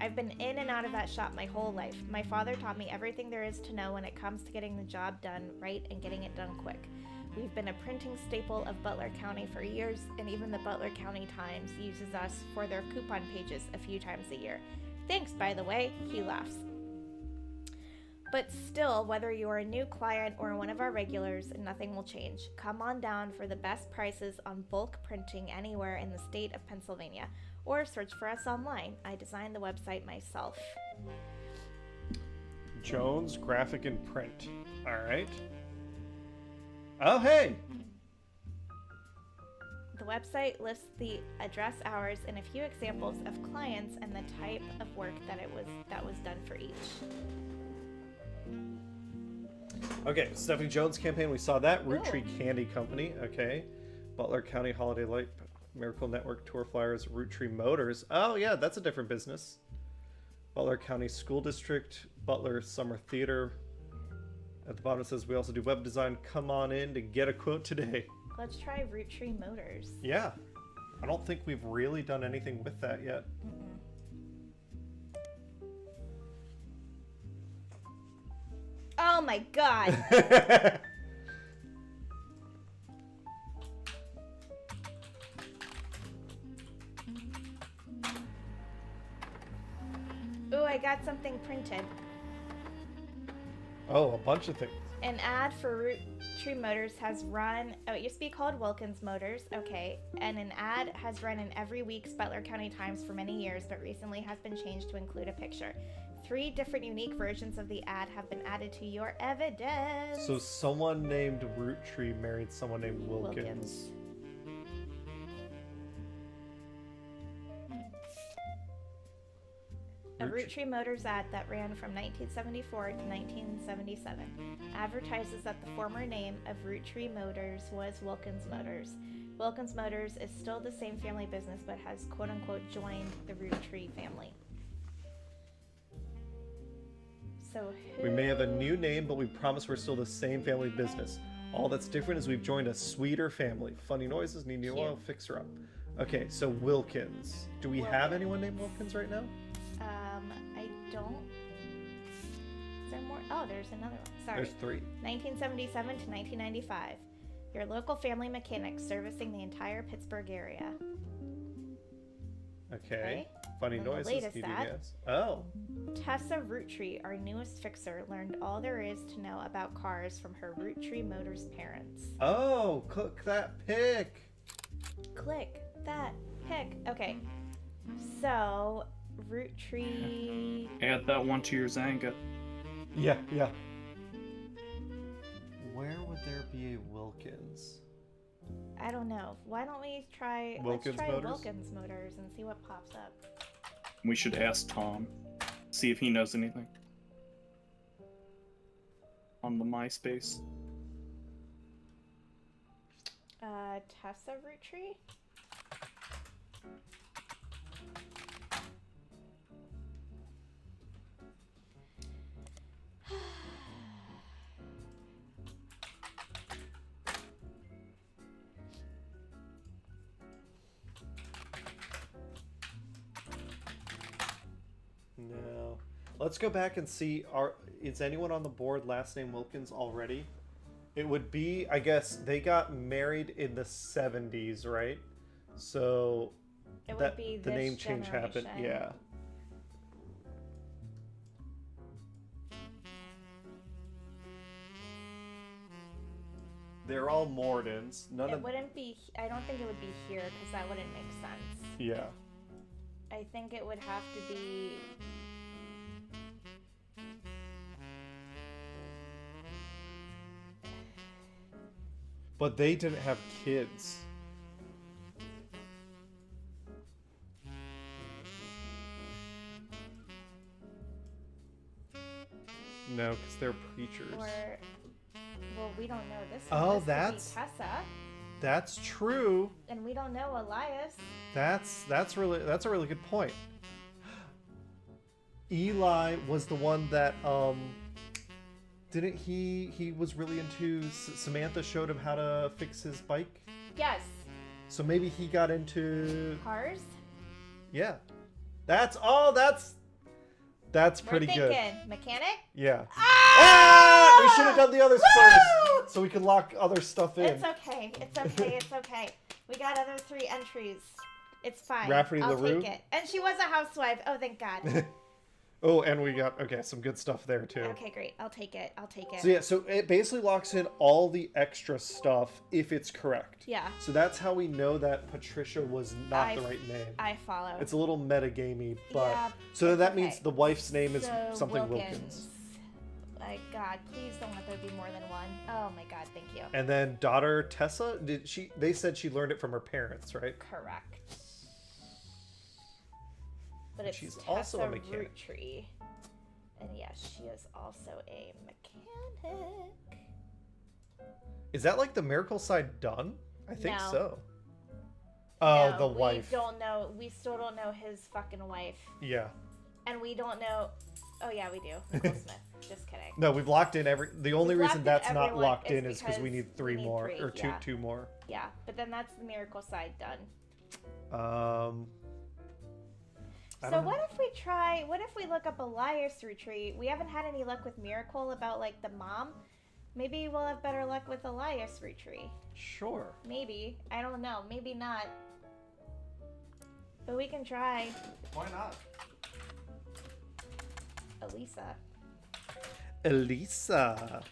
I've been in and out of that shop my whole life. My father taught me everything there is to know when it comes to getting the job done right and getting it done quick. We've been a printing staple of Butler County for years, and even the Butler County Times uses us for their coupon pages a few times a year. Thanks, by the way, he laughs. But still, whether you're a new client or one of our regulars, nothing will change. Come on down for the best prices on bulk printing anywhere in the state of Pennsylvania, or search for us online. I designed the website myself. Jones Graphic and Print. All right. Oh, hey! The website lists the address, hours, and a few examples of clients and the type of work that was done for each. Okay, Stephanie Jones campaign. We saw that. Roottree Candy Company. Okay. Butler County Holiday Light Miracle Network Tour Flyers. Roottree Motors. Oh, yeah, that's a different business. Butler County School District. Butler Summer Theater. At the bottom it says we also do web design. Come on in to get a quote today. Let's try Roottree Motors. Yeah. I don't think we've really done anything with that yet. Oh my god! Ooh, I got something printed. Oh, a bunch of things. An ad for Roottree Motors has run, it used to be called Wilkins Motors, okay, and an ad has run in every week's Butler County Times for many years, but recently has been changed to include a picture. 3 different unique versions of the ad have been added to your evidence. So someone named Roottree married someone named Wilkins. A Roottree Motors ad that ran from 1974 to 1977 advertises that the former name of Roottree Motors was Wilkins Motors. Wilkins Motors is still the same family business but has quote-unquote joined the Roottree family. So We may have a new name, but we promise we're still the same family business. All that's different is we've joined a sweeter family. Funny noises, need new oil, fix her up. Okay, so Wilkins. Do we have anyone named Wilkins right now? I don't. Is there more? Oh, there's another one. Sorry. There's 3. 1977 to 1995. Your local family mechanic servicing the entire Pittsburgh area. Okay. Funny And the noises, latest need ad. gas. Oh. Tessa Roottree, our newest fixer, learned all there is to know about cars from her Roottree Motors parents. Oh, click that pic. Click that pic. Okay. So, Roottree. Add that one to your Zanga. Yeah. Where would there be a Wilkins? I don't know. Why don't we try Wilkins let's try Motors? Wilkins Motors and see what pops up. We should ask Tom, see if he knows anything on the MySpace. Tessa Roottree? Let's go back and see. Is anyone on the board last name Wilkins already? It would be, I guess, they got married in the 70s, right? So It would be the this name change happened. generation. Yeah. They're all Mordens. It wouldn't be. I don't think it would be here because that wouldn't make sense. Yeah. I think it would have to be. But they didn't have kids. No, because they're preachers. Or, well, we don't know this. Oh, this that's- could be Tessa, That's true. and we don't know Elias. That's a really good point. Eli was the one that didn't he was really into Samantha showed him how to fix his bike. Yes. So maybe he got into Cars. yeah. That's pretty We're good. thinking mechanic. Yeah. Ah! We should have done the others Woo! first, so we could lock other stuff in. It's okay. It's okay. It's okay. We got other 3 entries. It's fine. Rafferty I'll LaRue? take it. And she was a housewife. Oh, thank God. Oh, and we got some good stuff there too. Okay, great. I'll take it. I'll take it. So yeah, so it basically locks in all the extra stuff if it's correct. Yeah, So that's how we know that Patricia was not the right name. I follow. It's a little metagamey, but Yeah, so it's that okay. means the wife's name is So, something Wilkins. My God, please don't let there be more than one. Oh my God, thank you. And then daughter Tessa, they said she learned it from her parents, right? Correct. But it's She's Tessa also a mechanic. Roottree. And yes, she is also a mechanic. Is that like the miracle side done? I think No. so. Oh, No, the wife. We don't know. We still don't know his fucking wife. Yeah. And we don't know. Oh yeah, we do. Nicole Smith. Just kidding. No, we've locked in the only We've reason locked in that's not everyone locked is in is because we need because we 3 need more 3, or yeah. two more. Yeah, but then that's the miracle side done. I So don't know. what if we look up Elias Roottree? We haven't had any luck with Miracle about like the mom. Maybe we'll have better luck with Elias Roottree. Sure. Maybe. I don't know. Maybe not. But we can try. Why not? Elisa. Elisa.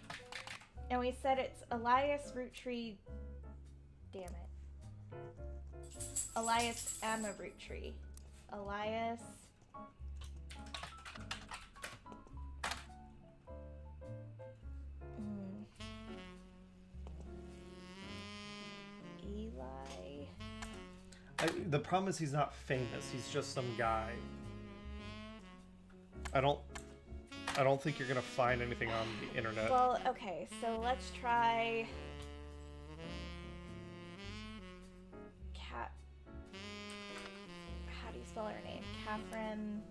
And we said it's Elias Roottree. Damn it. Elias Emma Roottree. Elias. Eli. The problem is he's not famous. He's just some guy. I don't think you're gonna find anything on the internet. Well, okay, so let's try. How do you spell her name? Catherine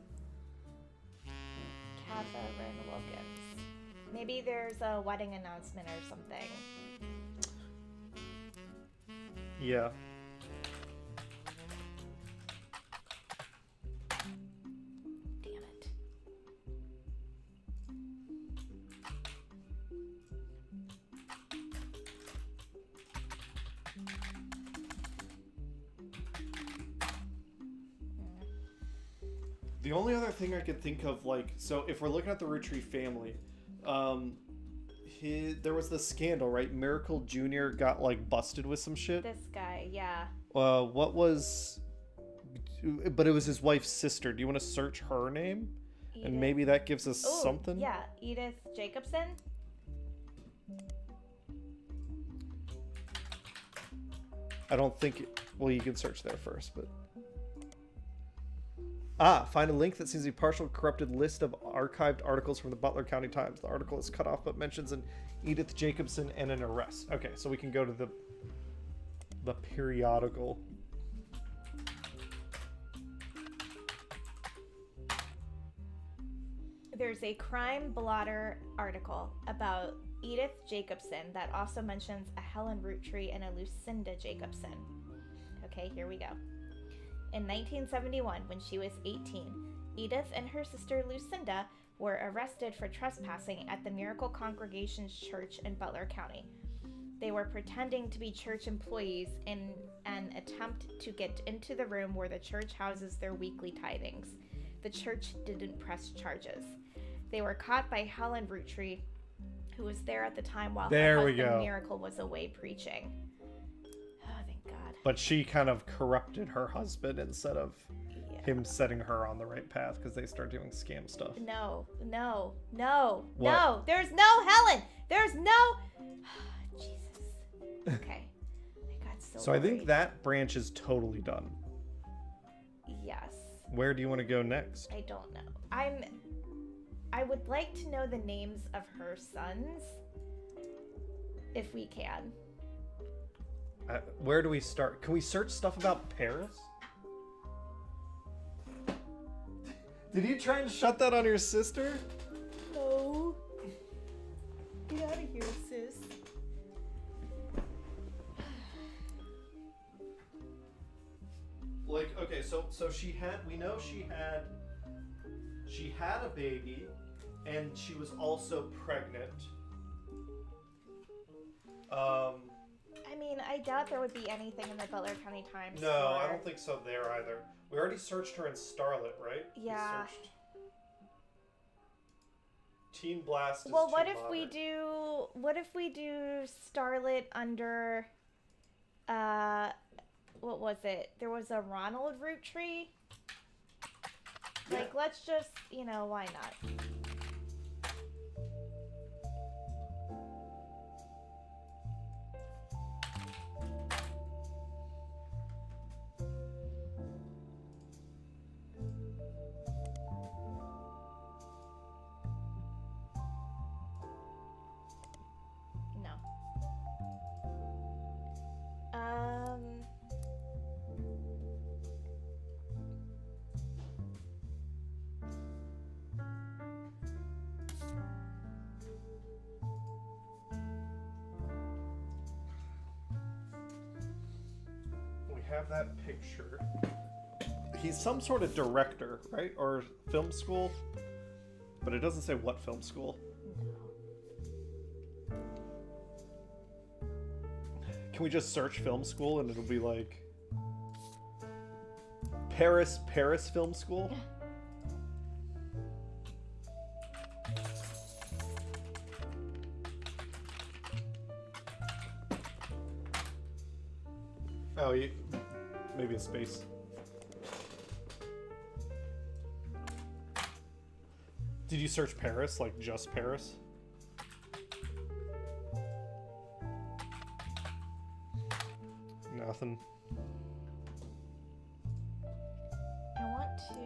Wilkins. Maybe there's a wedding announcement or something. Yeah. Damn it. The only other thing I could think of, like, so if we're looking at the Roottree family, there was the scandal, right? Miracle Jr. got like busted with some shit. This guy, yeah. What was? But it was his wife's sister. Do you want to search her name? Edith. And maybe that gives us Ooh, something. Yeah, Edith Jacobson. I don't think. Well, you can search there first, but. Find a link that seems to be partial corrupted list of archived articles from the Butler County Times. The article is cut off but mentions an Edith Jacobson and an arrest. Okay, so we can go to the periodical. There's a crime blotter article about Edith Jacobson that also mentions a Helen Roottree and a Lucinda Jacobson. Okay, here we go. In 1971, when she was 18, Edith and her sister Lucinda were arrested for trespassing at the Miracle Congregation's church in Butler County. They were pretending to be church employees in an attempt to get into the room where the church houses their weekly tithings. The church didn't press charges. They were caught by Helen Roottree, who was there at the time while her husband Miracle was away preaching. Oh, thank God. But she kind of corrupted her husband instead of him setting her on the right path because they start doing scam stuff. No. What? There's no Helen. There's no... Jesus. Okay. I got so I think that branch is totally done. Yes. Where do you want to go next? I don't know. I would like to know the names of her sons, if we can. Where do we start? Can we search stuff about Paris? Did you try and shut that on your sister? No. Get out of here, sis. Like, okay, so she had a baby, and she was also pregnant. I mean, I doubt there would be anything in the Butler County Times. No, I don't think so there either. We already searched her in Starlet, right? Yeah. We searched Teen Blast is well, too what if modern. we do Starlet under what was it? There was a Ronald Roottree. Yeah. Like, let's just, why not? No. We have that picture. He's some sort of director, right? Or film school? But it doesn't say what film school. Can we just search film school and it'll be like Paris Film School? Oh, maybe a space. Did you search Paris, like just Paris? Nothing. I want to...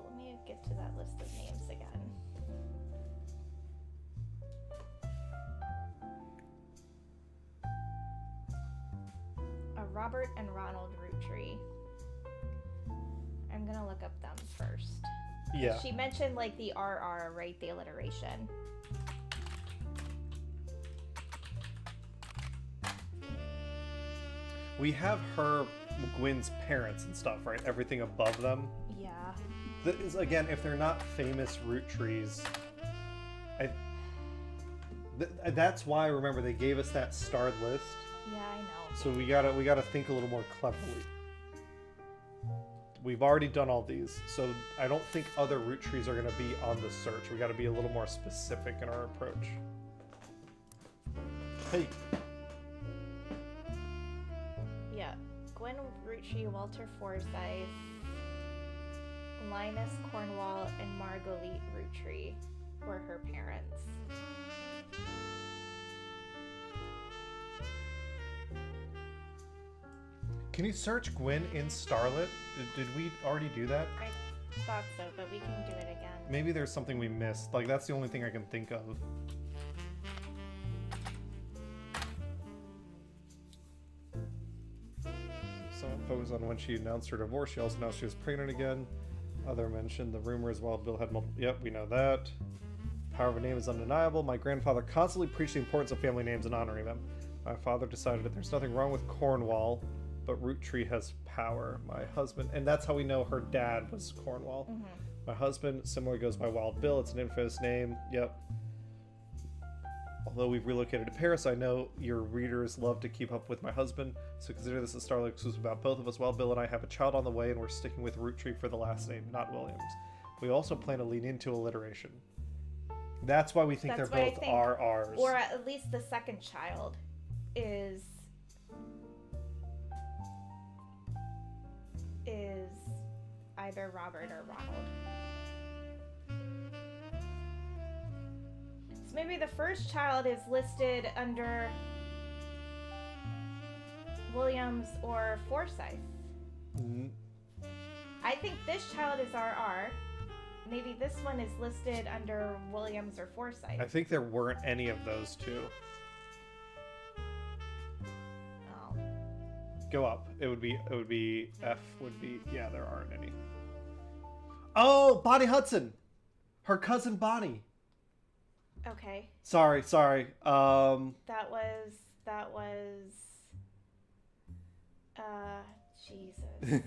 Let me get to that list of names again. Robert and Ronald Roottree. I'm gonna look up them first. Yeah. She mentioned like the RR, right? The alliteration. We have Gwen's parents and stuff, right? Everything above them. Yeah. Again, if they're not famous Roottrees, that's why, remember, they gave us that starred list. Yeah, I know. So we gotta think a little more cleverly. We've already done all these, so I don't think other Roottrees are gonna be on the search. We gotta be a little more specific in our approach. Hey. Yeah, Gwen Roottree, Walter Forsyth, Linus Cornwall, and Marguerite Roottree were her parents. Can you search Gwen in Starlet? Did we already do that? I thought so, but we can do it again. Maybe there's something we missed. Like, that's the only thing I can think of. Some info was on when she announced her divorce. She also announced she was pregnant again. Other mentioned the rumors while Bill had multiple... Yep, we know that. Power of a name is undeniable. My grandfather constantly preached the importance of family names and honoring them. My father decided that there's nothing wrong with Cornwall, but Roottree has power. My husband... And that's how we know her dad was Cornwall. Mm-hmm. My husband similar goes by Wild Bill. It's an infamous name. Yep. Although we've relocated to Paris, I know your readers love to keep up with my husband, so consider this a Starlight exclusive about both of us. Wild Bill and I have a child on the way, and we're sticking with Roottree for the last name, not Williams. We also plan to lean into alliteration. That's why we think That's they're why I both think- RRs. Or at least the second child is either Robert or Ronald. So maybe the first child is listed under Williams or Forsyth. Mm, I think this child is RR. Maybe this one is listed under Williams or Forsyth. I think there weren't any of those two. Oh. Go up. It would be F would be, yeah, there aren't any. Oh, Bonnie Hudson. Her cousin Bonnie. Okay. Sorry. That was Jesus.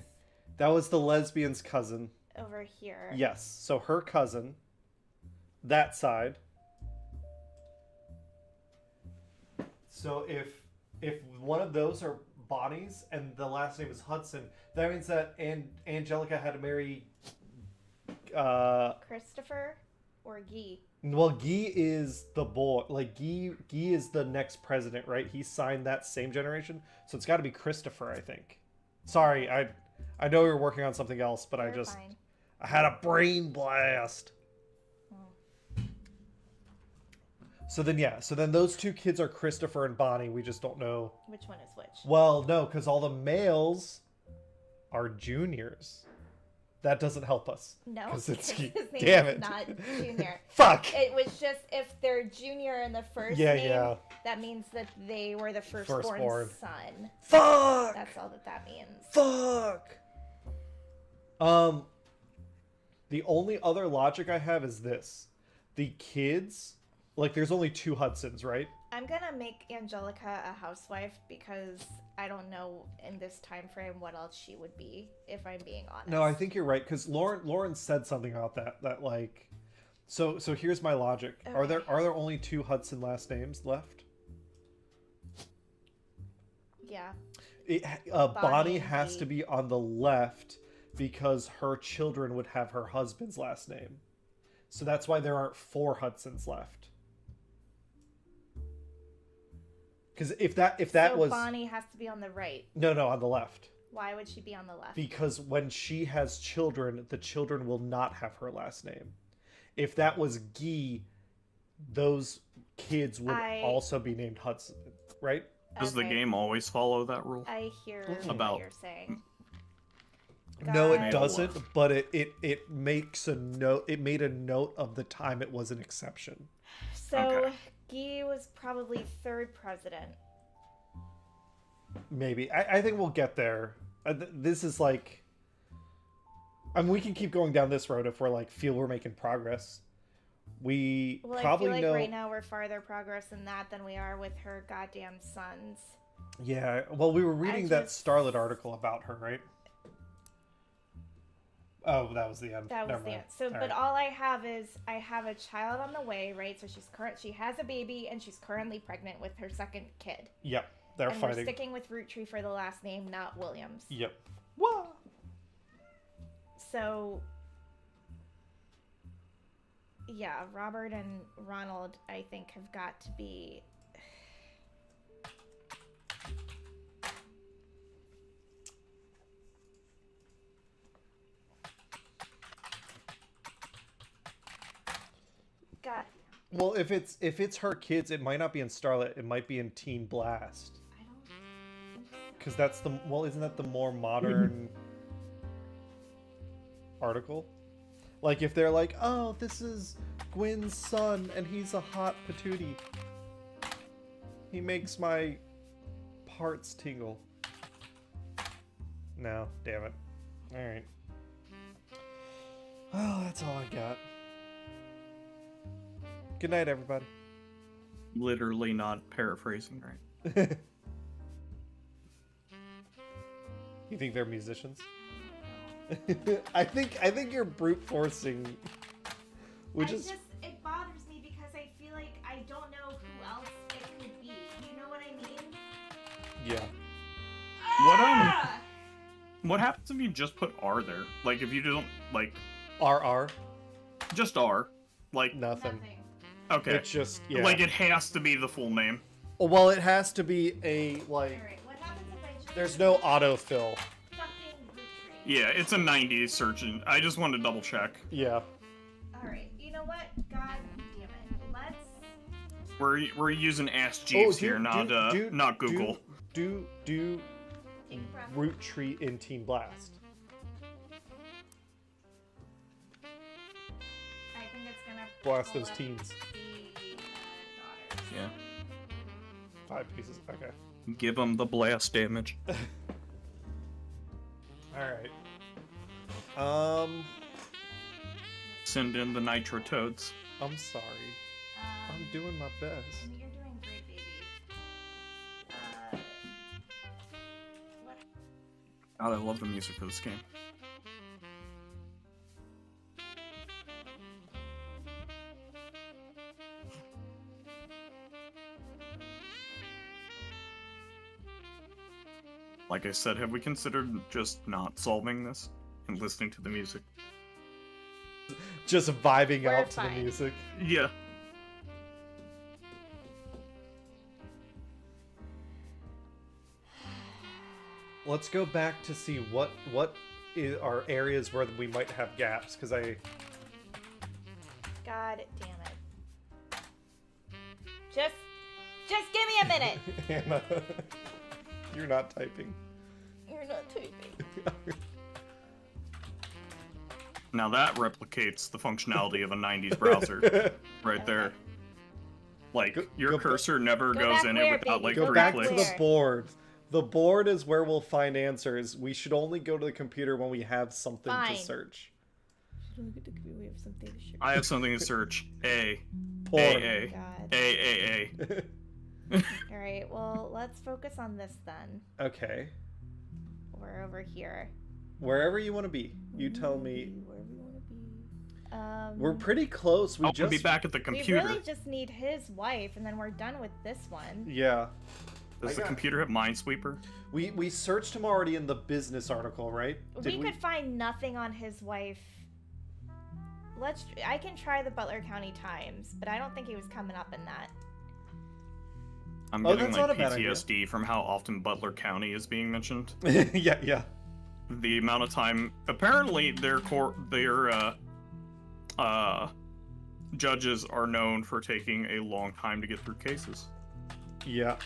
That was the lesbian's cousin. Over here. Yes. So her cousin, that side. So if one of those are Bonnie's and the last name is Hudson, that means that Angelica had to marry. Christopher or Guy? Well, Guy is the boy. Like Guy is the next president, right? He signed that same generation, so it's got to be Christopher, I think. Sorry, I know we were working on something else, but You're I fine. had a brain blast. Oh. So then those two kids are Christopher and Bonnie. We just don't know. Which one is which? Well, no, because all the males are juniors. That doesn't help us. No, 'Cause it's his name damn is it. not Junior. Fuck. It was just if they're Junior in the first Yeah, name, yeah. that means that they were the firstborn Firstborn. son. Fuck. That's all that means. Fuck. The only other logic I have is this: the kids, like, there's only two Hudsons, right? I'm gonna make Angelica a housewife because I don't know in this time frame what else she would be, if I'm being honest. No, I think you're right, because Lauren said something about that like, so here's my logic: Okay. are there only two Hudson last names left? Yeah. Bonnie and has Guy. to be on the left because her children would have her husband's last name, so that's why there aren't four Hudsons left. Because if that So was Bonnie has to be on the right. no on the left, Why would she be on the left? because when she has children, the children will not have her last name. If that was Guy, those kids would also be named Hudson, right? Does the Okay. game always follow that rule? I hear About- what you're saying. No, it God. doesn't, but it makes a note. It made a note of the time it was an exception. So Okay. Guy was probably third president. Maybe. I think we'll get there. This is like, I mean, we can keep going down this road if we're like feel we're making progress. We Well, probably I feel like know. right now we're farther progress in that than we are with her goddamn sons. Yeah. Well, we were reading that just- Starlet article about her, right? Oh, that was the end. That was Never the mind. end. So, All but right. all I have is I have a child on the way, right? So she has a baby and she's currently pregnant with her second kid. Yep, they're And we're fighting. sticking with Roottree for the last name, not Williams. Yep. Whoa. So, yeah, Robert and Ronald, I think, have got to be. God, Well, if it's her kids, it might not be in Starlet. It might be in Teen Blast. I don't. Because that's isn't that the more modern article? Like, if they're like, oh, this is Gwyn's son, and he's a hot patootie. He makes my parts tingle. No, damn it. Alright. Oh, that's all I got. Good night, everybody. Literally not paraphrasing right. You think they're musicians? I think you're brute forcing. It bothers me because I feel like I don't know who else it could be. You know what I mean? Yeah. What happens if you just put R there? Like if you don't like RR. just R, like Nothing. okay, It's just like it has to be the full name. Well, it has to be a like. Alright, what happens if I just There's no autofill. fucking Roottree? Yeah, it's a 90s search, and I just wanted to double check. Yeah. Alright, you know what? God damn it. Let's... We're using Ask Jeeves here, not Google. Do Take a breath. Roottree in Team Blast. I think it's gonna... Blast pull those up teens. the, daughters. Yeah, 5 pieces. Okay. give them the blast damage. All right. Send in the nitro toads. I'm sorry. I'm doing my best. And you're doing great, baby. What? God, I love the music of this game. Like I said, have we considered just not solving this and listening to the music? Just vibing We're out to fine. the music. Yeah. Let's go back to see what are areas where we might have gaps, because God damn it. Just give me a minute. Hannah, you're not typing. You're not typing. Now that replicates the functionality of a 90s browser right there. Like, your go cursor never Go goes back in where, it without, baby? like, Go 3 back clicks. to the board. The board is where we'll find answers. We should only go to the computer when we have something Fine. to search. We have something to share. I have something to search. A. Porn. A. God. A. All right. Well, let's focus on this then. Okay. We're over here. Wherever you want to be. You tell me. Wherever we want to be. We're pretty close. I'll be back at the We computer. really just need his wife, and then we're done with this one. Yeah. Does the computer have Minesweeper? We searched him already in the business article, right? We could find nothing on his wife. I can try the Butler County Times, but I don't think he was coming up in that. I'm Oh, getting that's not like a bad idea. PTSD from how often Butler County is being mentioned. yeah. The amount of time, apparently their judges are known for taking a long time to get through cases. Yeah.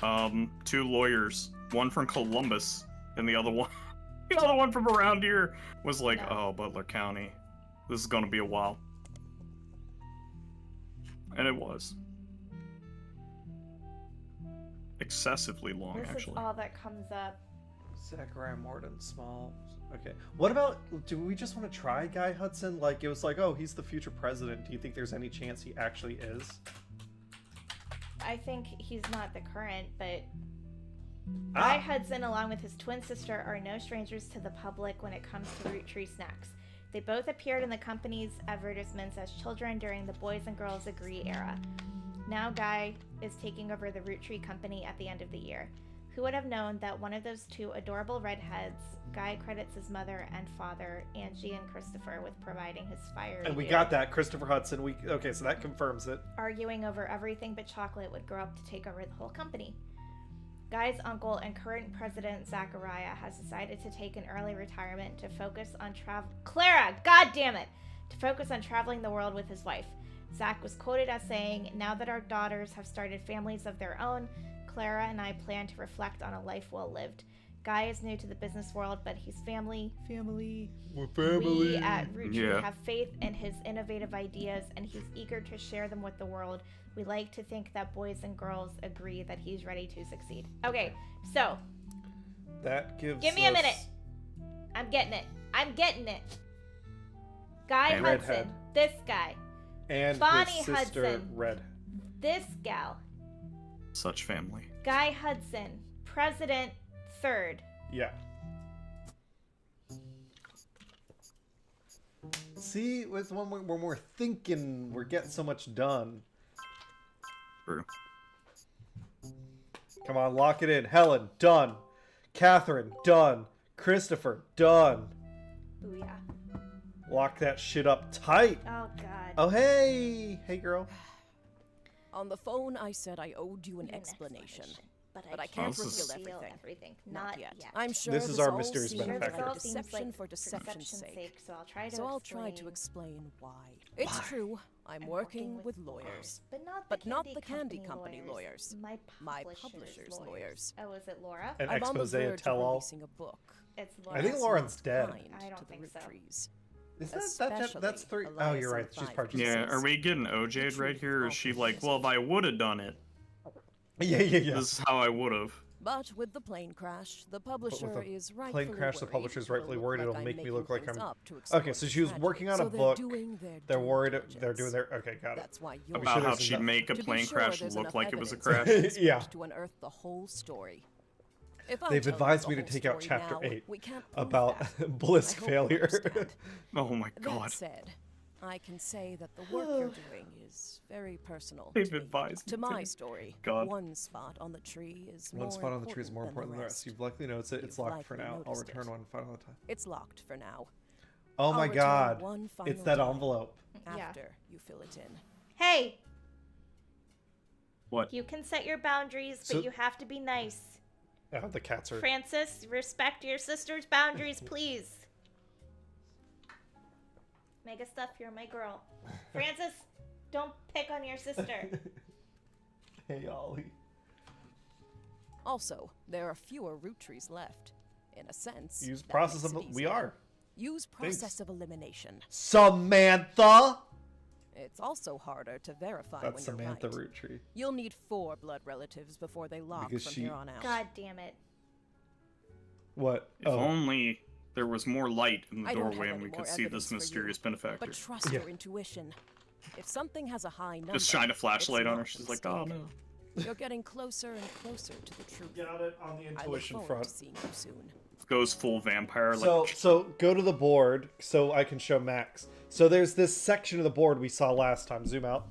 2 lawyers, one from Columbus and the other one from around here was like, oh, Butler County, this is gonna be a while. And it was. Excessively long, This actually. is all that comes up. Zachariah Morton, small. Okay. What about, do we just want to try Guy Hudson? Like, it was like, oh, he's the future president. Do you think there's any chance he actually is? I think he's not the current, but Guy Hudson, along with his twin sister, are no strangers to the public when it comes to Roottree snacks. They both appeared in the company's advertisements as children during the Boys and Girls Agree era. Now Guy is taking over the Roottree company at the end of the year. Who would have known that one of those 2 adorable redheads, Guy credits his mother and father, Angie and Christopher, with providing his fiery And we beer. got that, Christopher Hudson. Okay, so that confirms it. Arguing over everything but chocolate would grow up to take over the whole company. Guy's uncle and current president Zachariah has decided to take an early retirement to focus on Clara, god damn it! To focus on traveling the world with his wife. Zach was quoted as saying, "Now that our daughters have started families of their own, Clara and I plan to reflect on a life well lived. Guy is new to the business world, but he's family. We're family. We at Roottree Yeah. have faith in his innovative ideas, and he's eager to share them with the world. We like to think that boys and girls agree that he's ready to succeed." Okay, so That gives give me a us- minute. I'm getting it. Guy And Hudson, redhead. this guy, And Bonnie his sister, Hudson. Red. this gal, Such family. Guy Hudson, President 3rd. Yeah. See, it's when we're thinking, we're getting so much done. True. Come on, lock it in. Helen, done. Catherine, done. Christopher, done. Ooh, yeah. Lock that shit up tight. Oh, God. Oh, hey. Hey, girl. On the phone, I said I owed you an explanation. But I can't reveal everything. Not yet. I'm sure This is our all mysterious seems benefactor. like deception for deception's sake. So I'll try to explain why. It's true. I'm working with lawyers. But not the candy company lawyers. My publisher's lawyers. Oh, is it Laura? An I'm on the expose, a verge of tell-all. releasing a book. It's I Laura. think Lauren's dead. I don't think so. Is that's 3? Oh, you're right. She's part of Yeah, are we getting OJ'd right here, or is she like, well, if I would have done it, Yeah. this is how I would have. But with the plane crash, the publisher is rightfully Plane crash, the worried publisher's rightfully it'll worried look it'll make me making look like things I'm... up to exploit Okay, so she was tragedy. working on a So book. they're They're doing worried. diligence. They're doing their... Okay, got it. That's why I'm you're sure About how there's she'd enough- make a To be plane sure, crash there's look enough like it was a evidence crash. at this Yeah. point to unearth the whole story. If I They've tell you advised the me to whole take out story chapter now, 8 we can't prove about that. Bliss I hope you failure. understand. Oh my god. That said, I can say that the work you're doing is very personal. They've to me. advised To me my to. story, God. one spot on the tree is One spot on the tree is more important than the rest. You've likely noticed it. It's You've locked for likely now. I'll noticed return it. one final time. It's locked for now. Oh my I'll return god. one It's final that time envelope. Yeah. after you fill it in. Hey, What? you can set your boundaries, but So- you have to be nice. Oh, the cats are... Francis, respect your sister's boundaries, please. Mega stuff, you're my girl. Francis, don't pick on your sister. Hey, Ollie. Also, there are fewer root trees left. In a sense, Use that process makes of... it We easier. are. Use process Thanks. of elimination. Samantha! It's also harder to verify That's when you're Samantha right. Roottree. You'll need 4 blood relatives before they lock Because from she- here on out. God damn it. What? If only there was more light in the I don't have doorway and any we more could see evidence this for you, mysterious benefactor. But trust Yeah. your intuition. If something has a high number, Just shine a flashlight it's on her. not a She's like, oh mistake. no. You're getting closer and closer to the truth. Got it on the I look intuition forward front. to seeing you soon. Goes full vampire. So, Like, so go to the board so I can show Max. So there's this section of the board we saw last time. Zoom out.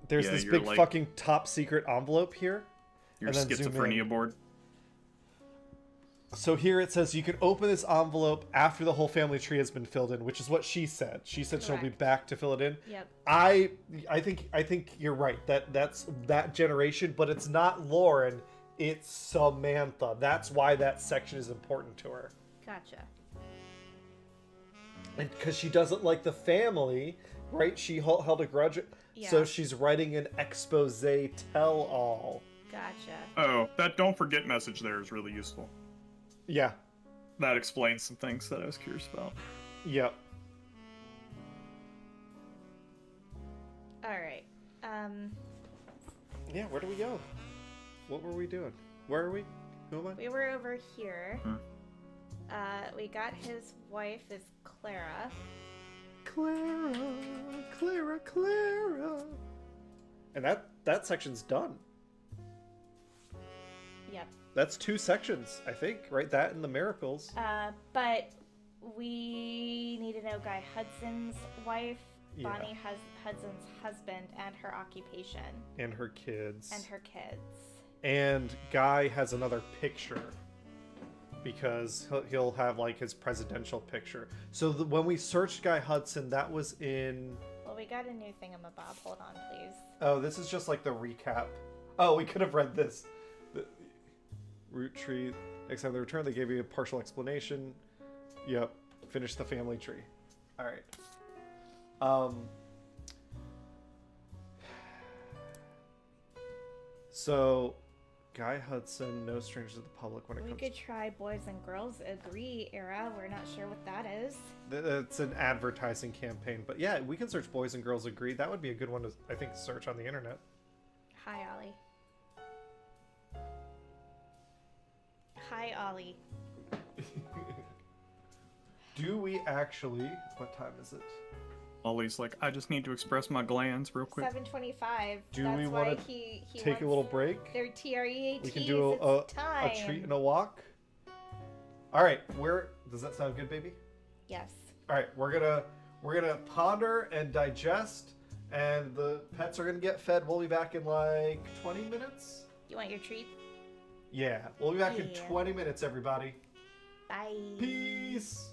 There's Yeah, this you're big like- fucking top secret envelope here. your and then zoom schizophrenia in. board. So here it says you can open this envelope after the whole family tree has been filled in, which is what she said. She said she'll be Correct. back to fill it in. Yep. I think you're right. That's that generation, but it's not Lauren. It's Samantha. That's why that section is important to her. Gotcha. And because she doesn't like the family, right? She held a grudge. So Yeah. she's writing an expose tell-all. Gotcha. Oh, that don't forget message there is really useful. Yeah. That explains some things that I was curious about. Yep. Alright. Yeah, where do we go? What were we doing? Where are we? Who am I? We were over here. Hmm. We got his wife is Clara. Clara. And that section's done. Yep. That's 2 sections, I think, right? That and the miracles. But we need to know Guy Hudson's wife, Yeah. Bonnie Hudson's husband, and her occupation. And her kids. And her kids. And Guy has another picture. Because he'll have, like, his presidential picture. So when we searched Guy Hudson, that was in... Well, we got a new thingamabob. Hold on, please. Oh, this is just, like, the recap. Oh, we could have read this. Roottree. Next time they return, they gave you a partial explanation. Yep. Finish the family tree. Alright. So, Guy Hudson, no stranger to the public when it We comes could try Boys and Girls Agree era. We're not sure what that is. It's an advertising campaign. But yeah, we can search Boys and Girls Agree. That would be a good one to, I think, search on the internet. Hi, Ollie. Hi, Ollie. Do we actually... What time is it? Ollie's like, I just need to express my glands real quick. 7:25. Do That's we why wanna he Take a wants little break? their TREATs. We can do It's a time. treat and a walk. All right, where does that sound good, baby? Yes. All right, we're gonna ponder and digest, and the pets are gonna get fed. We'll be back in like 20 minutes. You want your treat? Yeah, we'll be back in 20 minutes, everybody. Bye. Peace.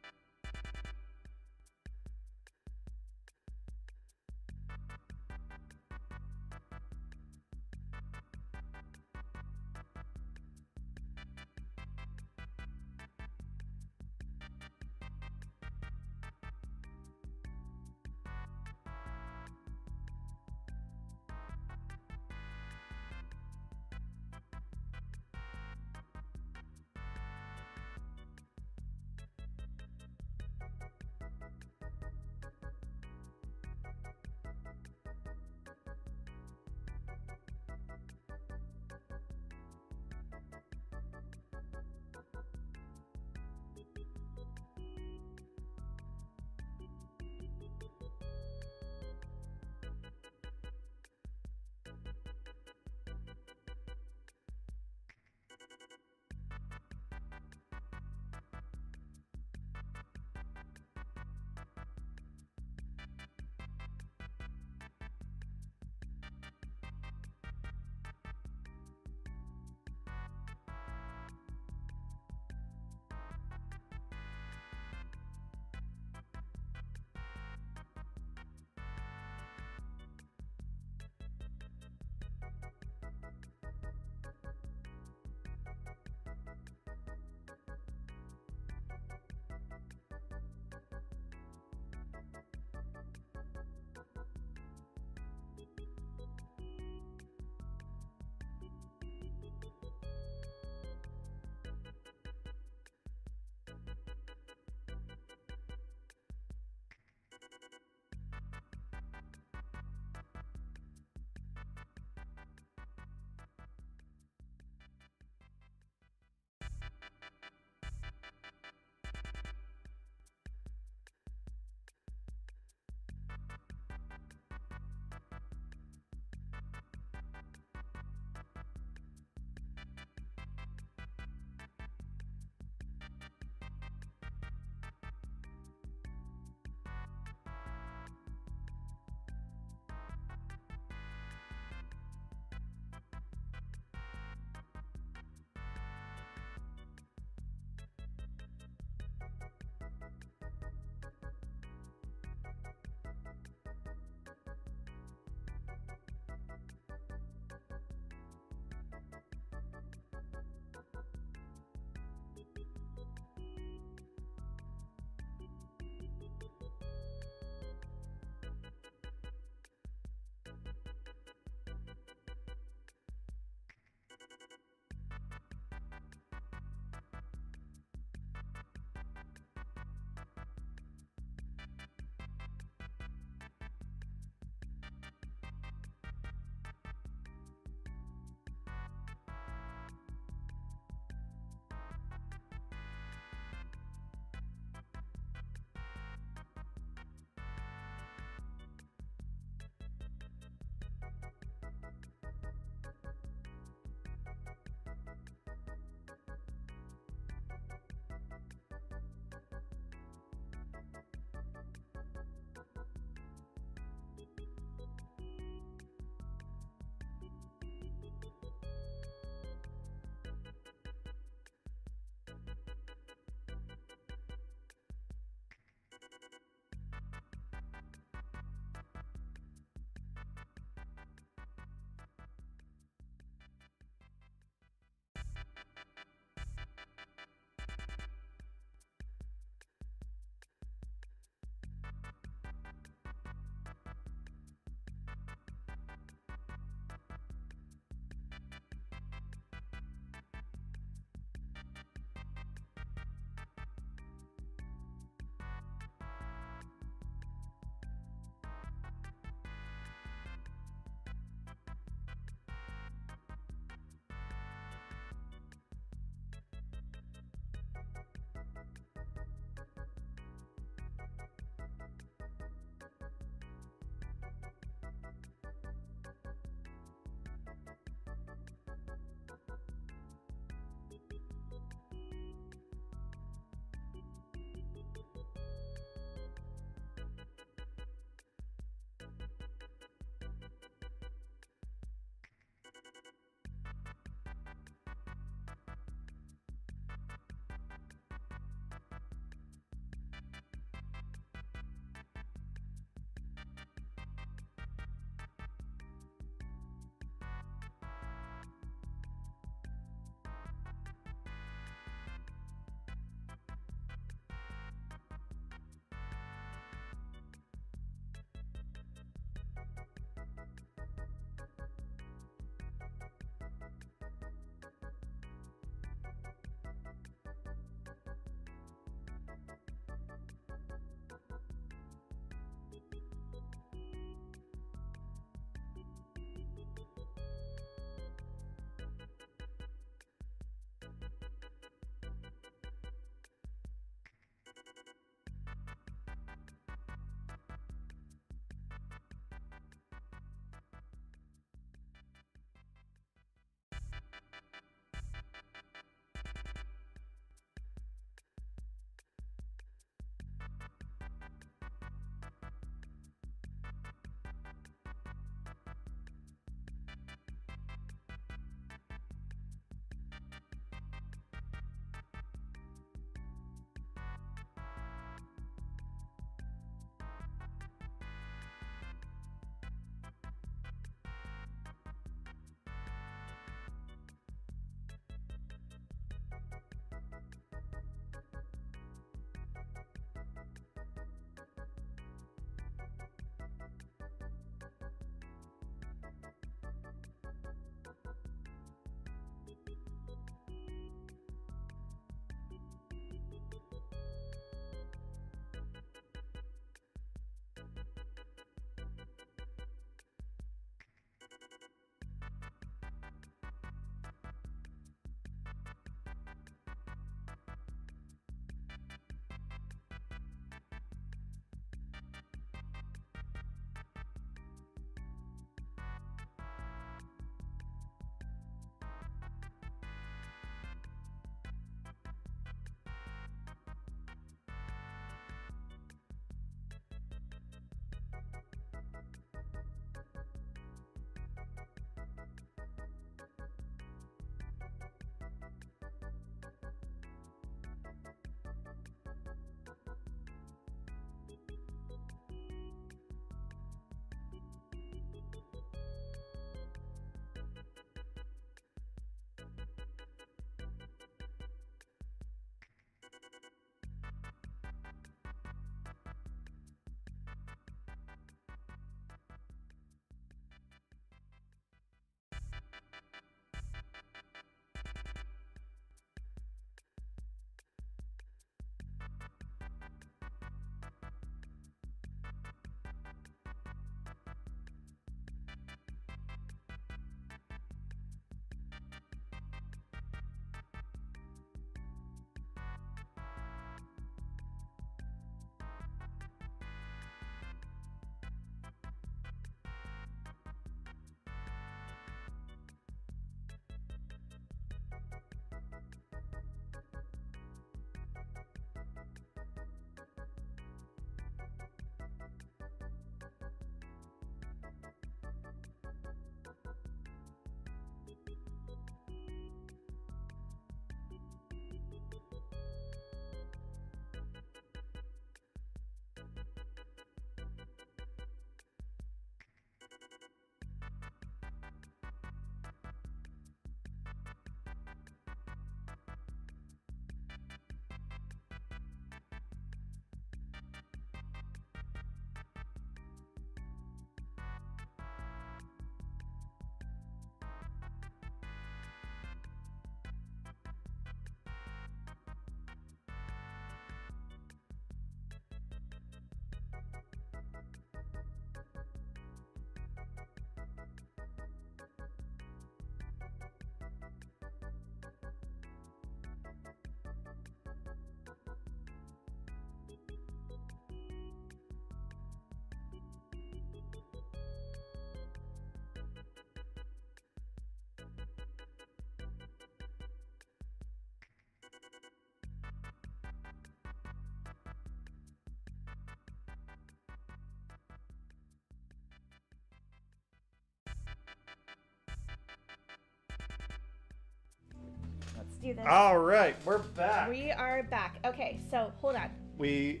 do this. All right, we're back. We are back. Okay, so hold on. The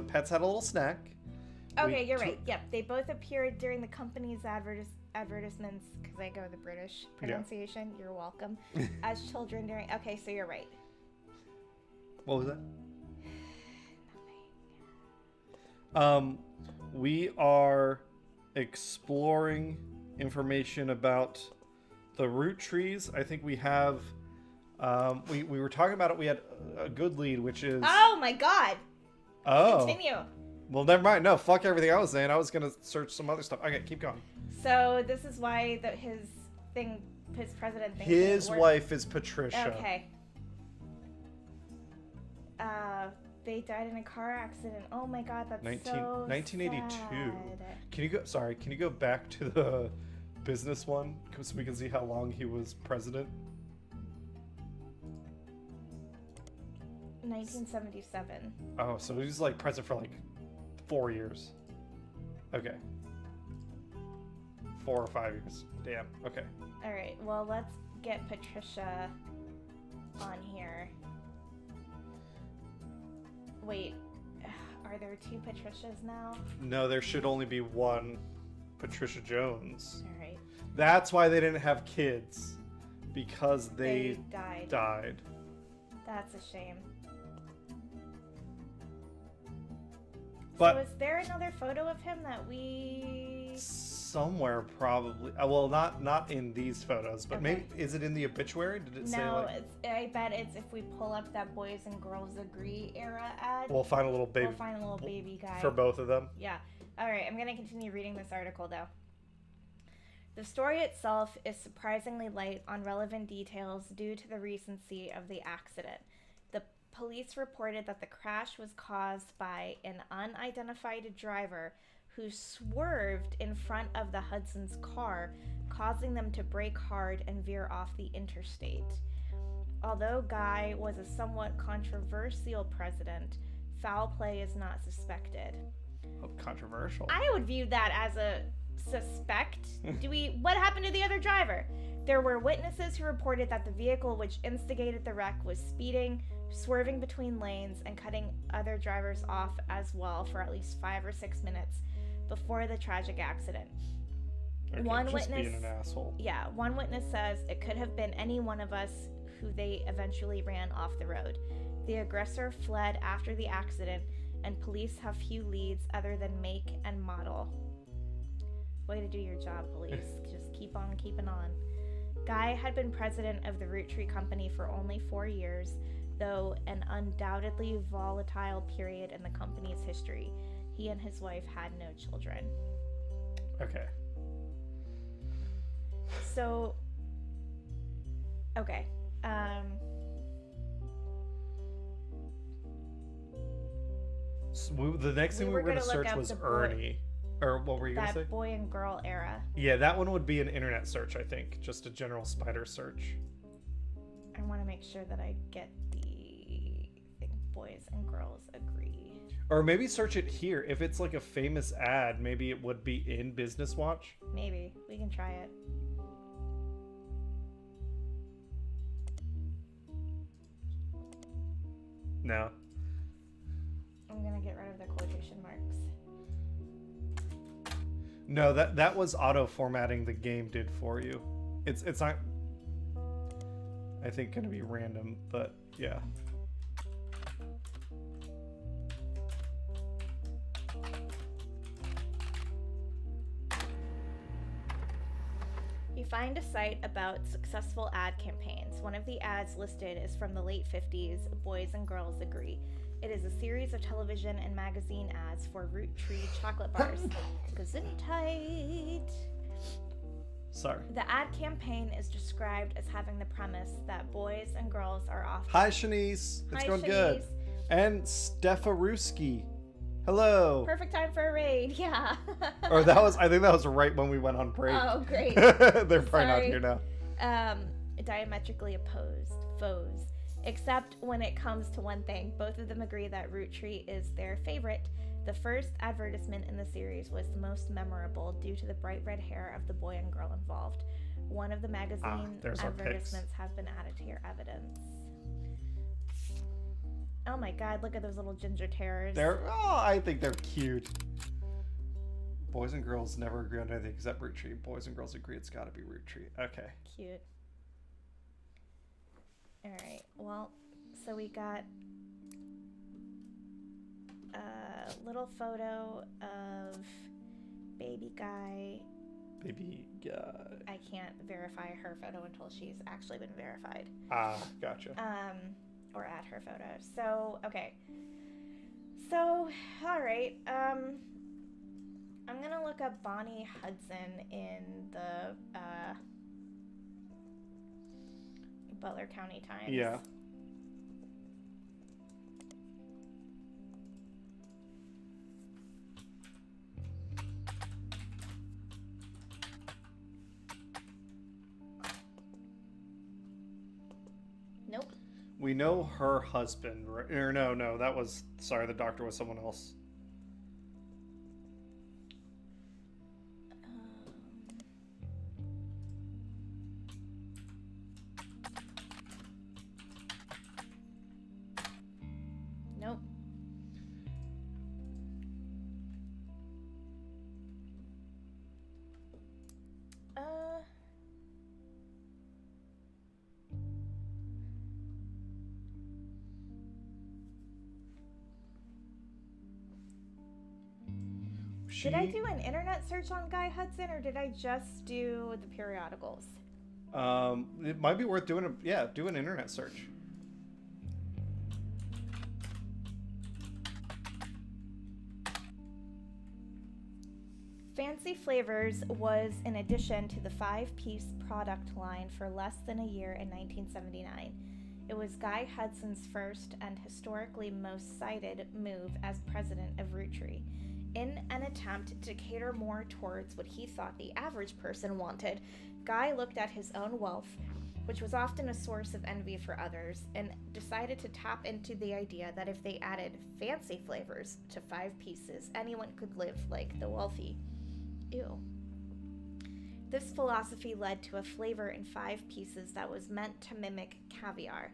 pets had a little snack. Okay, you're right. Yep, they both appeared during the company's advertisements, because I go the British pronunciation. Yeah. You're welcome. As children during. Okay, so you're right. What was that? We are exploring information about the Roottrees. I think we have. We were talking about it. We had a good lead, which is. Oh my God. Oh. Continue. Well, never mind. No, fuck everything I was saying. I was gonna search some other stuff. Okay, keep going. So this is why his president thing. His wife is Patricia. Okay. They died in a car accident. Oh my God, that's 1982. sad. Can you go back to the business one so we can see how long he was president? 1977. Oh, so he was like president for like 4 years. Okay. 4 or 5 years. Damn. Okay. All right. Well, let's get Patricia on here. Wait, are there 2 Patricias now? No, there should only be one Patricia Jones. All right. That's why they didn't have kids, because they died. That's a shame. But so is there another photo of him that we... Somewhere probably. Well, not in these photos, but maybe is it in the obituary? Did it say like? No, I bet it's if we pull up that Boys and Girls Agree era ad. We'll find a little baby. We'll find a little baby guy for both of them. Yeah. All right. I'm gonna continue reading this article though. The story itself is surprisingly light on relevant details due to the recency of the accident. The police reported that the crash was caused by an unidentified driver who swerved in front of the Hudson's car, causing them to brake hard and veer off the interstate. Although Guy was a somewhat controversial president, foul play is not suspected. Oh, controversial. I would view that as a suspect. What happened to the other driver? There were witnesses who reported that the vehicle which instigated the wreck was speeding, swerving between lanes, and cutting other drivers off as well for at least 5 or 6 minutes before the tragic accident. Okay, one just witness being an asshole. Yeah, one witness says it could have been any one of us who they eventually ran off the road. The aggressor fled after the accident, and police have few leads other than make and model. Way to do your job, police. Just keep on keeping on. Guy had been president of the Roottree company for only 4 years, though an undoubtedly volatile period in the company's history. He and his wife had no children. Okay. So, okay. So the next thing we were going to search was Ernie. Or what were you going to say? That boy and girl era. Yeah, that one would be an internet search, I think. Just a general spider search. I want to make sure that I get the thing, Boys and Girls Agree. Or maybe search it here. If it's like a famous ad, maybe it would be in Business Watch. Maybe. We can try it. No. I'm going to get rid of the quotation marks. No, that was auto formatting the game did for you. It's not, I think, going to be random, but yeah. You find a site about successful ad campaigns. One of the ads listed is from the late 50s, Boys and Girls Agree. It is a series of television and magazine ads for Roottree chocolate bars. Gesundheit. Sorry. The ad campaign is described as having the premise that boys and girls are often... Hi, Shanice. It's Hi, going Shanice. good. And Stefaruski. Hello. Perfect time for a raid, yeah. Or I think that was right when we went on break. Oh, great. They're probably not here now. Diametrically opposed foes. Except when it comes to one thing, both of them agree that Roottree is their favorite. The first advertisement in the series was the most memorable due to the bright red hair of the boy and girl involved. One of the magazine there's our picks. advertisements have been added to your evidence. Oh my god, look at those little ginger terrors. I think they're cute. Boys and girls never agree on anything except Roottree. Boys and girls agree it's gotta be Roottree. Okay. Cute. Alright, well, so we got a little photo of baby guy. Baby guy. I can't verify her photo until she's actually been verified. Gotcha. Or add her photo. So, okay. So, alright, I'm gonna look up Bonnie Hudson in the, Butler County Times. Yeah. Nope. We know her husband, right? Or no, that was, sorry, the doctor was someone else. Nope. Did I do an internet search on Guy Hudson, or did I just do the periodicals? It might be worth doing do an internet search. Fancy Flavors was an addition to the 5-piece product line for less than a year in 1979. It was Guy Hudson's first and historically most cited move as president of Roottree. In an attempt to cater more towards what he thought the average person wanted, Guy looked at his own wealth, which was often a source of envy for others, and decided to tap into the idea that if they added fancy flavors to 5 pieces, anyone could live like the wealthy. Ew. This philosophy led to a flavor in 5 pieces that was meant to mimic caviar.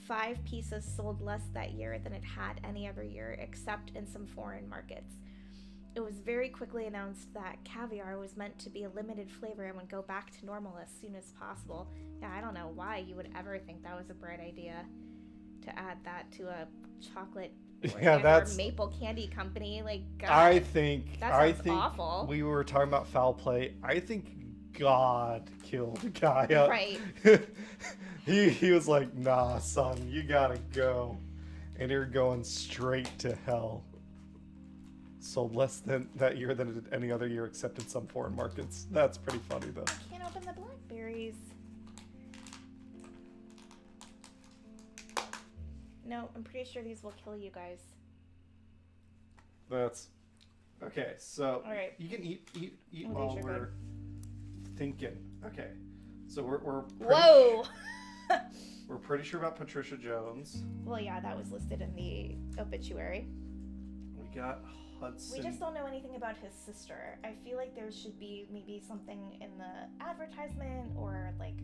5 pieces sold less that year than it had any other year, except in some foreign markets. It was very quickly announced that caviar was meant to be a limited flavor and would go back to normal as soon as possible. Yeah, I don't know why you would ever think that was a bright idea to add that to a chocolate or maple candy company. Like, God, I think awful. We were talking about foul play. I think God killed the guy up. Right. he was like, nah, son, you gotta go. And you're going straight to hell. Sold less than that year than it did any other year except in some foreign markets. That's pretty funny, though. I can't open the blackberries. No, I'm pretty sure these will kill you guys. That's... Okay, so... All right. You can eat Oh, while these are we're good. thinking. Okay. So we're Whoa! we're pretty sure about Patricia Jones. Well, yeah, that was listed in the obituary. We got Hudson. We just don't know anything about his sister. I feel like there should be maybe something in the advertisement or like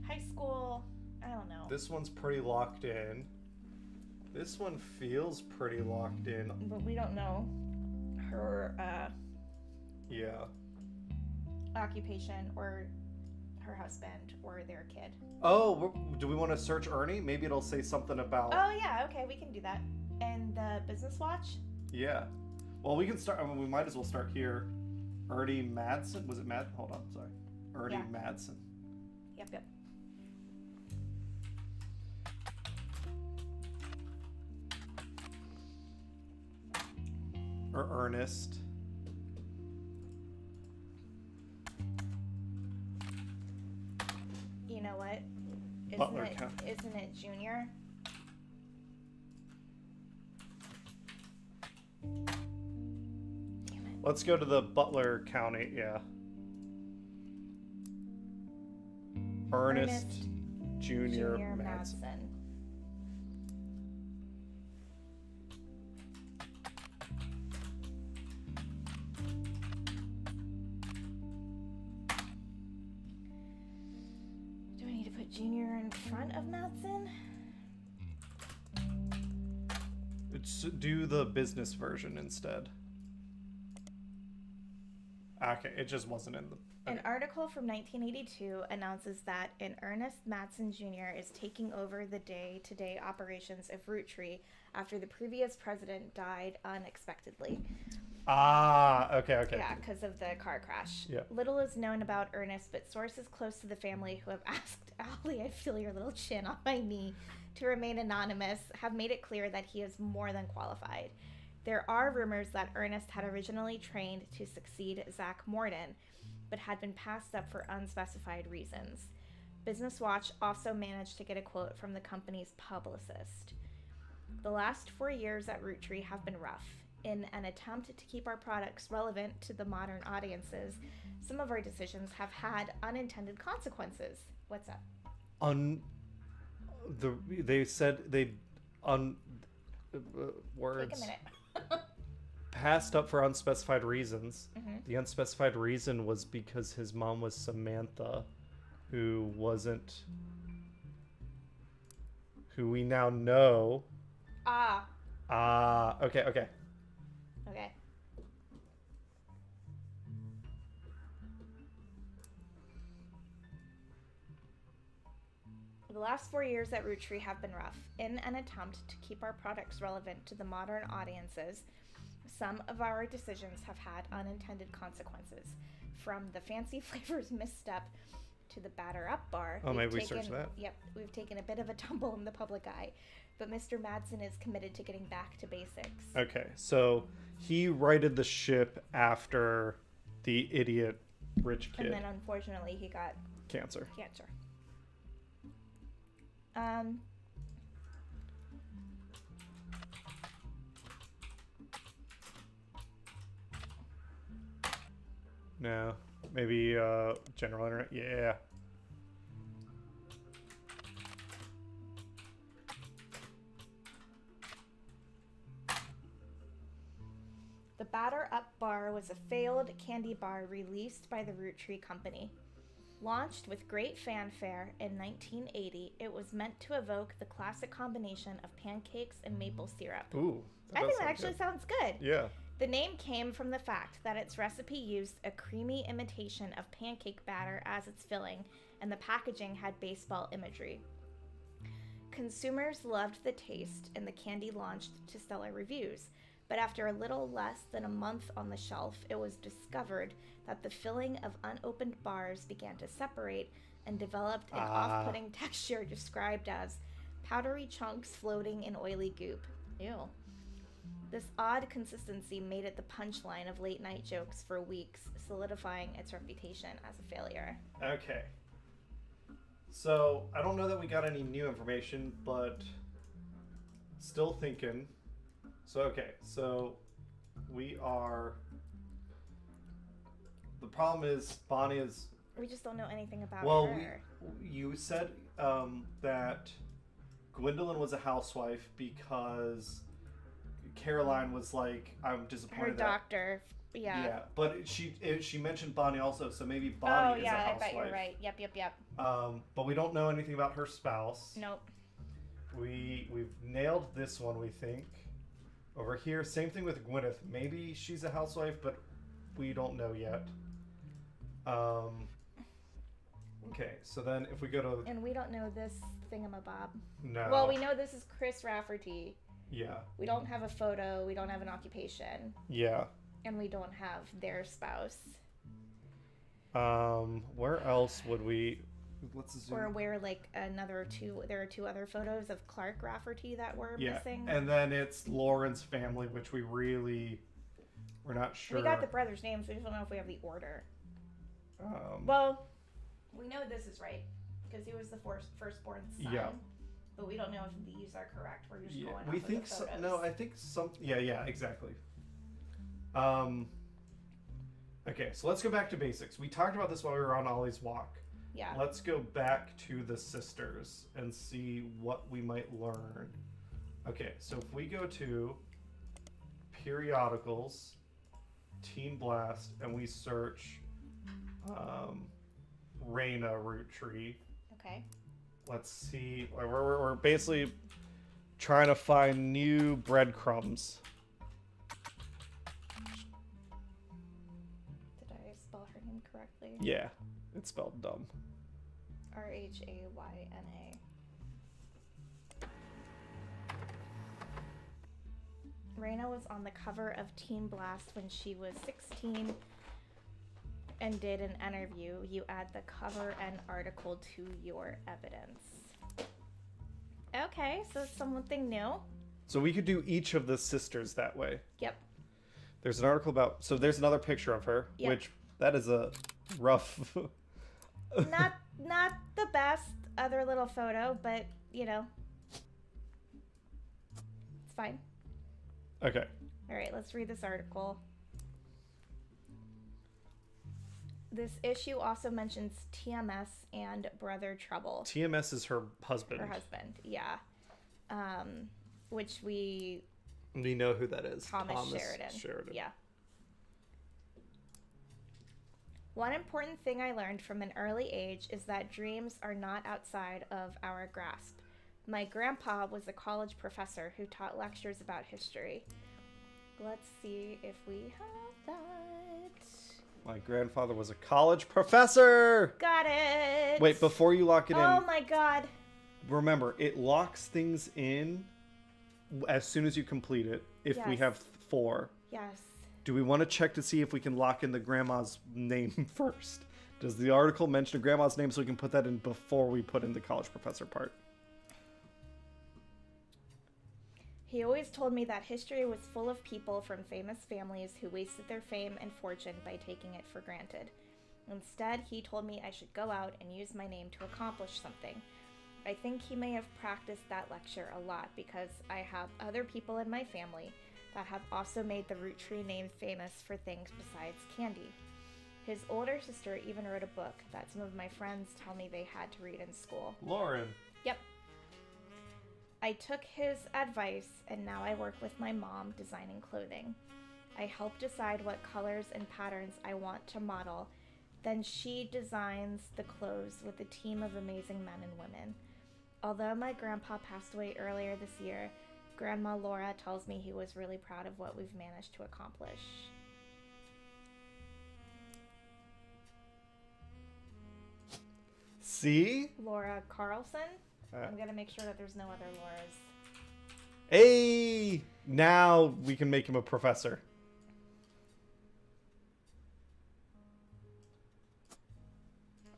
high school. I don't know. This one's pretty locked in. This one feels pretty locked in. But we don't know her Yeah. occupation or her husband or their kid. Oh, do we want to search Ernie? Maybe it'll say something about... Oh, yeah, okay, we can do that. And the business watch? Yeah. Well, we can start... I mean, we might as well start here. Ernie Madsen? Was it Matt? Hold on, sorry. Ernie Madsen. Yep. Or Ernest. You know what? Butler County. Isn't it Junior? Damn it. Let's go to the Butler County, yeah. Ernest Junior Madsen. Junior in front of Madsen? Do the business version instead. Okay, it just wasn't in the... Okay. An article from 1982 announces that an Ernest Madsen Jr. is taking over the day-to-day operations of Roottree after the previous president died unexpectedly. Okay. Yeah, because of the car crash. Yeah. Little is known about Ernest, but sources close to the family who have asked, Allie, I feel your little chin on my knee, to remain anonymous, have made it clear that he is more than qualified. There are rumors that Ernest had originally trained to succeed Zach Morden, but had been passed up for unspecified reasons. Business Watch also managed to get a quote from the company's publicist. The last 4 years at Roottree have been rough. In an attempt to keep our products relevant to the modern audiences, some of our decisions have had unintended consequences. What's up? They said they words. Take a minute. Passed up for unspecified reasons. Mm-hmm. The unspecified reason was because his mom was Samantha, who we now know. Okay. Okay. The last 4 years at Roottree have been rough. In an attempt to keep our products relevant to the modern audiences, some of our decisions have had unintended consequences. From the fancy flavors misstep to the batter up bar. Oh, maybe we searched that. Yep, we've taken a bit of a tumble in the public eye, but Mr. Madsen is committed to getting back to basics. Okay, so he righted the ship after the idiot rich kid. And then unfortunately he got cancer. No, maybe general internet. Yeah. The Batter Up Bar was a failed candy bar released by the Roottree Company. Launched with great fanfare in 1980, it was meant to evoke the classic combination of pancakes and maple syrup. Ooh. I think that actually sounds good. Yeah. The name came from the fact that its recipe used a creamy imitation of pancake batter as its filling, and the packaging had baseball imagery. Consumers loved the taste, and the candy launched to stellar reviews. But after a little less than a month on the shelf, it was discovered that the filling of unopened bars began to separate and developed an off-putting texture described as powdery chunks floating in oily goop. Ew. This odd consistency made it the punchline of late-night jokes for weeks, solidifying its reputation as a failure. Okay. So, I don't know that we got any new information, but still thinking. So we are... The problem is, Bonnie is... We just don't know anything about her. You said that Gwendolyn was a housewife because Caroline was like, I'm disappointed. Her doctor, yeah. Yeah, but she mentioned Bonnie also, so maybe Bonnie is a housewife. I bet you're right. Yep. But we don't know anything about her spouse. Nope. We've nailed this one, we think. Over here, same thing with Gwyneth. Maybe she's a housewife, but we don't know yet. Okay, so then if we go to... And we don't know this thingamabob. No. Well, we know this is Chris Rafferty. Yeah. We don't have a photo. We don't have an occupation. Yeah. And we don't have their spouse. Where else would we... Let's assume... Or where, like, there are two other photos of Clark Rafferty that were missing. And then it's Lauren's family, which we're not sure. We got the brothers' names. We just don't know if we have the order. Well, we know this is right because he was the firstborn son. Yeah. But we don't know if these are correct. We're just going off we of think the so. photos. No, I think some. Yeah, exactly. Okay, so let's go back to basics. We talked about this while we were on Ollie's walk. Yeah. Let's go back to the sisters and see what we might learn. Okay, so if we go to periodicals, Teen Blast, and we search Raina Roottree. Okay. let's see. We're basically trying to find new breadcrumbs. Did I spell her name correctly? Yeah, it's spelled dumb. Rhayna. Rhayna was on the cover of Teen Blast when she was 16 and did an interview. You add the cover and article to your evidence. Okay, so it's something new. So we could do each of the sisters that way. Yep. There's an article about... So there's another picture of her, Yep. which that is a rough... Not the best other little photo, but, you know. It's fine. Okay. All right, let's read this article. This issue also mentions TMS and Brother Trouble. TMS is her husband. Her husband, yeah. Which we know who that is. Thomas Sheridan. Yeah. One important thing I learned from an early age is that dreams are not outside of our grasp. My grandpa was a college professor who taught lectures about history. Let's see if we have that. My grandfather was a college professor! Got it! Wait, before you lock it in... Oh my god. Remember, it locks things in as soon as you complete it, if we Yes. have 4. Yes. Do we want to check to see if we can lock in the grandma's name first? Does the article mention a grandma's name so we can put that in before we put in the college professor part? He always told me that history was full of people from famous families who wasted their fame and fortune by taking it for granted. Instead, he told me I should go out and use my name to accomplish something. I think he may have practiced that lecture a lot because I have other people in my family that have also made the Roottree name famous for things besides candy. His older sister even wrote a book that some of my friends tell me they had to read in school. Lauren. Yep. I took his advice and now I work with my mom designing clothing. I help decide what colors and patterns I want to model. Then she designs the clothes with a team of amazing men and women. Although my grandpa passed away earlier this year, Grandma Laura tells me he was really proud of what we've managed to accomplish. See? Laura Carlson? I'm gonna make sure that there's no other Lauras. Hey! Now we can make him a professor.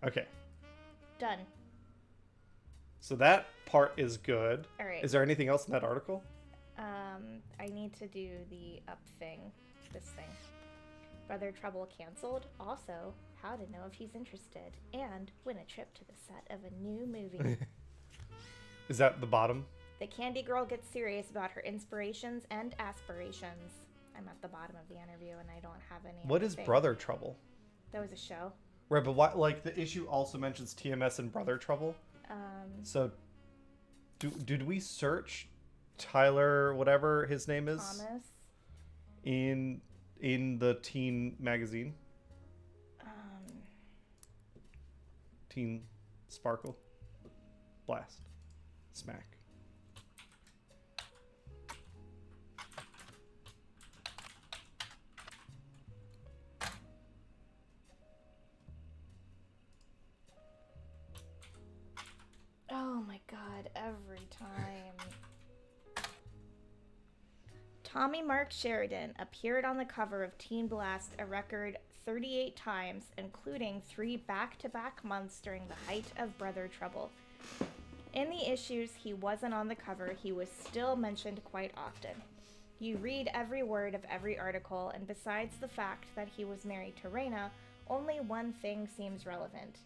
Okay. Done. So that part is good. All right. Is there anything else in that article? I need to do the up thing. This thing. Brother Trouble canceled. Also, how to know if he's interested. And win a trip to the set of a new movie. Is that the bottom? The Candy Girl gets serious about her inspirations and aspirations. I'm at the bottom of the interview and I don't have any. What is Brother Trouble? That was a show. Right, but why, like, the issue also mentions TMS and Brother Trouble. So, did we search Tyler, whatever his name is, Thomas. in the teen magazine? Teen Sparkle, Blast, Smack. Oh my god, every time. Tommy Mark Sheridan appeared on the cover of Teen Blast a record 38 times, including 3 back-to-back months during the height of Brother Trouble. In the issues he wasn't on the cover, he was still mentioned quite often. You read every word of every article, and besides the fact that he was married to Rhayna, only one thing seems relevant.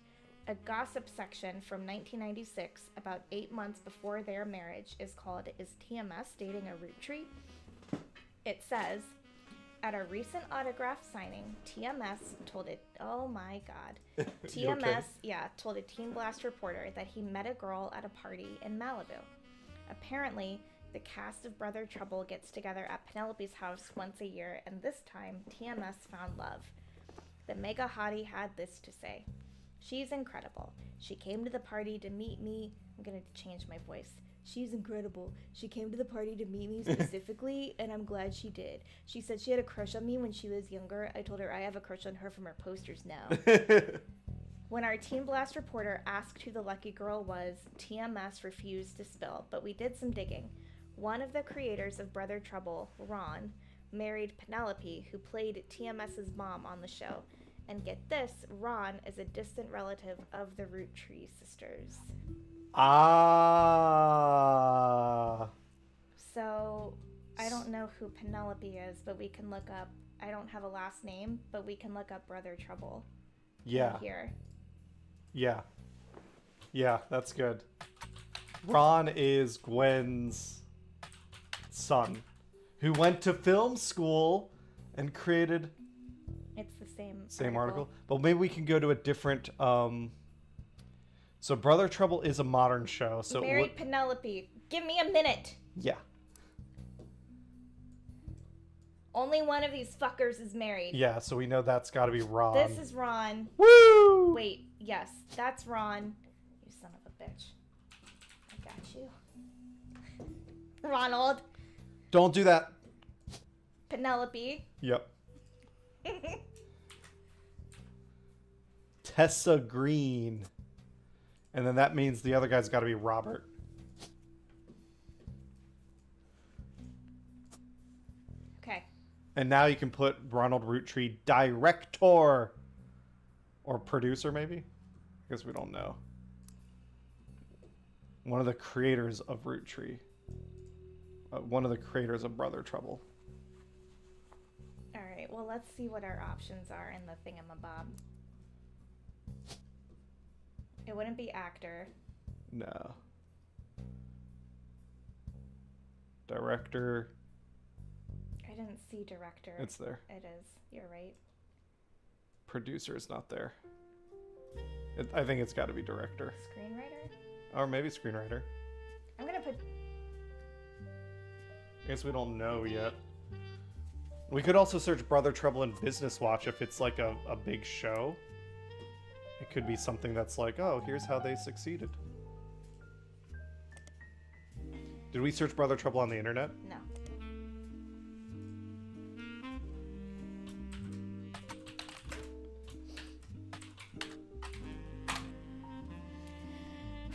A gossip section from 1996, about 8 months before their marriage, is called "Is TMS Dating a Roottree?" It says, at a recent autograph signing, TMS told it, oh my god, TMS, told a Teen Blast reporter that he met a girl at a party in Malibu. Apparently, the cast of Brother Trouble gets together at Penelope's house once a year, and this time, TMS found love. The mega hottie had this to say. She's incredible. She came to the party to meet me I'm gonna change my voice. She's incredible. She came to the party to meet me specifically, and I'm glad she did. She said she had a crush on me when she was younger. I told her I have a crush on her from her posters now. When our Teen Blast reporter asked who the lucky girl was, TMS refused to spill, but we did some digging. One of the creators of Brother Trouble, Ron, married Penelope, who played TMS's mom on the show. And get this, Ron is a distant relative of the Roottree sisters. Ah. So, I don't know who Penelope is, but we can look up, I don't have a last name, but we can look up Brother Trouble. Yeah. Right here. Yeah. Yeah, that's good. Ron is Gwen's son, who went to film school and created... It's the same article. But maybe we can go to a different... So Brother Trouble is a modern show. So married Penelope. Give me a minute. Yeah. Only one of these fuckers is married. Yeah, so we know that's got to be Ron. This is Ron. Woo! Wait, yes, that's Ron. You son of a bitch. I got you. Ronald. Don't do that. Penelope. Yep. Tessa Green. And then that means the other guy's got to be Robert. Okay. And now you can put Ronald Roottree director. Or producer, maybe? I guess we don't know. One of the creators of Roottree. One of the creators of Brother Trouble. Alright, well, let's see what our options are in the thingamabob. It wouldn't be actor. No. Director. I didn't see director. It's there. It is. You're right. Producer is not there. I think it's got to be director. Screenwriter? Or maybe screenwriter. I'm gonna put... I guess we don't know yet. We could also search Brother Trouble in Business Watch if it's like a big show. It could be something that's like, oh, here's how they succeeded. Did we search Brother Trouble on the internet? No.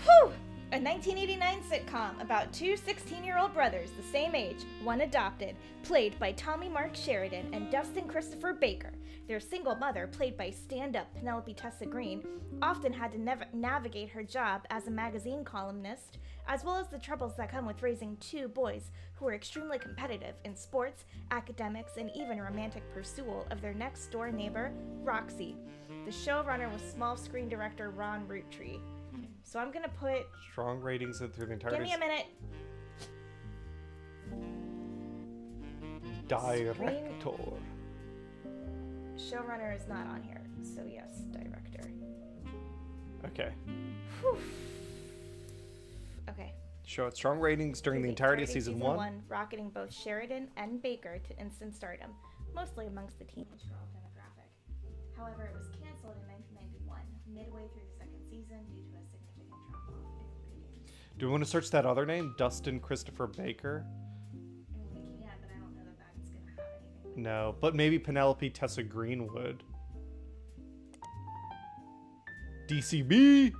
Whew! A 1989 sitcom about two 16-year-old brothers the same age, one adopted, played by Tommy Mark Sheridan and Dustin Christopher Baker. Their single mother, played by stand-up Penelope Tessa Green, often had to navigate her job as a magazine columnist, as well as the troubles that come with raising two boys who are extremely competitive in sports, academics, and even romantic pursuit of their next-door neighbor, Roxy. The showrunner was small screen director Ron Roottree. So I'm gonna put... Strong ratings through the entire... Give me a minute. Director. Showrunner is not on here, so yes, director. Okay. Whew. Okay. Show it strong ratings during the entirety of season one. Rocketing both Sheridan and Baker to instant stardom, mostly amongst the teenage girl demographic. However, it was canceled in 1991, midway through the second season due to a significant drop-off in ratings. Do we want to search that other name? Dustin Christopher Baker? We can, but I don't know that that's going to have anything. No, but maybe Penelope Tessa Green would. DCB! Since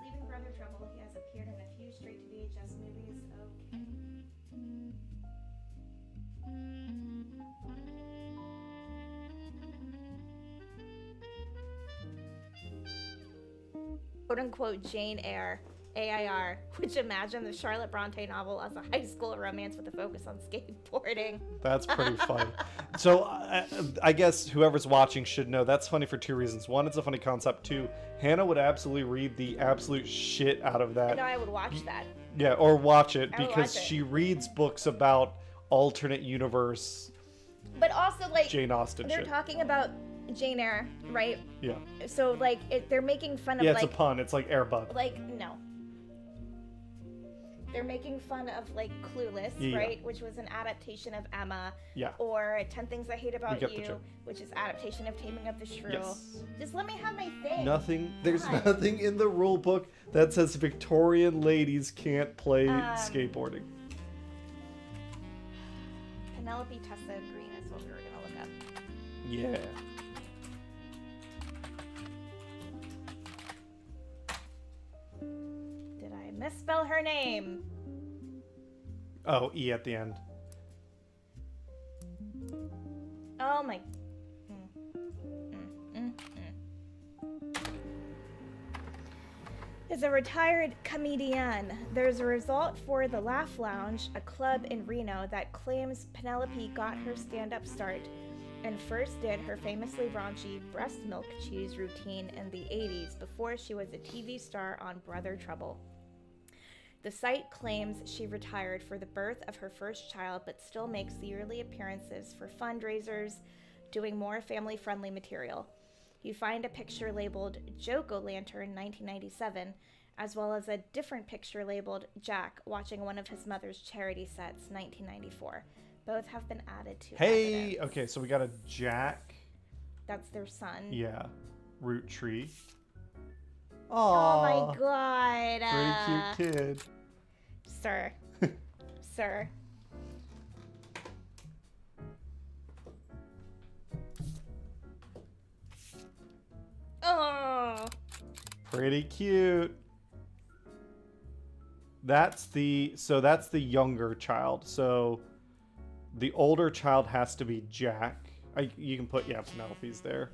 leaving Brother Trouble, he has appeared in a few straight-to-VHS movies. Okay. Quote-unquote Jane Eyre, AIR, which imagine the Charlotte Bronte novel as a high school romance with a focus on skateboarding. That's pretty funny. So I guess whoever's watching should know that's funny for two reasons. One, it's a funny concept. Two, Hannah would absolutely read the absolute shit out of that. I know I would watch that. Yeah, or watch it I would because watch it. she reads books about alternate universe But also, like, Jane Austen they're shit. talking about Jane Eyre, right? Yeah. So, like, they're making fun of, Yeah, like... it's a pun. It's like Air Bud. Like, no. they're making fun of like Clueless, Yeah. right? Which was an adaptation of Emma. Yeah. Or 10 Things I Hate About get the You, joke. which is adaptation of Taming of the Shrew. Yes. Just let me have my thing. There's God. nothing in the rule book that says Victorian ladies can't play skateboarding. Penelope Tessa Green is what we were gonna look up. Yeah. Did I misspell her name? Oh, E at the end. Oh my. As a retired comedian, there's a result for the Laugh Lounge, a club in Reno that claims Penelope got her stand-up start and first did her famously raunchy breast milk cheese routine in the 80s before she was a TV star on Brother Trouble. The site claims she retired for the birth of her first child but still makes yearly appearances for fundraisers, doing more family-friendly material. You find a picture labeled Joke-O-Lantern 1997, as well as a different picture labeled Jack watching one of his mother's charity sets 1994. Both have been added to Hey, evidence. okay, so we got a Jack. That's their son. Yeah. Roottree. Oh Aww. my god. Pretty cute kid. Sir. Sir. Oh. Pretty cute. That's the younger child. So the older child has to be Jack. You can put Penelope's there.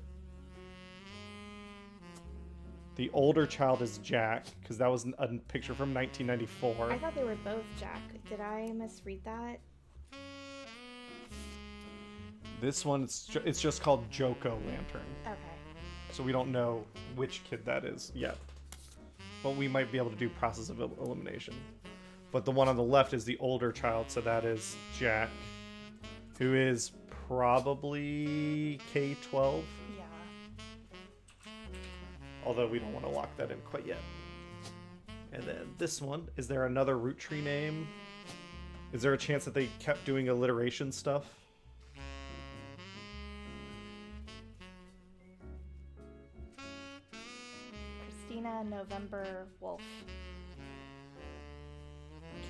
The older child is Jack because that was a picture from 1994. I thought they were both Jack. Did I misread that? This one it's just called Joke-O-Lantern. Okay. So we don't know which kid that is yet. But we might be able to do process of elimination. But the one on the left is the older child, so that is Jack, who is probably K-12. Yeah. Although we don't want to lock that in quite yet. And then this one, is there another Roottree name? Is there a chance that they kept doing alliteration stuff? Christina November Wolf.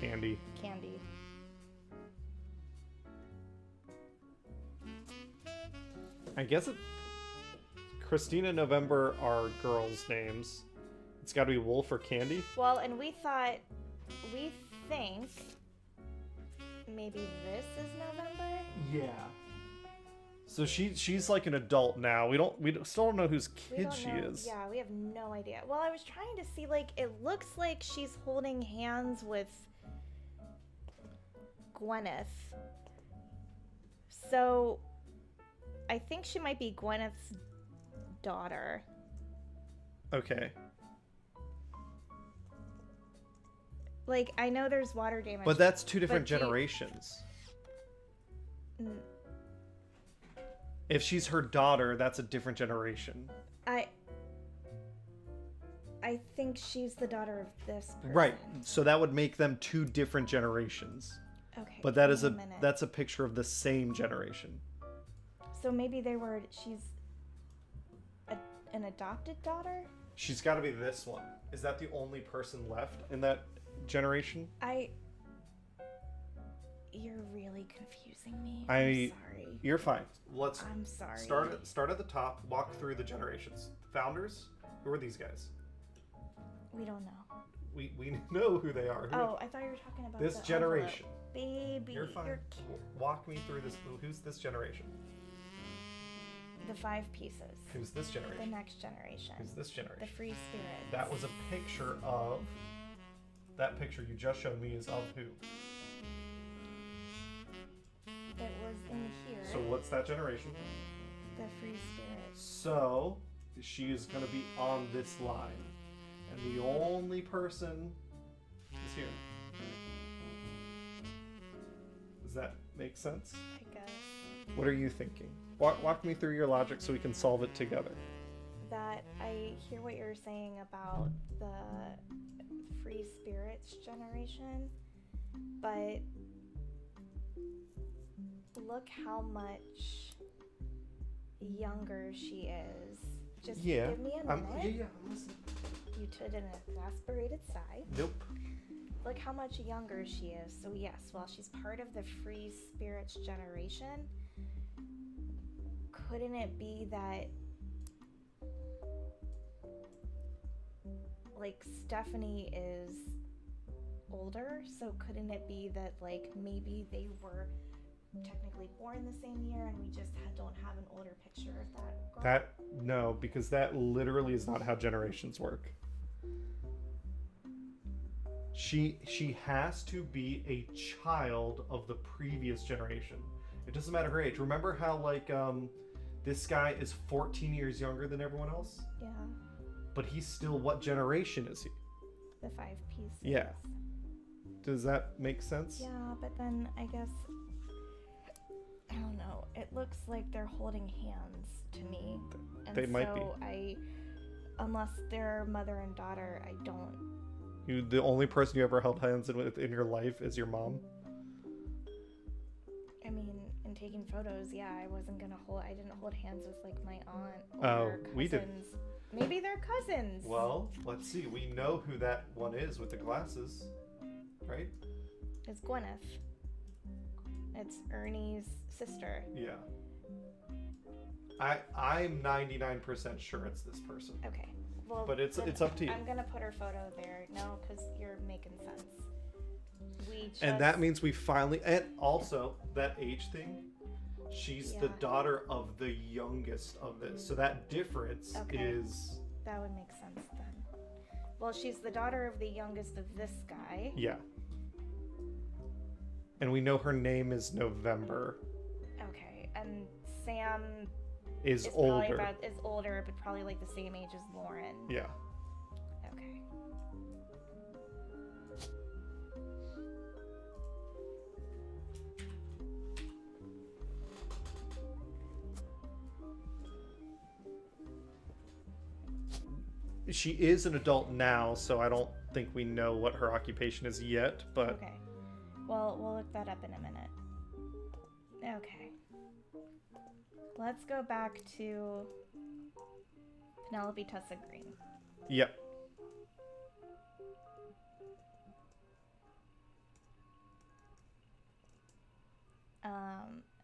Candy. Candy. I guess Christina and November are girls' names. It's got to be Wolf or Candy. Well, and we think maybe this is November. Yeah. So she's like an adult now. We still don't know whose We kid don't she know. is. Yeah, we have no idea. Well, I was trying to see, like, it looks like she's holding hands with Gwyneth. So I think she might be Gwyneth's daughter. Okay. Like, I know there's water damage. But that's two different But do you- generations. Mm, If she's her daughter, that's a different generation. I think she's the daughter of this person. Right. So that would make them two different generations. Okay. But that give is me a minute. that's a picture of the same generation. So maybe she's an adopted daughter? She's got to be this one. Is that the only person left in that generation? You're really confusing me. I'm sorry. You're fine. I'm sorry. Start at the top. Walk through the generations. Founders. Who are these guys? We don't know. We know who they are. Oh, I thought you were talking about This the generation. envelope. Baby, You're fine. Walk me through this. Who's this generation? the 5 pieces. Who's this The generation? next generation. Who's this The generation? free spirits. That was a picture of. That picture you just showed me is of who? It was in here. So what's that generation? The free spirits. So she is going to be on this line, and the only person is here. Does that make sense? I guess. What are you thinking? Walk me through your logic so we can solve it together. That I hear what you're saying about the free spirits generation. But look how much younger she is. Just give me a minute. I'm listening. You took an exasperated sigh. Nope. Look how much younger she is. So yes, while she's part of the free spirits generation, couldn't it be that like Stephanie is older? So couldn't it be that like maybe they were technically born the same year and we just don't have an older picture of that girl? No, because that literally is not how generations work. She has to be a child of the previous generation. It doesn't matter her age. Remember how like this guy is 14 years younger than everyone else? Yeah. But he's still, what generation is he? The 5 pieces. Yeah. Does that make sense? Yeah, but then I guess I don't know. It looks like they're holding hands to me. And they might be. Unless they're mother and daughter, I don't. The only person you ever held hands with in your life is your mom? I mean, in taking photos, yeah, I didn't hold hands with like my aunt Oh, or cousins. we did. Maybe they're cousins. Well, let's see. We know who that one is with the glasses, right? It's Gwyneth. It's Ernie's sister. Yeah. I'm 99% sure it's this person. Okay. Well, but it's up to you. I'm gonna put her photo there. No, because you're making sense. And that means we finally, and also that age thing, she's the daughter of the youngest of this. So that difference is... That would make sense then. Well, she's the daughter of the youngest of this guy. Yeah. And we know her name is November. Okay, and Sam is older. Is older, but probably like the same age as Lauren. Yeah. Okay. She is an adult now, so I don't think we know what her occupation is yet, but... Okay. Well, we'll look that up in a minute. Okay. Let's go back to Penelope Tessa Green. Yep.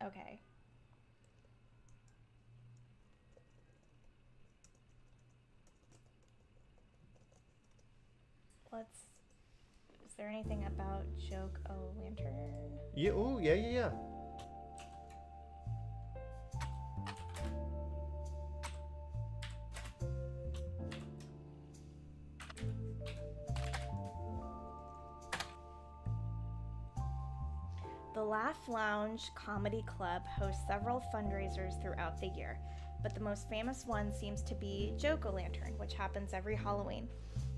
Okay. Is there anything about Joke O'Lantern? Yeah, oh, yeah. The Laugh Lounge Comedy Club hosts several fundraisers throughout the year, but the most famous one seems to be Joke O'Lantern, which happens every Halloween.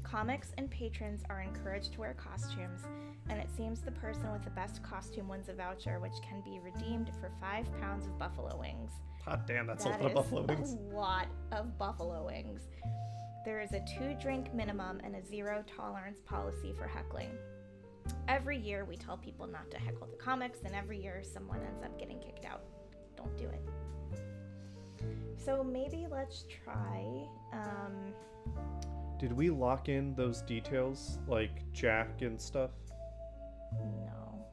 Comics and patrons are encouraged to wear costumes, and it seems the person with the best costume wins a voucher, which can be redeemed for 5 pounds of buffalo wings. God damn, that's a lot of buffalo wings. A lot of buffalo wings. There is a 2-drink minimum and a 0 tolerance policy for heckling. Every year we tell people not to heckle the comics, and every year someone ends up getting kicked out. Don't do it. So maybe let's try, Did we lock in those details, like Jack and stuff? No.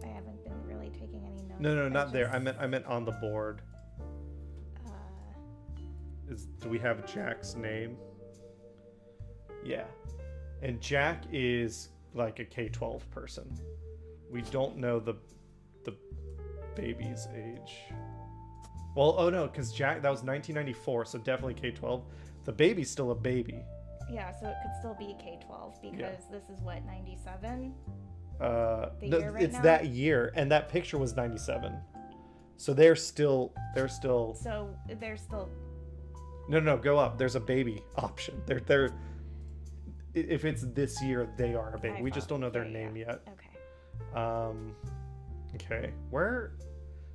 I haven't been really taking any notes. No, not there. I meant on the board. Do we have Jack's name? Yeah. And Jack is like a K-12 person. We don't know the baby's age. Well, oh no, because Jack, that was 1994, so definitely K-12. The baby's still a baby. Yeah, so it could still be K-12 because this is what, 97? It's now? That year, and that picture was 97. So they're still. So they're still. No, go up. There's a baby option. They're. If it's this year, they are a baby. We just don't know their name yet. Okay. Okay.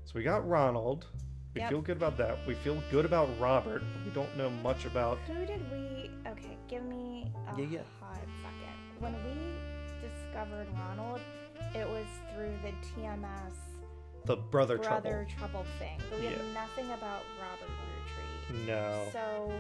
So we got Ronald. We feel good about that. We feel good about Robert. But we don't know much about. Who did we? Okay, give me a hot second. When we discovered Ronald, it was through the TMS The Brother Trouble thing. But we Yeah. have nothing about Robert Roottree. No. So,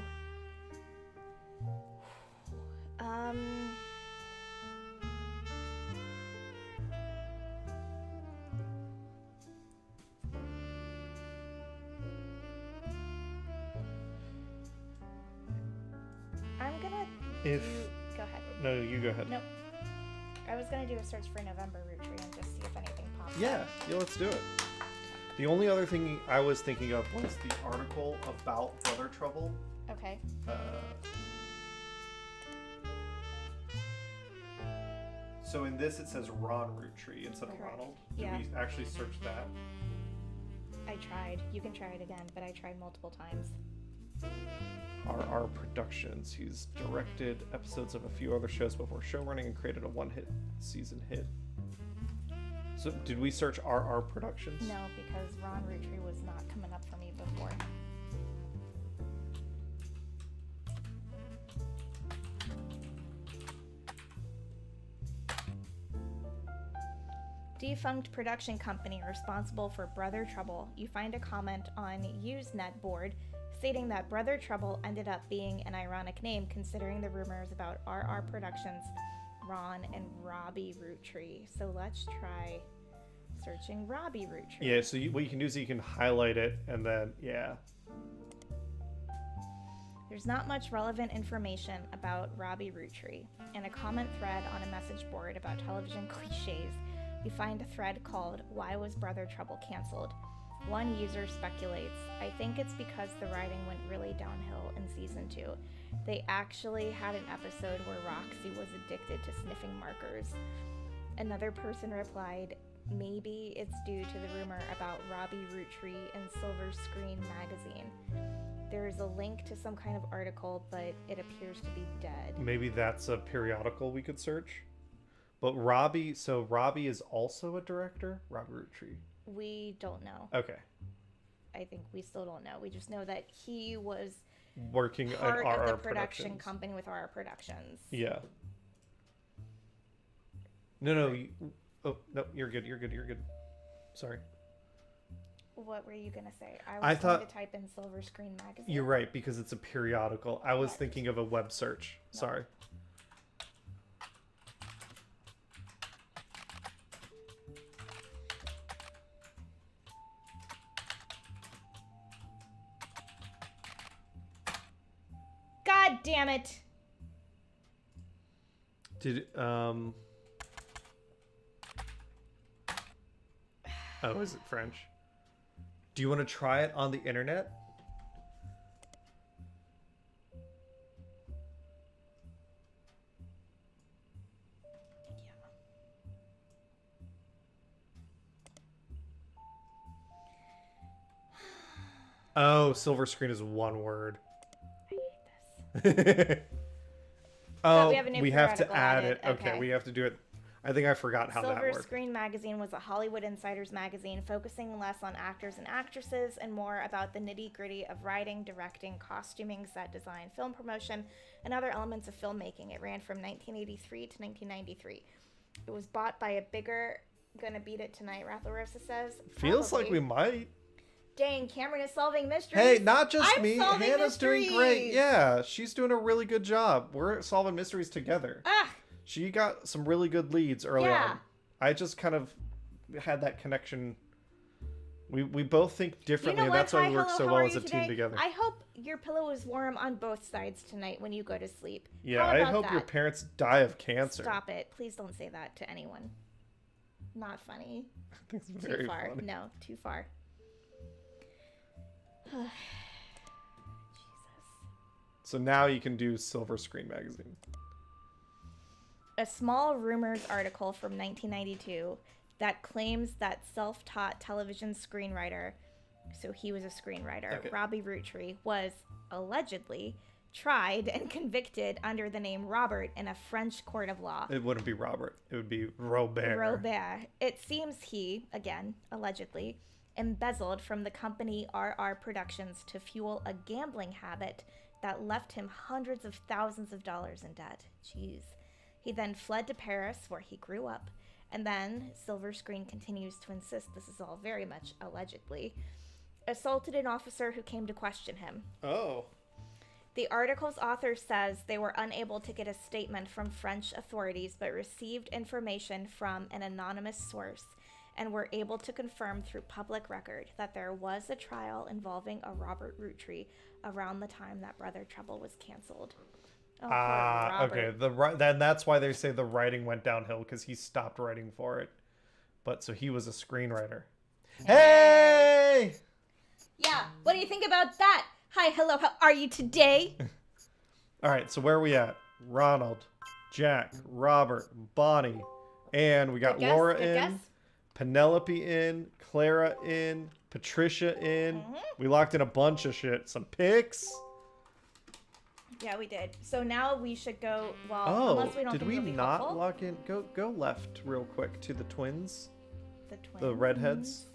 I'm gonna go ahead. No, you go ahead. No. I was gonna do a search for November Roottree and just see if anything pops Yeah, up. yeah, let's do it. The only other thing I was thinking of was the article about Brother Trouble. Okay. So in this it says Ron Roottree instead of Correct. Ronald. Did Yeah. we actually search that? I tried. You can try it again, but I tried multiple times. RR Productions. He's directed episodes of a few other shows before showrunning and created a one-hit season hit. So did we search RR Productions? No, because Ron Roottree was not coming up for me before. Defunct production company responsible for Brother Trouble. You find a comment on Usenet board stating that Brother Trouble ended up being an ironic name considering the rumors about RR Productions, Ron and Robbie Roottree. So let's try searching Robbie Roottree. Yeah, so what you can do is you can highlight it and then, yeah. There's not much relevant information about Robbie Roottree. In a comment thread on a message board about television cliches, you find a thread called Why Was Brother Trouble Cancelled? One user speculates, I think it's because the writing went really downhill in season 2. They actually had an episode where Roxy was addicted to sniffing markers. Another person replied, maybe it's due to the rumor about Robbie Roottree in Silver Screen magazine. There is a link to some kind of article, but it appears to be dead. Maybe that's a periodical we could search. But Robbie is also a director? Robbie Roottree. We don't know. Okay. I think we still don't know. We just know that he was Working part at RR of the production Productions. company with RR Productions. Yeah. No, oh, no, you're good. Sorry. What were you going to say? I was going thought- to type in Silver Screen magazine. You're right, because it's a periodical. I was What? thinking of a web search. No. Sorry. God damn it! Did Oh, is it French? Do you want to try it on the internet? Oh, silver screen is one word. I hate this. Oh, we have a new we have to periodical add added. it. Okay, Okay. we have to do it. I think I forgot how that Silver worked. Screen magazine was a Hollywood Insiders magazine focusing less on actors and actresses and more about the nitty-gritty of writing, directing, costuming, set design, film promotion, and other elements of filmmaking. It ran from 1983 to 1993. It was bought by a bigger... Gonna beat it tonight, Rathlerosa says. Feels like Probably. we might. Dang, Cameron is solving mysteries. Hey, not just I'm me. solving Hannah's doing great. mysteries. Yeah, she's doing a really good job. We're solving mysteries together. Ah, She got some really good leads early Yeah. on. I just kind of had that connection. We both think you differently, know and what? that's why Hi, we work hello, so how well are as you a team today? together. I hope your pillow is warm on both sides tonight when you go to sleep. Yeah, How I about hope your that? parents die of cancer. Stop it. Please don't say that to anyone. Not funny. It's Too very far. funny. No, too far. Jesus. So now you can do Silver Screen magazine. A small rumors article from 1992 that claims that self-taught television screenwriter, so he was a screenwriter, Okay. Robbie Roottree, was allegedly tried and convicted under the name Robert in a French court of law. It wouldn't be Robert. It would be Robert. Robert. It seems he, again, allegedly, embezzled from the company RR Productions to fuel a gambling habit that left him hundreds of thousands of dollars in debt. Jeez. He then fled to Paris, where he grew up, and then, Silver Screen continues to insist this is all very much allegedly, assaulted an officer who came to question him. Oh. The article's author says they were unable to get a statement from French authorities, but received information from an anonymous source and were able to confirm through public record that there was a trial involving a Robert Roottree around the time that Brother Trouble was canceled. Oh, poor Robert. Okay. Then that's why they say the writing went downhill, because he stopped writing for it. But so he was a screenwriter. Hey! Yeah, what do you think about that? Hi, hello, how are you today? All right, so where are we at? Ronald, Jack, Robert, Bonnie, and we got Laura in, Penelope in, Clara in, Patricia in. We locked in a bunch of shit. Some pics. Yeah, we did. So now we should go, well, unless we don't did think we it'll be not helpful. lock in? Go left real quick to the twins. The twins? The redheads.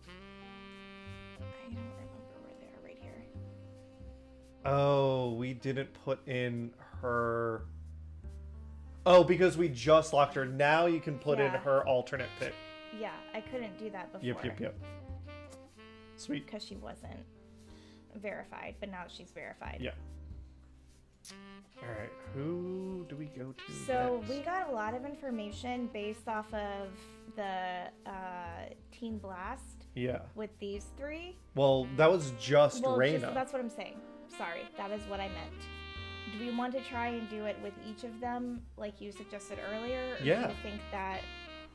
I don't remember where they are right here. Oh, we didn't put in her... Oh, because we just locked her. Now you can put in her alternate pick. Yeah, I couldn't do that before. Yep. Sweet. Because she wasn't verified, but now she's verified. Yeah. All right, who do we go to So next? we got a lot of information based off of the Teen Blast. Yeah. With these three. Well, that was just Reyna. That's what I'm saying. Sorry, that is what I meant. Do we want to try and do it with each of them, like you suggested earlier? Or Yeah. do you think that...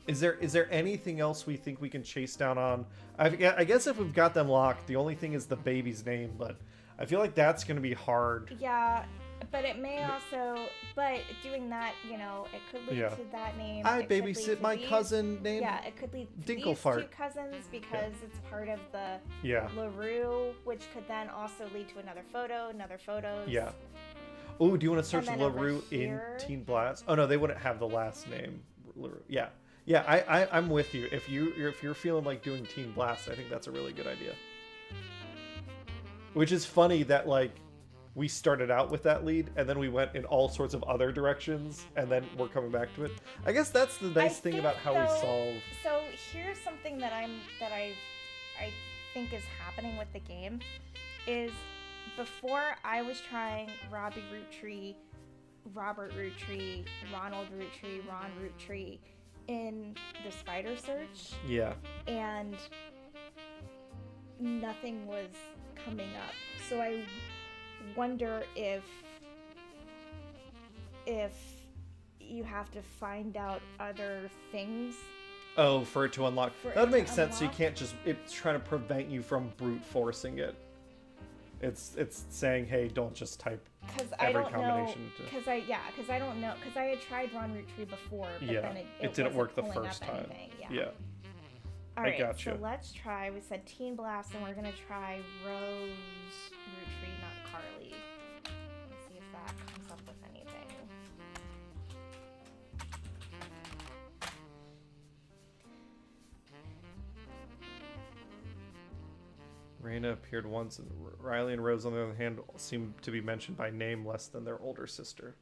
Is there anything else we think we can chase down on? I guess if we've got them locked, the only thing is the baby's name, but I feel like that's going to be hard. Yeah, but it may also... But doing that, you know, it could lead to that name. I It could lead babysit to my these. cousin named... Yeah, it could lead to these Dinklefart. two cousins because it's part of the Yeah. LaRue, which could then also lead to another photos. Yeah. Oh, do you want to search And then over LaRue in here- Teen Blast? Oh no, they wouldn't have the last name. LaRue. Yeah. Yeah, I'm with you. If you're feeling like doing Teen Blast, I think that's a really good idea. Which is funny that like we started out with that lead and then we went in all sorts of other directions and then we're coming back to it. I guess that's the nice thing about how we solve. So here's something that I think is happening with the game is before I was trying Robbie Roottree, Robert Roottree, Ronald Roottree, Ron Roottree in the spider search. Yeah. And nothing was coming up. So I wonder if you have to find out other things. Oh, for it to unlock. That would make sense. So you unlock? can't just... It's trying to prevent you from brute forcing it. It's saying, hey, don't just type every combination. Because I don't know. Because I had tried Ron Roottree before, but then it didn't wasn't work the pulling first up time. anything. Yeah. All right, gotcha. so let's try. We said Teen Blast, and we're gonna try Rose Roottree, not Carly. Let's see if that comes up with anything. Reyna appeared once, and Riley and Rose, on the other hand, seem to be mentioned by name less than their older sister.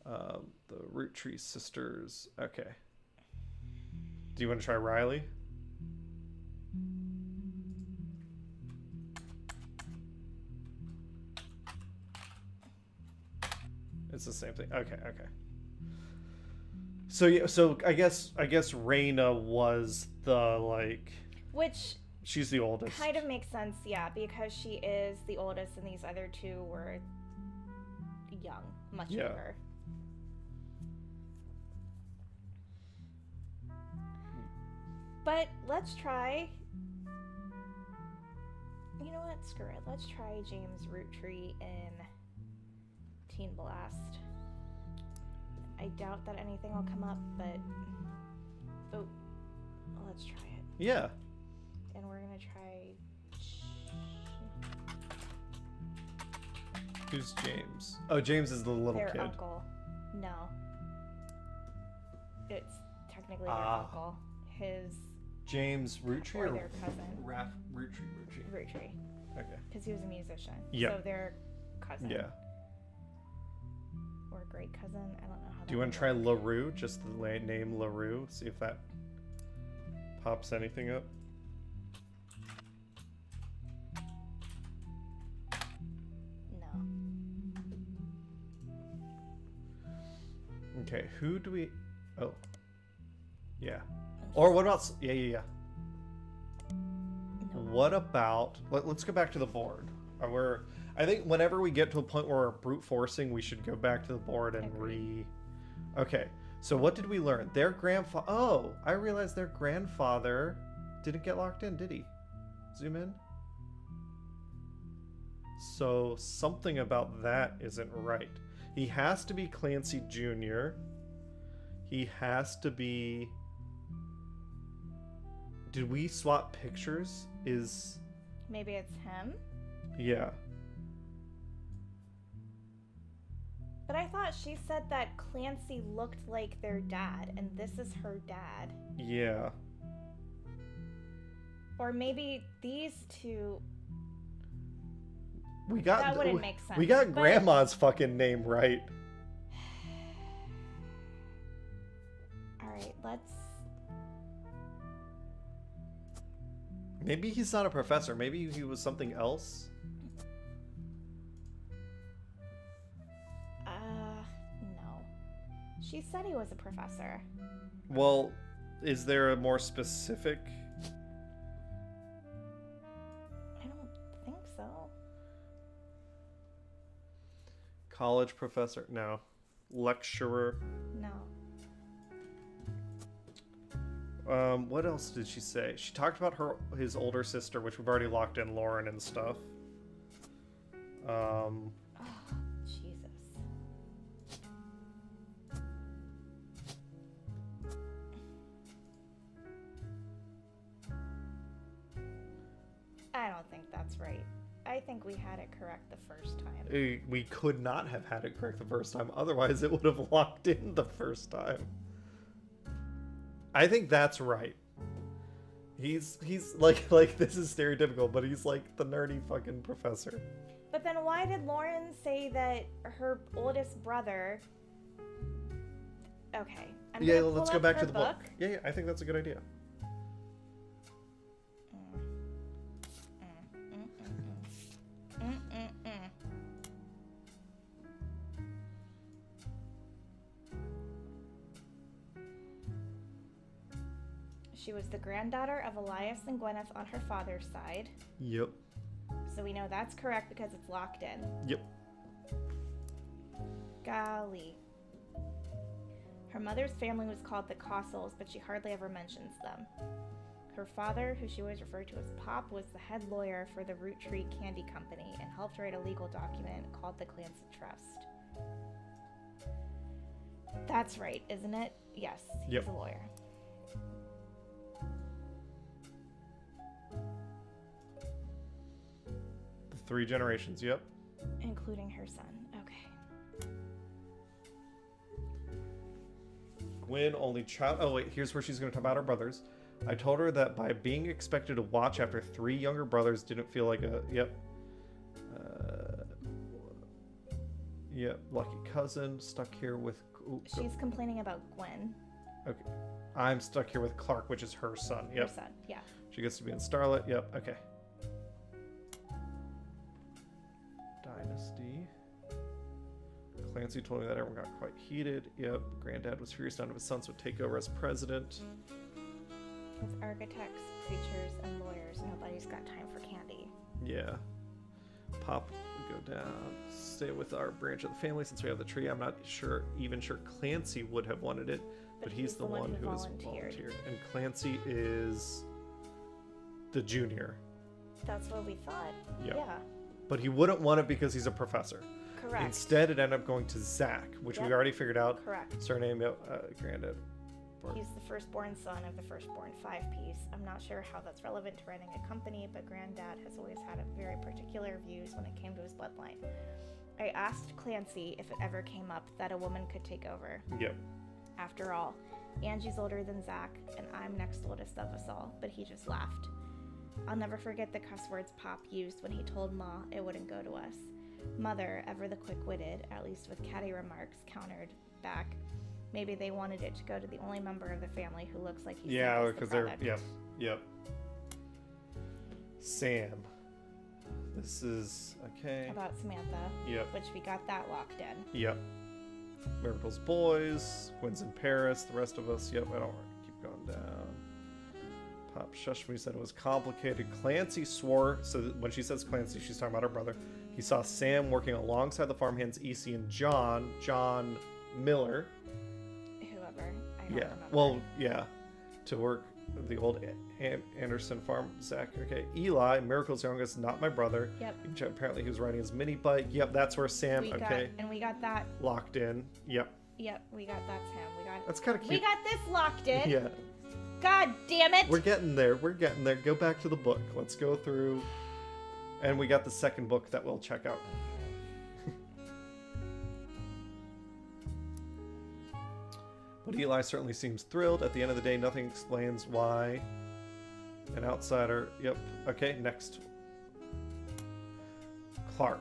The Roottree sisters. Okay. Do you want to try Riley? It's the same thing. Okay. So yeah, so I guess Reyna was the like. Which she's the oldest. kind of makes sense, yeah, because she is the oldest, and these other two were young, much younger. But let's try. You know what? Screw it. Let's try James Roottree in Teen Blast. I doubt that anything will come up, but let's try it. Yeah. And we're gonna try. Who's James? Oh, James is the little Their kid. uncle. No. It's technically their uncle. His. James Roottree Or or their cousin. Roottree. Roottree. Okay. Because he was a musician. Yeah. So their cousin. Yeah. or great cousin. I don't know how. Do you want to try LaRue? Just the name LaRue. See if that pops anything up. No. Okay, who do we... Oh. Yeah. Or what about... Yeah. No. What about... Let's go back to the board. I think whenever we get to a point where we're brute forcing, we should go back to the board and Okay, so what did we learn? Their grandfather... Oh, I realized their grandfather didn't get locked in, did he? Zoom in. So something about that isn't right. He has to be Clancy Jr. He has to be... Did we swap pictures? Maybe it's him? Yeah. But I thought she said that Clancy looked like their dad, and this is her dad. Yeah. Or maybe these two... That wouldn't make sense. We got Grandma's fucking name right. Alright, let's... Maybe he's not a professor. Maybe he was something else. No. She said he was a professor. Well, is there a more specific... I don't think so. College professor? No. Lecturer? No. What else did she say? She talked about his older sister, which we've already locked in, Lauren and stuff. Oh, Jesus. I don't think that's right. I think we had it correct the first time. We could not have had it correct the first time. Otherwise, it would have locked in the first time. I think that's right. He's like this is stereotypical, but he's like the nerdy fucking professor. But then why did Lauren say that her oldest brother... Okay. Let's go back to the book. Yeah, I think that's a good idea. She was the granddaughter of Elias and Gwyneth on her father's side. Yep. So we know that's correct because it's locked in. Yep. Golly. Her mother's family was called the Cossels, but she hardly ever mentions them. Her father, who she always referred to as Pop, was the head lawyer for the Roottree Candy Company and helped write a legal document called the Clancy Trust. That's right, isn't it? Yes, he's a lawyer. The 3 generations, yep. Including her son. Okay. Gwen, only child... Oh, wait, here's where she's going to talk about her brothers. I told her that by being expected to watch after 3 younger brothers didn't feel like a... Yep. Yep, lucky cousin, stuck here with... She's complaining about Gwen. Okay. I'm stuck here with Clark, which is her son. Yep. Her son, yeah. She gets to be in Starlet. Yep, okay. Dynasty. Clancy told me that everyone got quite heated. Yep. Granddad was furious none of his sons would take over as president. With architects, preachers, and lawyers, nobody's got time for candy. Yeah. Pop would go down. Stay with our branch of the family since we have the tree. I'm not sure Clancy would have wanted it, but he's the one who has volunteered. And Clancy is the junior. That's what we thought. Yep. Yeah. But he wouldn't want it because he's a professor. Correct. Instead, it ended up going to Zach, which we already figured out. Correct. Surname, Granddad. He's the firstborn son of the firstborn 5-piece. I'm not sure how that's relevant to running a company, but Granddad has always had very particular views when it came to his bloodline. I asked Clancy if it ever came up that a woman could take over. Yep. After all, Angie's older than Zach, and I'm next oldest of us all, but he just laughed. I'll never forget the cuss words Pop used when he told Ma it wouldn't go to us. mother, ever the quick-witted, at least with catty remarks, countered back. Maybe they wanted it to go to the only member of the family who looks like he's because they're yep. Sam. This is okay. About Samantha. Yep. Which we got that locked in. Yep. Miracle's boys. Gwen's in Paris. The rest of us. Yep. I don't want to keep going down. Pop Shushmi said it was complicated. Clancy swore. So when she says Clancy, she's talking about her brother. He saw Sam working alongside the farmhands EC and John Miller. Whoever. I don't remember. Well, yeah. To work the old Anderson farm. Zach. Okay. Eli, Miracle's youngest, not my brother. Yep. Apparently he was riding his mini bike. Yep, that's where Sam. We got that. Locked in. Yep. Yep, we got that's him. That's kind of cute. We got this locked in. Yeah. God damn it. We're getting there. Go back to the book. Let's go through. And we got the second book that we'll check out. But Eli certainly seems thrilled. At the end of the day, nothing explains why an outsider... Yep. Okay, next. Clark.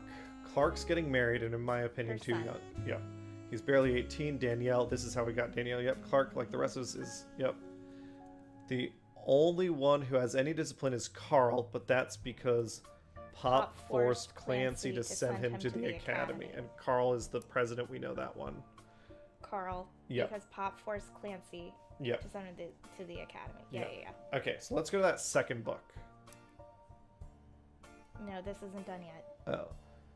Clark's getting married, and in my opinion, too young. Yep. He's barely 18. Danielle. This is how we got Danielle. Yep. Clark, like the rest of us, is... Yep. The only one who has any discipline is Carl, but that's because Pop forced Clancy to send him to the academy. And Carl is the president. We know that one. Carl. Yep. Because Pop forced Clancy Yep. to send him to the academy. Yeah. Okay, so let's go to that second book. No, this isn't done yet. Oh.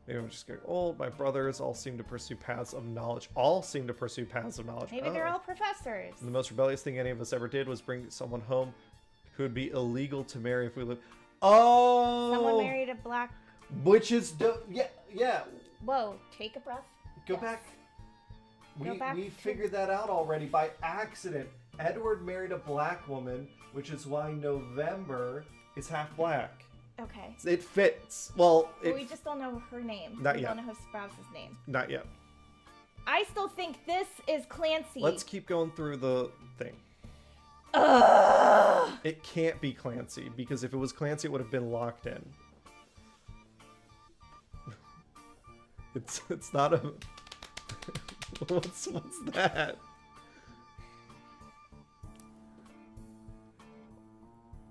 Maybe I'm just getting old. My brothers all seem to pursue paths of knowledge. All seem to pursue paths of knowledge. Maybe they're all professors. And the most rebellious thing any of us ever did was bring someone home who would be illegal to marry if we lived. Oh! Someone married a black... Which is... Yeah. Whoa, take a breath. Go back. We to... figured that out already by accident. Edward married a black woman, which is why November is half black. Okay. It fits. Well, we just don't know her name. Not we yet. don't know her spouse's name. Not yet. I still think this is Clancy. Let's keep going through the thing. It can't be Clancy, because if it was Clancy, it would have been locked in. It's not a... what's that?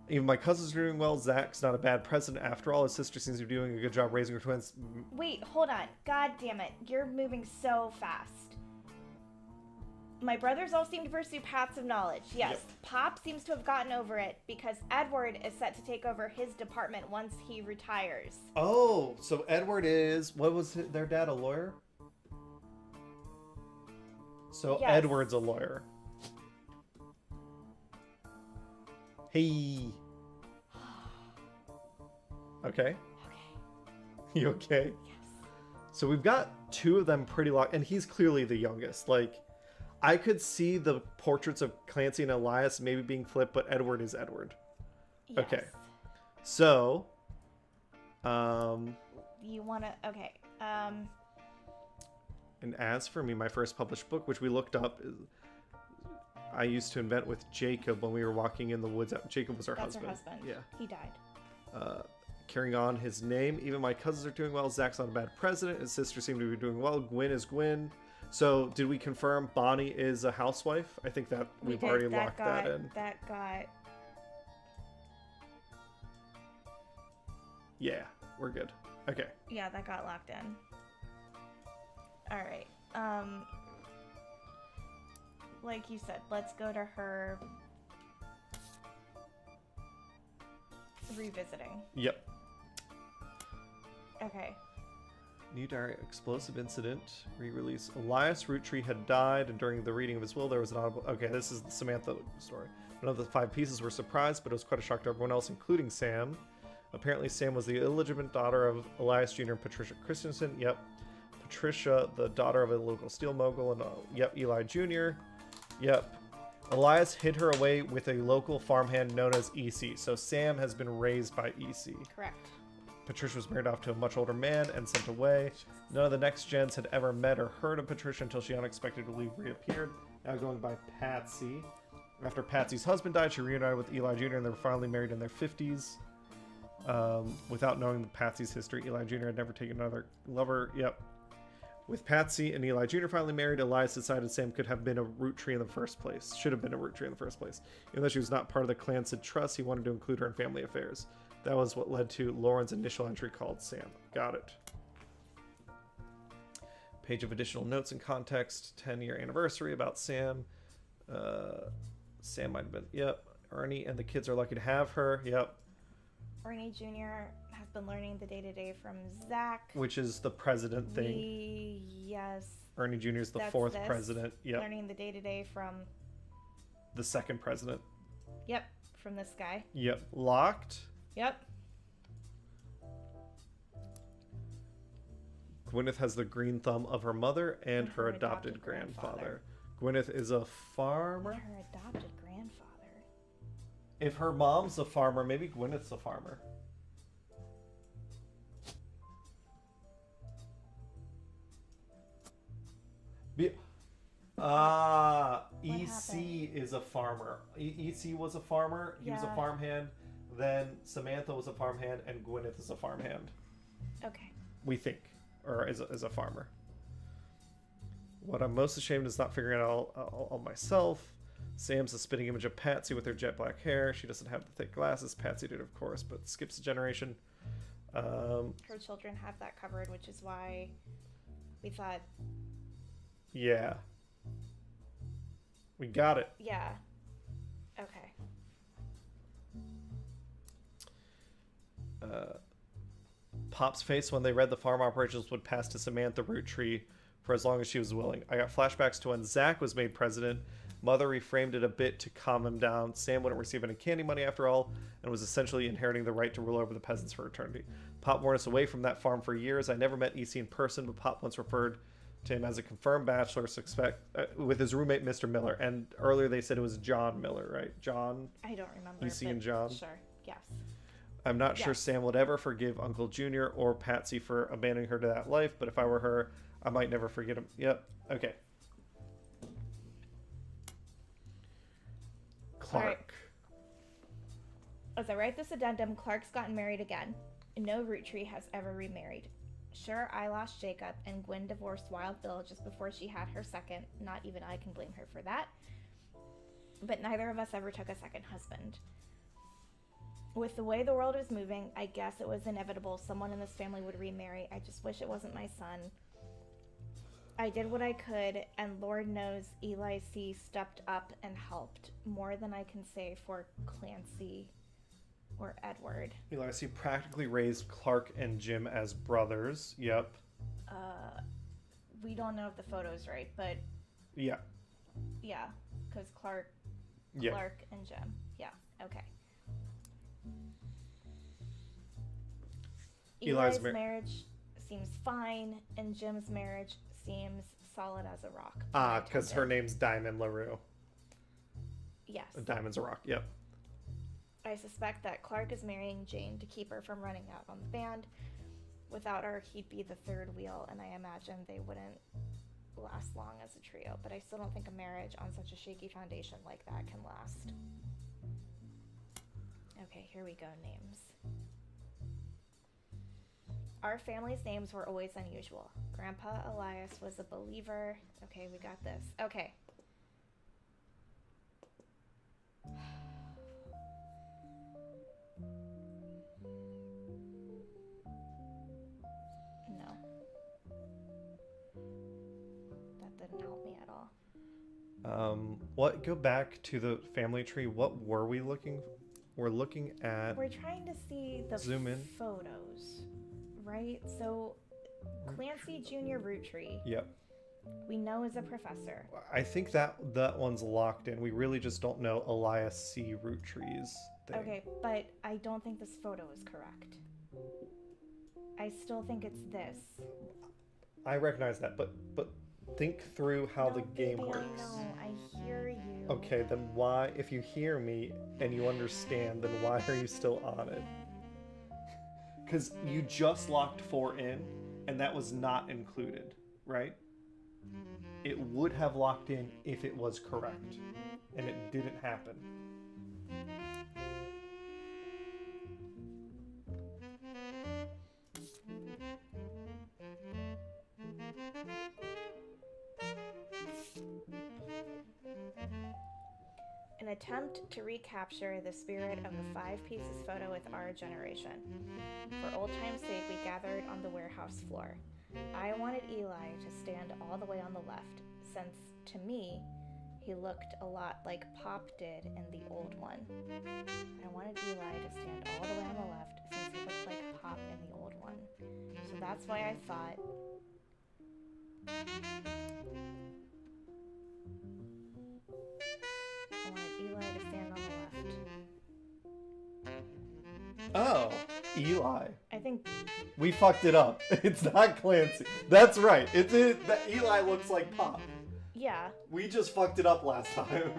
Even my cousins are doing well. Zach's not a bad president after all. His sister seems to be doing a good job raising her twins. Wait, hold on. God damn it. You're moving so fast. My brothers all seem to pursue paths of knowledge. Yes, yep. Pop seems to have gotten over it because Edward is set to take over his department once he retires. Oh, so Edward is... What was their dad, a lawyer? So yes. Edward's a lawyer. Hey. Okay. You okay? Yes. So we've got two of them pretty locked, and he's clearly the youngest. Like, I could see the portraits of Clancy and Elias maybe being flipped, but Edward is Edward. Yes. Okay. So, you want to... Okay. And as for me, my first published book, which we looked up, I used to invent with Jacob when we were walking in the woods. Jacob was our husband. That's her husband. Yeah. He died. Carrying on his name. Even my cousins are doing well. Zach's not a bad president. His sisters seem to be doing well. Gwen is Gwen. So, did we confirm Bonnie is a housewife? I think that we've already locked that in. That got... Yeah, we're good. Okay. Yeah, that got locked in. Alright. Like you said, let's go to her revisiting. Yep. Okay. New diary, explosive incident, re-release. Elias Roottree had died, and during the reading of his will, there was an audible... Okay, this is the Samantha story. None of the 5 pieces were surprised, but it was quite a shock to everyone else, including Sam. Apparently, Sam was the illegitimate daughter of Elias Jr. and Patricia Christensen. Yep. Patricia, the daughter of a local steel mogul, and yep, Eli Jr. Yep. Elias hid her away with a local farmhand known as EC. So Sam has been raised by EC. Correct. Patricia was married off to a much older man and sent away. None of the next gens had ever met or heard of Patricia until she unexpectedly reappeared. Now going by Patsy. After Patsy's husband died, she reunited with Eli Jr. and they were finally married in their 50s. Without knowing Patsy's history, Eli Jr. had never taken another lover. Yep. With Patsy and Eli Jr. finally married, Elias decided Sam could have been a Roottree in the first place. Should have been a Roottree in the first place. Even though she was not part of the clan Sid Trust, he wanted to include her in family affairs. That was what led to Lauren's initial entry called Sam. Got it. Page of additional notes and context. 10-year anniversary about Sam. Sam might have been. Yep. Ernie and the kids are lucky to have her. Yep. Ernie Jr. has been learning the day-to-day from Zach. Which is the president thing. Yes. Ernie Jr. is the fourth president. Yep. Learning the day-to-day from... the second president. Yep. From this guy. Yep. Locked. Yep. Gwyneth has the green thumb of her mother and her adopted grandfather. Gwyneth is a farmer. Her adopted grandfather. If her mom's a farmer, maybe Gwyneth's a farmer. EC is a farmer. EC was a farmer. He was a farmhand. Then Samantha was a farmhand, and Gwyneth is a farmhand. Okay. We think, or is a farmer. What I'm most ashamed is not figuring it out all myself. Sam's a spitting image of Patsy with her jet black hair. She doesn't have the thick glasses. Patsy did, of course, but skips a generation. Her children have that covered, which is why we thought... Yeah. We got it. Yeah. Okay. Pop's face when they read the farm operations would pass to Samantha Roottree for as long as she was willing. I got flashbacks to when Zach was made president. Mother reframed it a bit to calm him down. Sam wouldn't receive any candy money after all, and was essentially inheriting the right to rule over the peasants for eternity. Pop warned us away from that farm for years. I never met EC in person, but Pop once referred to him as a confirmed bachelor with his roommate, Mr. Miller. And earlier they said it was John Miller, right? John? I don't remember. EC and John? Sure, yes. I'm not sure Sam would ever forgive Uncle Jr. or Patsy for abandoning her to that life, but if I were her, I might never forget him. Yep. Okay. Clark. Right. As I write this addendum, Clark's gotten married again. No Roottree has ever remarried. Sure, I lost Jacob, and Gwen divorced Wild Bill just before she had her second. Not even I can blame her for that. But neither of us ever took a second husband. With the way the world is moving, I guess it was inevitable someone in this family would remarry. I just wish it wasn't my son. I did what I could, and Lord knows Eli C. stepped up and helped more than I can say for Clancy or Edward. Eli C. practically raised Clark and Jim as brothers. Yep. We don't know if the photo's right, but... Yeah. Yeah, because Clark and Jim. Yeah, okay. Eli's marriage seems fine, and Jim's marriage seems solid as a rock. Because her name's Diamond LaRue. Yes. Diamond's a rock, yep. I suspect that Clark is marrying Jane to keep her from running out on the band. Without her, he'd be the third wheel, and I imagine they wouldn't last long as a trio. But I still don't think a marriage on such a shaky foundation like that can last. Okay, here we go, names. Our family's names were always unusual. Grandpa Elias was a believer. Okay, we got this. Okay. No. That didn't help me at all. Go back to the family tree. What were we looking? We're looking at... We're trying to see the zoom in. Photos. Right? So, Clancy Jr. Roottree. Yep. We know is a professor. I think that one's locked in. We really just don't know Elias C. Roottrees thing. Okay, but I don't think this photo is correct. I still think it's this. I recognize that, but think through how the game baby, works. I know. I hear you. Okay, then why, if you hear me and you understand, then why are you still on it? Because you just locked 4 in, and that was not included, right? It would have locked in if it was correct, and it didn't happen. An attempt to recapture the spirit of the 5 pieces photo with our generation. For old time's sake, we gathered on the warehouse floor. I wanted Eli to stand all the way on the left, since, to me, he looked a lot like Pop did in the old one. I wanted Eli to stand all the way on the left, since he looked like Pop in the old one. So that's why I thought... I wanted Eli to stand on the left. Oh, Eli. I think... We fucked it up. It's not Clancy. That's right. That Eli looks like Pop. Yeah. We just fucked it up last time.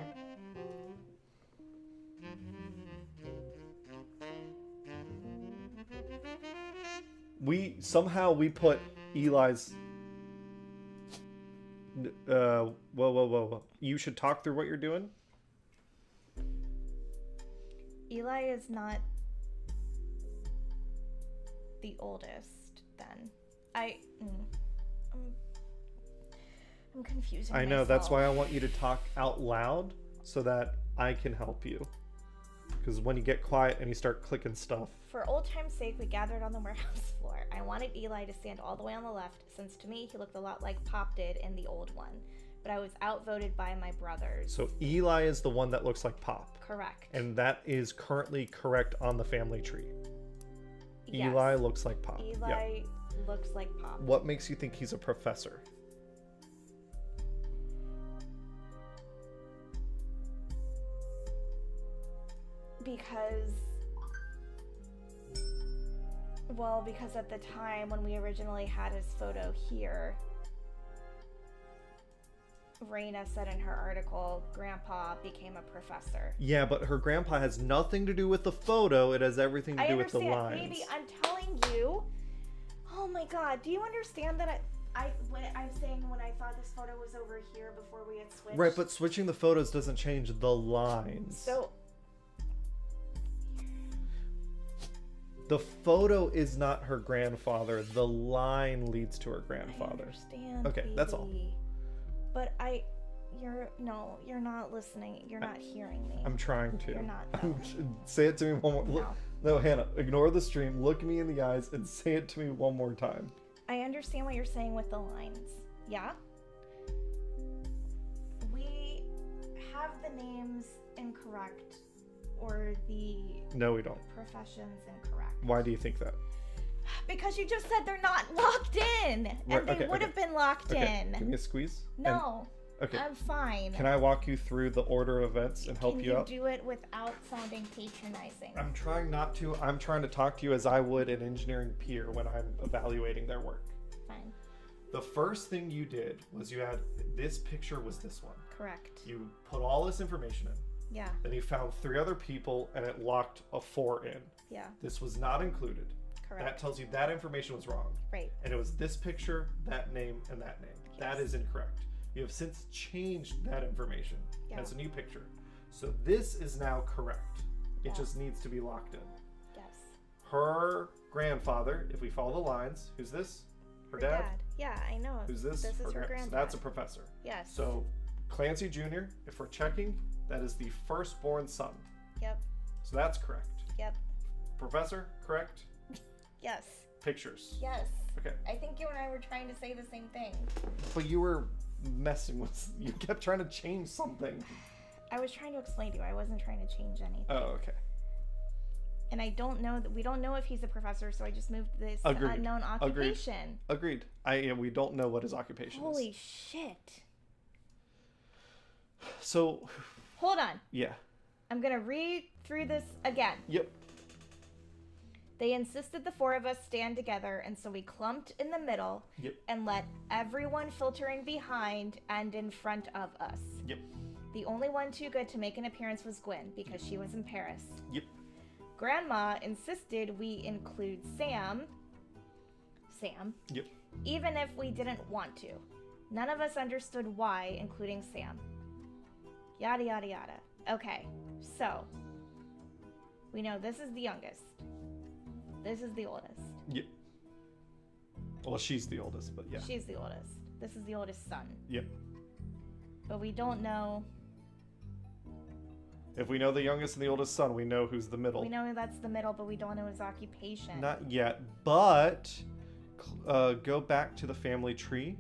We put Eli's... Whoa. You should talk through what you're doing. Eli is not the oldest, then. I'm confusing I know, myself. that's why I want you to talk out loud so that I can help you. Because when you get quiet and you start clicking stuff. For old time's sake, we gathered on the warehouse floor. I wanted Eli to stand all the way on the left, since to me he looked a lot like Pop did in the old one. But I was outvoted by my brothers. So Eli is the one that looks like Pop. Correct. And that is currently correct on the family tree. Yes. Eli looks like Pop. Eli looks like Pop. What makes you think he's a professor? Because at the time when we originally had his photo here, Raina said in her article, Grandpa became a professor. Yeah, but her grandpa has nothing to do with the photo. It has everything to do with the lines. Maybe I'm telling you. Oh my God, do you understand that I'm saying when I thought this photo was over here before we had switched? Right, but switching the photos doesn't change the lines. So the photo is not her grandfather. The line leads to her grandfather. I understand. Okay, that's all. But you're not listening. You're not hearing me. I'm trying to. You're not. No. Say it to me one more. No. No, Hannah, ignore the stream. Look me in the eyes and say it to me one more time. I understand what you're saying with the lines. Yeah? We have the names incorrect or the No, we don't. professions incorrect. Why do you think that? Because you just said they're not locked in. And they would have been locked in. Give me a squeeze. No. Okay. I'm fine. Can I walk you through the order of events and help you out? Can you do it without sounding patronizing? I'm trying not to. I'm trying to talk to you as I would an engineering peer when I'm evaluating their work. Fine. The first thing you did was you had this picture was this one. Correct. You put all this information in. Yeah. Then you found 3 other people and it locked a 4 in. Yeah. This was not included. Correct. That tells you that information was wrong. Right. And it was this picture, that name, and that name. Yes. That is incorrect. You have since changed that information as a new picture. So this is now correct. It just needs to be locked in. Yes. Her grandfather, if we follow the lines, who's this? Her dad? Yeah, I know. Who's this? This is her So granddad. that's a professor. Yes. So Clancy Jr., if we're checking, that is the firstborn son. Yep. So that's correct. Yep. Professor, correct? Yes. Pictures. Yes. Okay. I think you and I were trying to say the same thing. But you were messing with, you kept trying to change something. I was trying to explain to you. I wasn't trying to change anything. Oh, okay. And I don't know that we don't know if he's a professor, so I just moved this to Agreed. unknown occupation. Agreed. We don't know what his occupation Holy is. shit. So, Hold on. yeah. I'm going to read through this again. Yep. They insisted the 4 of us stand together, and so we clumped in the middle and let everyone filtering behind and in front of us. Yep. The only one too good to make an appearance was Gwen, because she was in Paris. Yep. Grandma insisted we include Sam, Yep. even if we didn't want to. None of us understood why, including Sam. Yada, yada, yada. Okay, so we know this is the youngest. This is the oldest. Yep. Well, she's the oldest, but yeah. She's the oldest. This is the oldest son. Yep. But we don't know. If we know the youngest and the oldest son, we know who's the middle. We know that's the middle, but we don't know his occupation. Not yet, but go back to the family tree.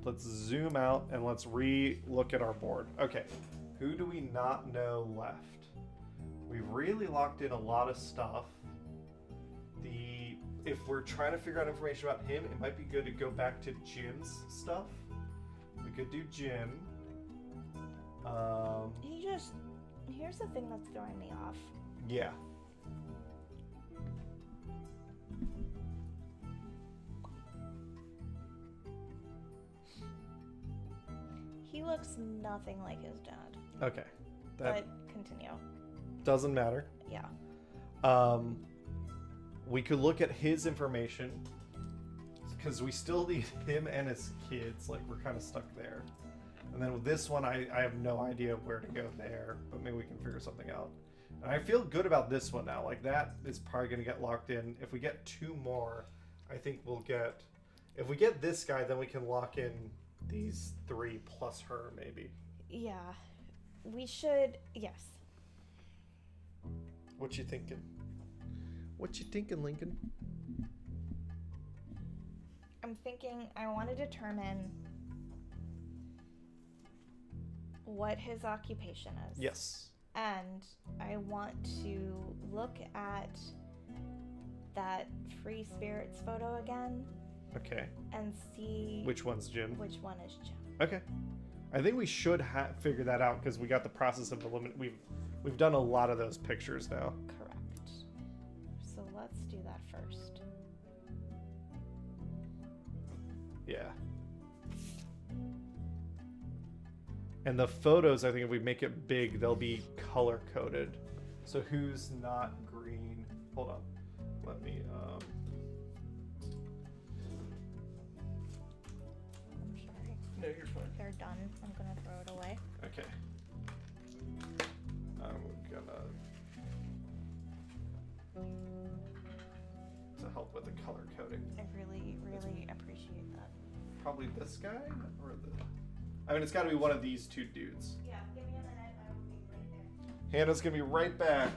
Let's zoom out and let's re-look at our board. Okay, who do we not know left? We've really locked in a lot of stuff. If we're trying to figure out information about him, it might be good to go back to Jim's stuff. We could do Jim. Here's the thing that's throwing me off. Yeah. He looks nothing like his dad. Okay. That But continue. doesn't matter. Yeah. We could look at his information because we still need him and his kids. Like, we're kind of stuck there. And then with this one, I have no idea where to go there, but maybe we can figure something out. And I feel good about this one now. Like, that is probably going to get locked in. If we get 2 more, I think we'll get... If we get this guy, then we can lock in these 3 plus her, maybe. Yeah. We should... Yes. What you thinking? What you thinking, Lincoln? I'm thinking I want to determine what his occupation is. Yes. And I want to look at that Free Spirits photo again. Okay. And see Which one's Jim? which one is Jim. Okay. I think we should figure that out because we got the process of eliminate. We've done a lot of those pictures now. Correct. So let's do that first. Yeah. And the photos, I think if we make it big, they'll be color coded. So who's not green? Hold on. Let me I'm sorry. No, you're fine. They're done. I'm gonna throw it away. Okay. I'm gonna to help with the color coding. I really, really appreciate that. Probably this guy or the. I mean, it's got to be one of these 2 dudes. Yeah, give me a minute. I will be right there. Hannah's gonna be right back.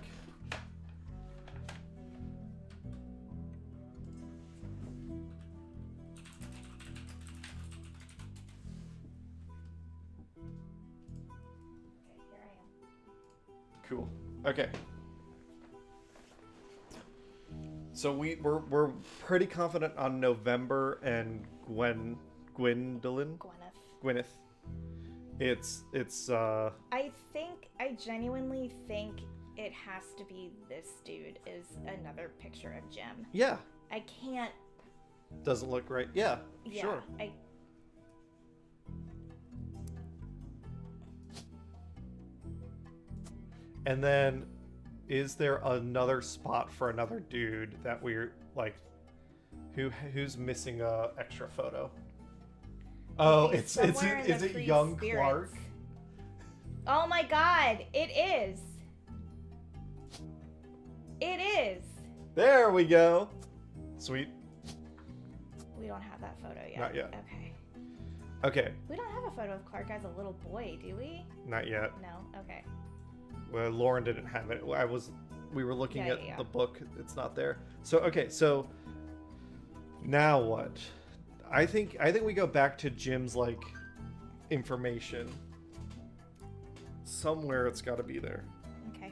Okay, here I am. Cool. Okay. So we're pretty confident on November and Gwendolyn. Gwyneth. It's I genuinely think it has to be this dude is another picture of Jim. yeah. I can't. Doesn't look right. Yeah. Yeah, Sure. And then, is there another spot for another dude that we're like, who's missing a extra photo? Oh, Okay, is somewhere in the it Free young Spirits. Clark? Oh my God! It is. It is. There we go. Sweet. We don't have that photo yet. Not yet. Okay. Okay. We don't have a photo of Clark as a little boy, do we? Not yet. No. Okay. Well, Lauren didn't have it. We were looking Yeah, at yeah. the book. It's not there. So okay. So now what? I think we go back to Jim's like information. Somewhere it's got to be there. Okay.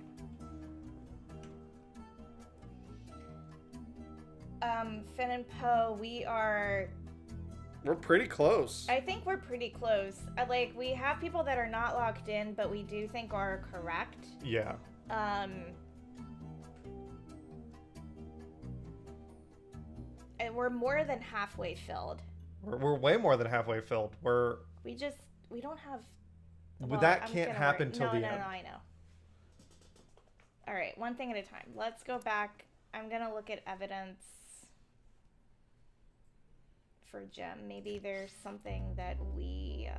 Finn and Poe, We're pretty close. I think we're pretty close. We have people that are not locked in, but we do think are correct. Yeah. And we're more than halfway filled. We're way more than halfway filled. We don't have. That I'm can't gonna happen worry. till the No, end. I know. All right, one thing at a time. Let's go back. I'm gonna look at evidence for Jem. Maybe there's something that we.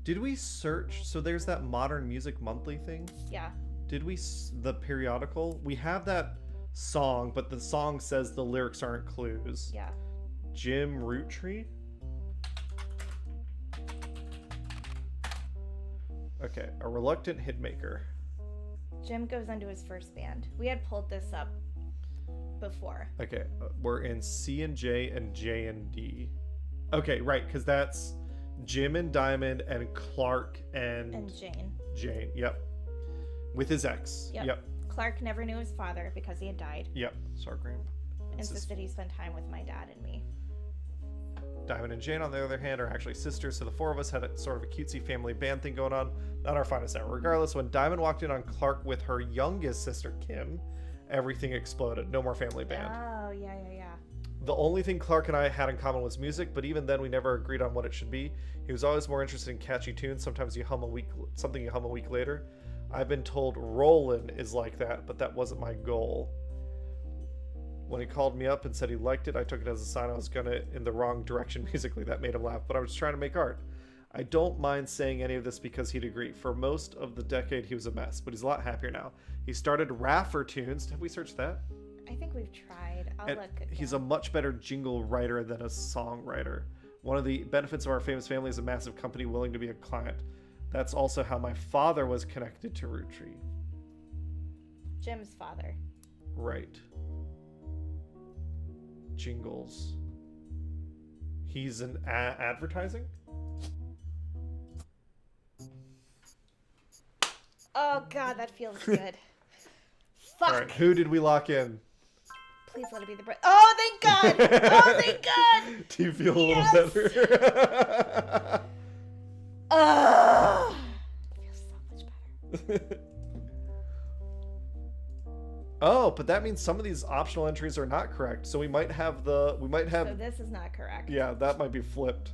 Did we search? So there's that Modern Music Monthly thing. Yeah. Did we the periodical? We have that song, but the song says the lyrics aren't clues. Yeah. Jim Roottrees? Okay, a reluctant hitmaker. Jim goes into his first band. We had pulled this up before. Okay, we're in C and J and J and D. Okay, right, because that's Jim and Diamond and Clark and Jane. Jane, yep. With his ex. Yep. Clark never knew his father because he had died. Yep. Sorry, Graham. Insisted he spend time with my dad and me. Diamond and Jane, on the other hand, are actually sisters, so the four of us had a sort of a cutesy family band thing going on. Not our finest hour. Regardless, when Diamond walked in on Clark with her youngest sister, Kim, everything exploded. No more family band. Oh, yeah. The only thing Clark and I had in common was music, but even then we never agreed on what it should be. He was always more interested in catchy tunes. Sometimes something you hum a week later. I've been told Rollin' is like that, but that wasn't my goal. When he called me up and said he liked it, I took it as a sign I was gonna in the wrong direction musically. That made him laugh, but I was trying to make art. I don't mind saying any of this because he'd agree. For most of the decade, he was a mess, but he's a lot happier now. He started Raffer tunes. Have we searched that? I think we've tried. I'll look again. He's a much better jingle writer than a songwriter. One of the benefits of our famous family is a massive company willing to be a client. That's also how my father was connected to Roottree. Jim's father. Right. Jingles. He's in advertising? Oh god, that feels good. Fuck. All right, who did we lock in? Please let it be the Oh, thank God! Oh, thank God! Do you feel a little better? It feels so much better. Oh, but that means some of these optional entries are not correct. So we might have So this is not correct. Yeah, that might be flipped.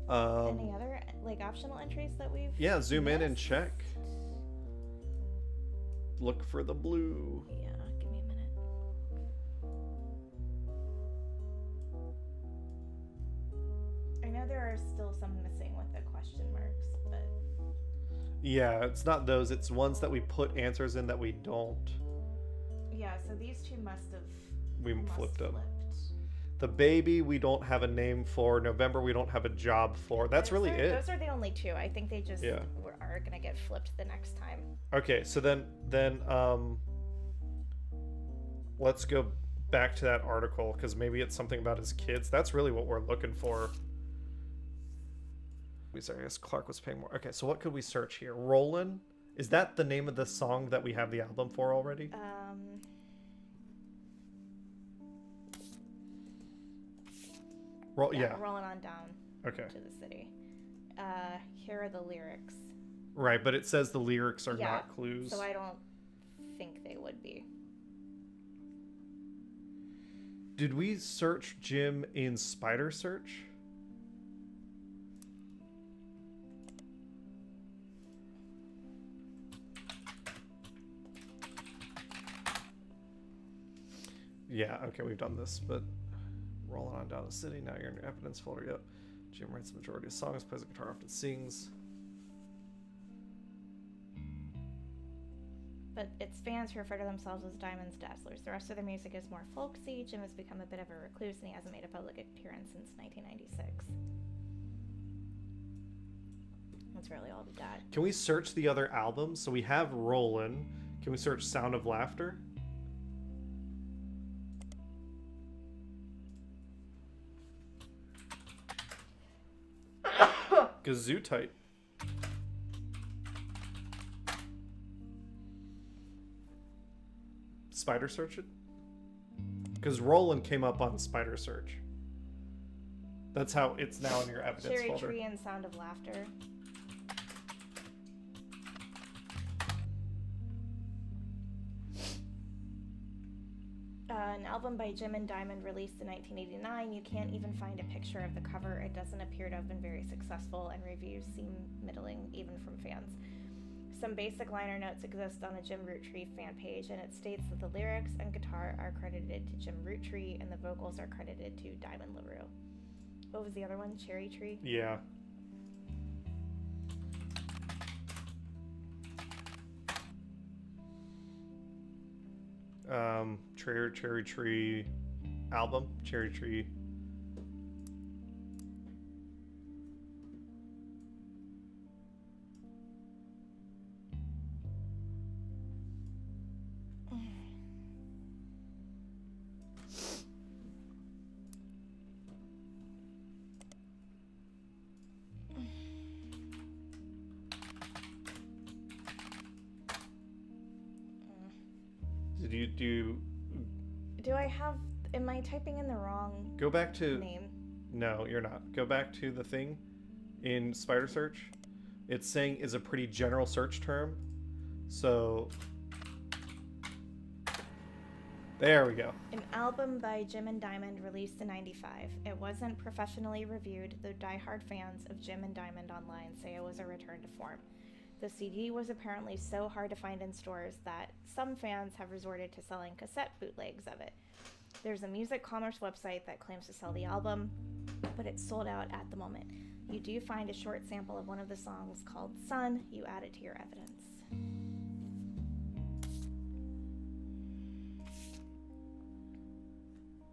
Any other optional entries that we've zoom in and missed? check. Look for the blue. Yeah, give me a minute. I know there are still some missing with the question marks, but Yeah, it's not those. It's ones that we put answers in that we don't. yeah, so these two must have Flipped them. The baby we don't have a name for. November we don't have a job for. That's really it. Those are the only two. I think they just are gonna get flipped the next time. Okay, so then let's go back to that article because maybe it's something about his kids. That's really what we're looking for. I guess Clark was paying more. Okay, so what could we search here? Rollin'? Is that the name of the song that we have the album for already? Rolling on down. Okay. To the city. Here are the lyrics. Right, but it says the lyrics are not clues. So I don't think they would be. Did we search Jim in Spider Search? Yeah, okay, we've done this, but rolling on down the city. Now you're in your evidence folder. Yep. Jim writes the majority of songs, plays the guitar, often sings. But it's fans who refer to themselves as Diamonds Dazzlers. The rest of their music is more folksy. Jim has become a bit of a recluse and he hasn't made a public appearance since 1996. That's really all we got. Can we search the other albums? So we have Rollin'. Can we search Sound of Laughter? Gazoo tight. Spider search it? Because Roland came up on Spider Search. That's how it's now in your evidence Cherry folder. Tree and Sound of Laughter. An album by Jim and Diamond released in 1989. You can't even find a picture of the cover. It doesn't appear to have been very successful, and reviews seem middling even from fans. Some basic liner notes exist on the Jim Roottree fan page, and it states that the lyrics and guitar are credited to Jim Roottree, and the vocals are credited to Diamond LaRue. What was the other one? Cherry Tree? Yeah. Cherry Tree album. Cherry Tree. Do I have... Am I typing in the wrong Go back to... name? No, you're not. Go back to the thing in Spider Search. It's saying is a pretty general search term. So... There we go. An album by Jim and Diamond released in '95. It wasn't professionally reviewed, though diehard fans of Jim and Diamond online say it was a return to form. The CD was apparently so hard to find in stores that some fans have resorted to selling cassette bootlegs of it. There's a music commerce website that claims to sell the album, but it's sold out at the moment. You do find a short sample of one of the songs called Sun. You add it to your evidence.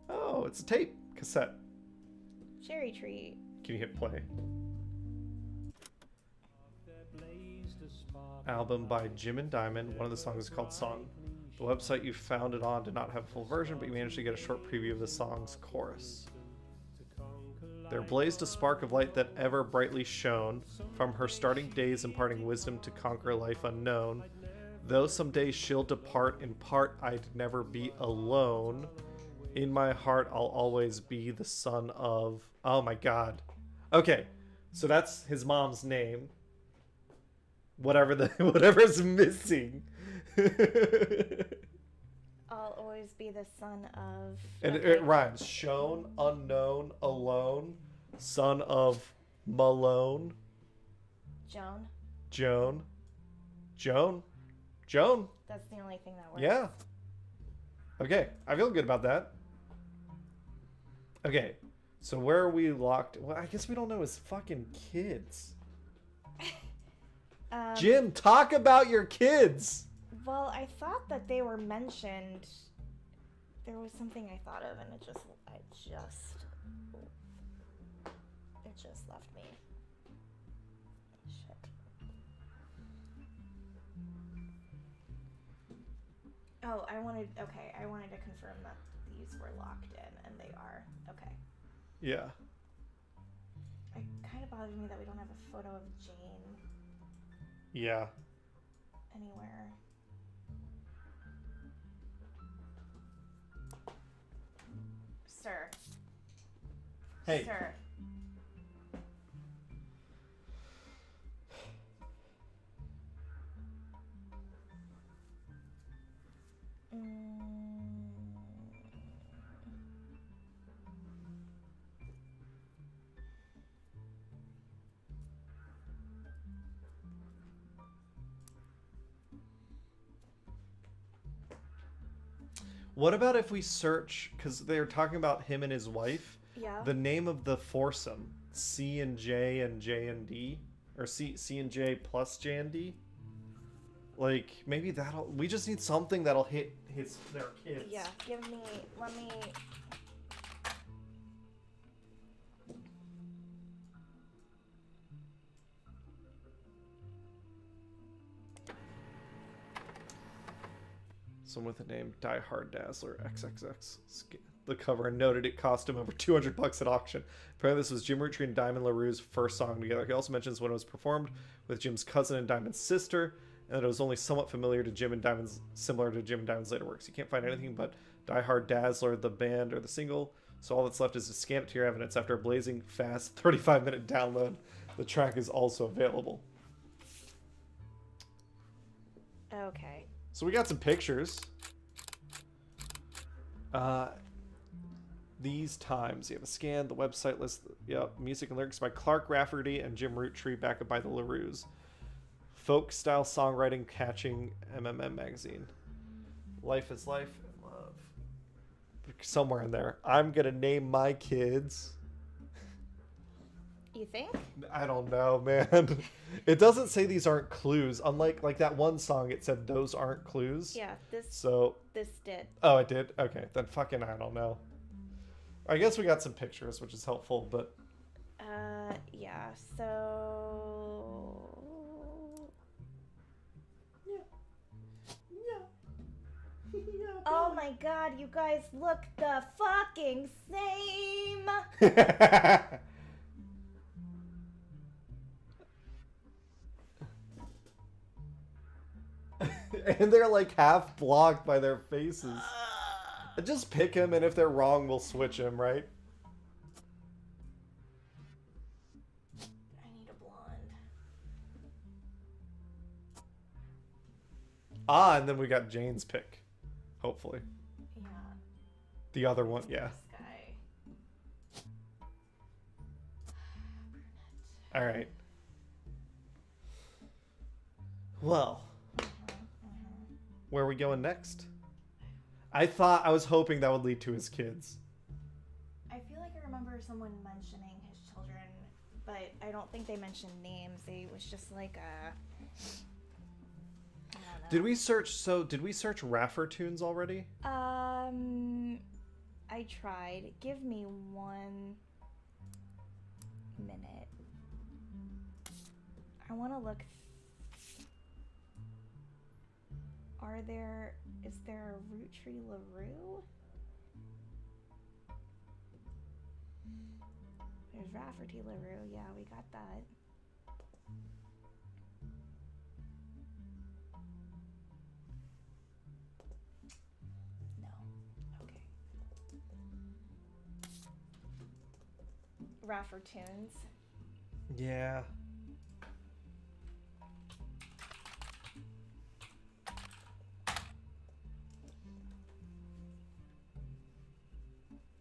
Oh, it's a tape cassette. Cherry Tree. Can you hit play? Album by Jim and Diamond. One of the songs is called Song. The website you found it on did not have a full version, but you managed to get a short preview of the song's chorus. There blazed a spark of light that ever brightly shone, from her starting days imparting wisdom to conquer life unknown. Though some days she'll depart, in part I'd never be alone. In my heart I'll always be the son of... Oh my god. Okay, so that's his mom's name. Whatever's missing. I'll always be the son of... And it rhymes. Shown, unknown, alone, son of Malone. Joan. Joan. That's the only thing that works. Yeah. Okay, I feel good about that. Okay, so where are we locked? Well, I guess we don't know his fucking kids. Jim, talk about your kids. Well, I thought that they were mentioned. There was something I thought of, and it just left me. Shit. Oh, I wanted to confirm that these were locked in, and they are. Okay. Yeah. It kind of bothers me that we don't have a photo of Jane. Yeah. Anywhere. Sir. Hey. Sir. What about if we search, because they're talking about him and his wife, Yeah. the name of the foursome, C and J and D, or C and J plus J and D? Like, maybe we just need something that'll hit their kids. Yeah, let me... Someone with the name Die Hard Dazzler XXX. The cover and noted it cost him over $200 at auction. Apparently this was Jim Roottree and Diamond LaRue's first song together. He also mentions when it was performed with Jim's cousin and Diamond's sister, and that it was only somewhat similar to Jim and Diamond's later works. You can't find anything but Die Hard Dazzler, the band, or the single, so all that's left is to scan it to your evidence. After a blazing fast 35-minute download, the track is also available. Okay. So we got some pictures. These times, you have a scan, the website list, music and lyrics by Clark Rafferty and Jim Roottree, backup by the LaRues. folk style songwriting catching MMM magazine. Life is life and love. Somewhere in there. I'm gonna name my kids. You think? I don't know, man. It doesn't say these aren't clues. Unlike like that one song, it said those aren't clues. Yeah, this did. Oh, it did? Okay, then fucking I don't know. I guess we got some pictures, which is helpful, but... Yeah, so... Oh my god, you guys look the fucking same! And they're like half blocked by their faces. Just pick him, and if they're wrong, we'll switch him, right? I need a blonde. Ah, and then we got Jane's pick. Hopefully. Yeah. The other one, yeah. This guy. All right. Well, where are we going next? I was hoping that would lead to his kids. I feel like I remember someone mentioning his children, but I don't think they mentioned names. It was just like a... I don't know. Did we search Raffertunes already? I tried. Give me 1 minute. I want to look. Is there a Roottree LaRue? There's Rafferty LaRue. Yeah, we got that. No. Okay. Raffertunes. Yeah.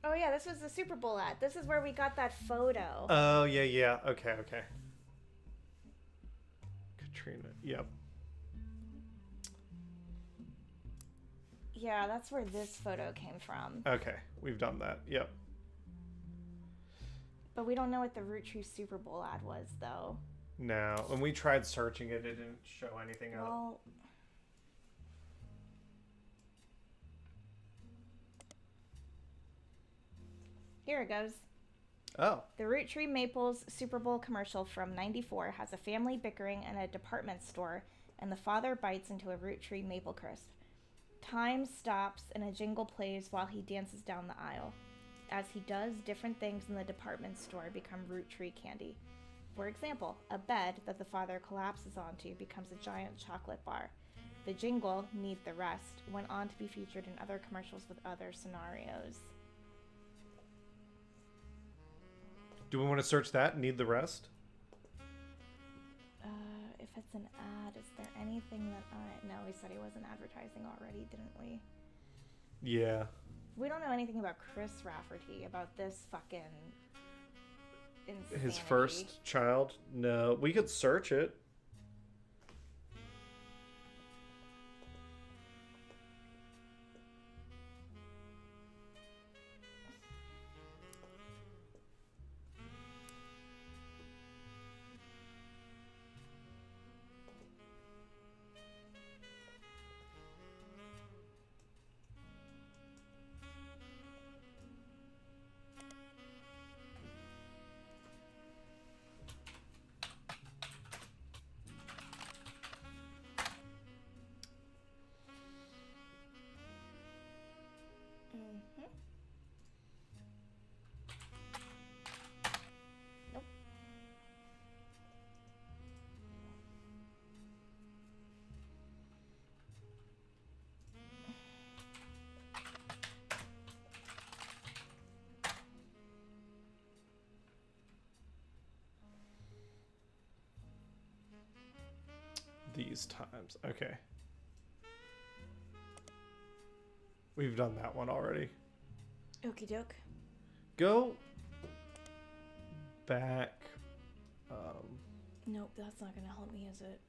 Oh yeah, this was the Super Bowl ad. This is where we got that photo. Oh, yeah. Okay. Katrina, yep. Yeah, that's where this photo came from. Okay, we've done that, yep. But we don't know what the Roottree Super Bowl ad was, though. No, when we tried searching it, it didn't show anything up. Well... Here it goes. Oh. The Roottree Maples Super Bowl commercial from '94 has a family bickering in a department store, and the father bites into a Roottree Maple Crisp. Time stops, and a jingle plays while he dances down the aisle. As he does, different things in the department store become Roottree candy. For example, a bed that the father collapses onto becomes a giant chocolate bar. The jingle, Need the Rest, went on to be featured in other commercials with other scenarios. Do we want to search that? Need the rest? If it's an ad, is there anything that No, we said he wasn't advertising already, didn't we? Yeah. We don't know anything about Chris Rafferty, about this fucking insanity. His first child? No. We could search it. Nope. These times. Okay. We've done that one already. Okie doke. Go back. Nope, that's not gonna help me, is it?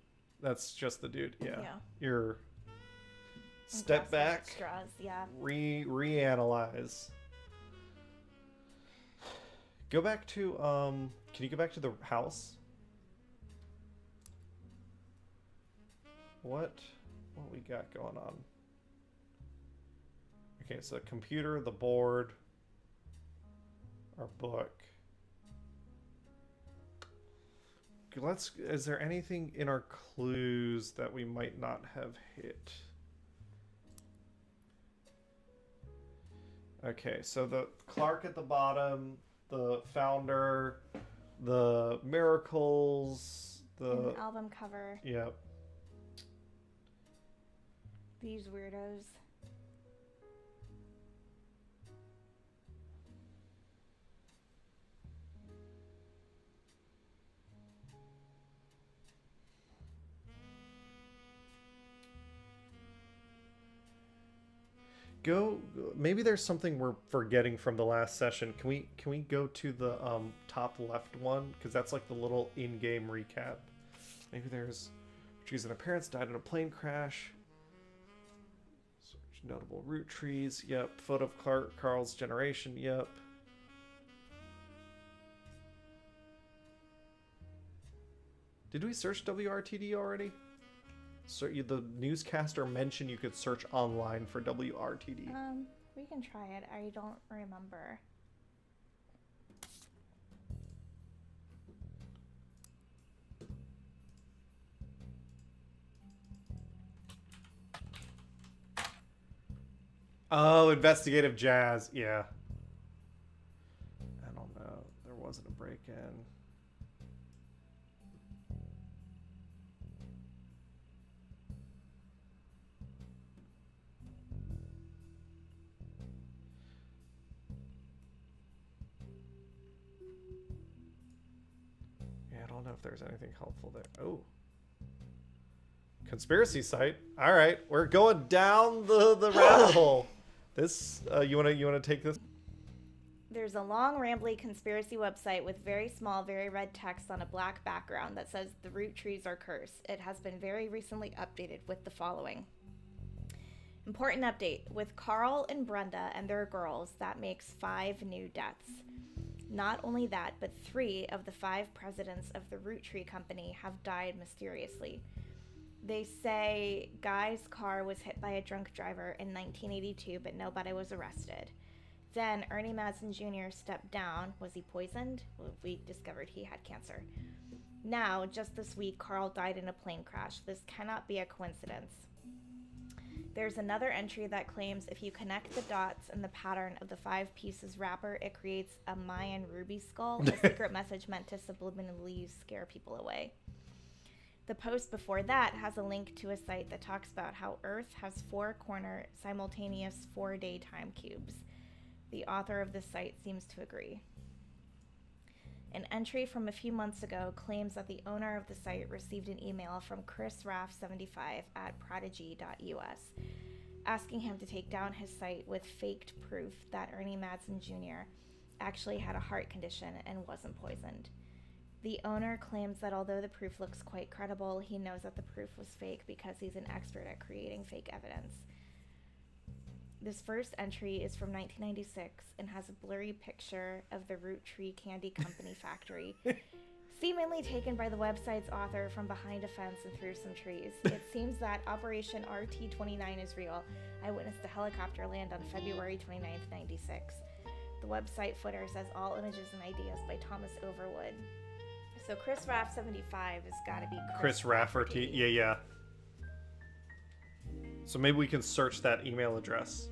That's just the dude. Yeah. Yeah. You're step back. Straws, yeah. Reanalyze. Go back to can you go back to the house? What we got going on? Okay, so computer, the board, our book. Is there anything in our clues that we might not have hit? Okay, so the Clark at the bottom, the founder, the miracles, An album cover. Yep. These weirdos. Maybe there's something we're forgetting from the last session. Can we go to the top left one, because that's like the little in-game recap. Maybe there's trees and her parents died in a plane crash. Search notable root trees. Yep. Photo of Carl's generation. Yep. Did we search WRTD already? So the newscaster mentioned you could search online for WRTD. We can try it. I don't remember. Oh, investigative jazz. Yeah. I don't know. There wasn't a break-in. I don't know if there's anything helpful there. Oh. Conspiracy site. All right, we're going down the rabbit hole. This you want to take this? There's a long, rambly conspiracy website with very small, very red text on a black background that says the Roottrees are cursed. It has been very recently updated with the following. Important update. With Carl and Brenda and their girls, that makes 5 new deaths. Not only that, but 3 of the 5 presidents of the Roottree company have died mysteriously. They say Guy's car was hit by a drunk driver in 1982, but nobody was arrested. Then Ernie Madsen Jr. stepped down. Was he poisoned? Well, we discovered he had cancer. Now, just this week, Carl died in a plane crash. This cannot be a coincidence. There's another entry that claims if you connect the dots in the pattern of the 5 pieces wrapper, it creates a Mayan ruby skull, a secret message meant to subliminally scare people away. The post before that has a link to a site that talks about how Earth has 4 corner simultaneous 4-day time cubes. The author of this site seems to agree. An entry from a few months ago claims that the owner of the site received an email from Chris Raff75 at prodigy.us asking him to take down his site with faked proof that Ernie Madsen Jr. actually had a heart condition and wasn't poisoned. The owner claims that although the proof looks quite credible, he knows that the proof was fake because he's an expert at creating fake evidence. This first entry is from 1996 and has a blurry picture of the Roottree Candy Company factory, seemingly taken by the website's author from behind a fence and through some trees. It seems that Operation RT-29 is real. I witnessed a helicopter land on February 29th, 96. The website footer says all images and ideas by Thomas Overwood. So Chris Raff75 has got to be Chris Rafferty. Yeah. So maybe we can search that email address.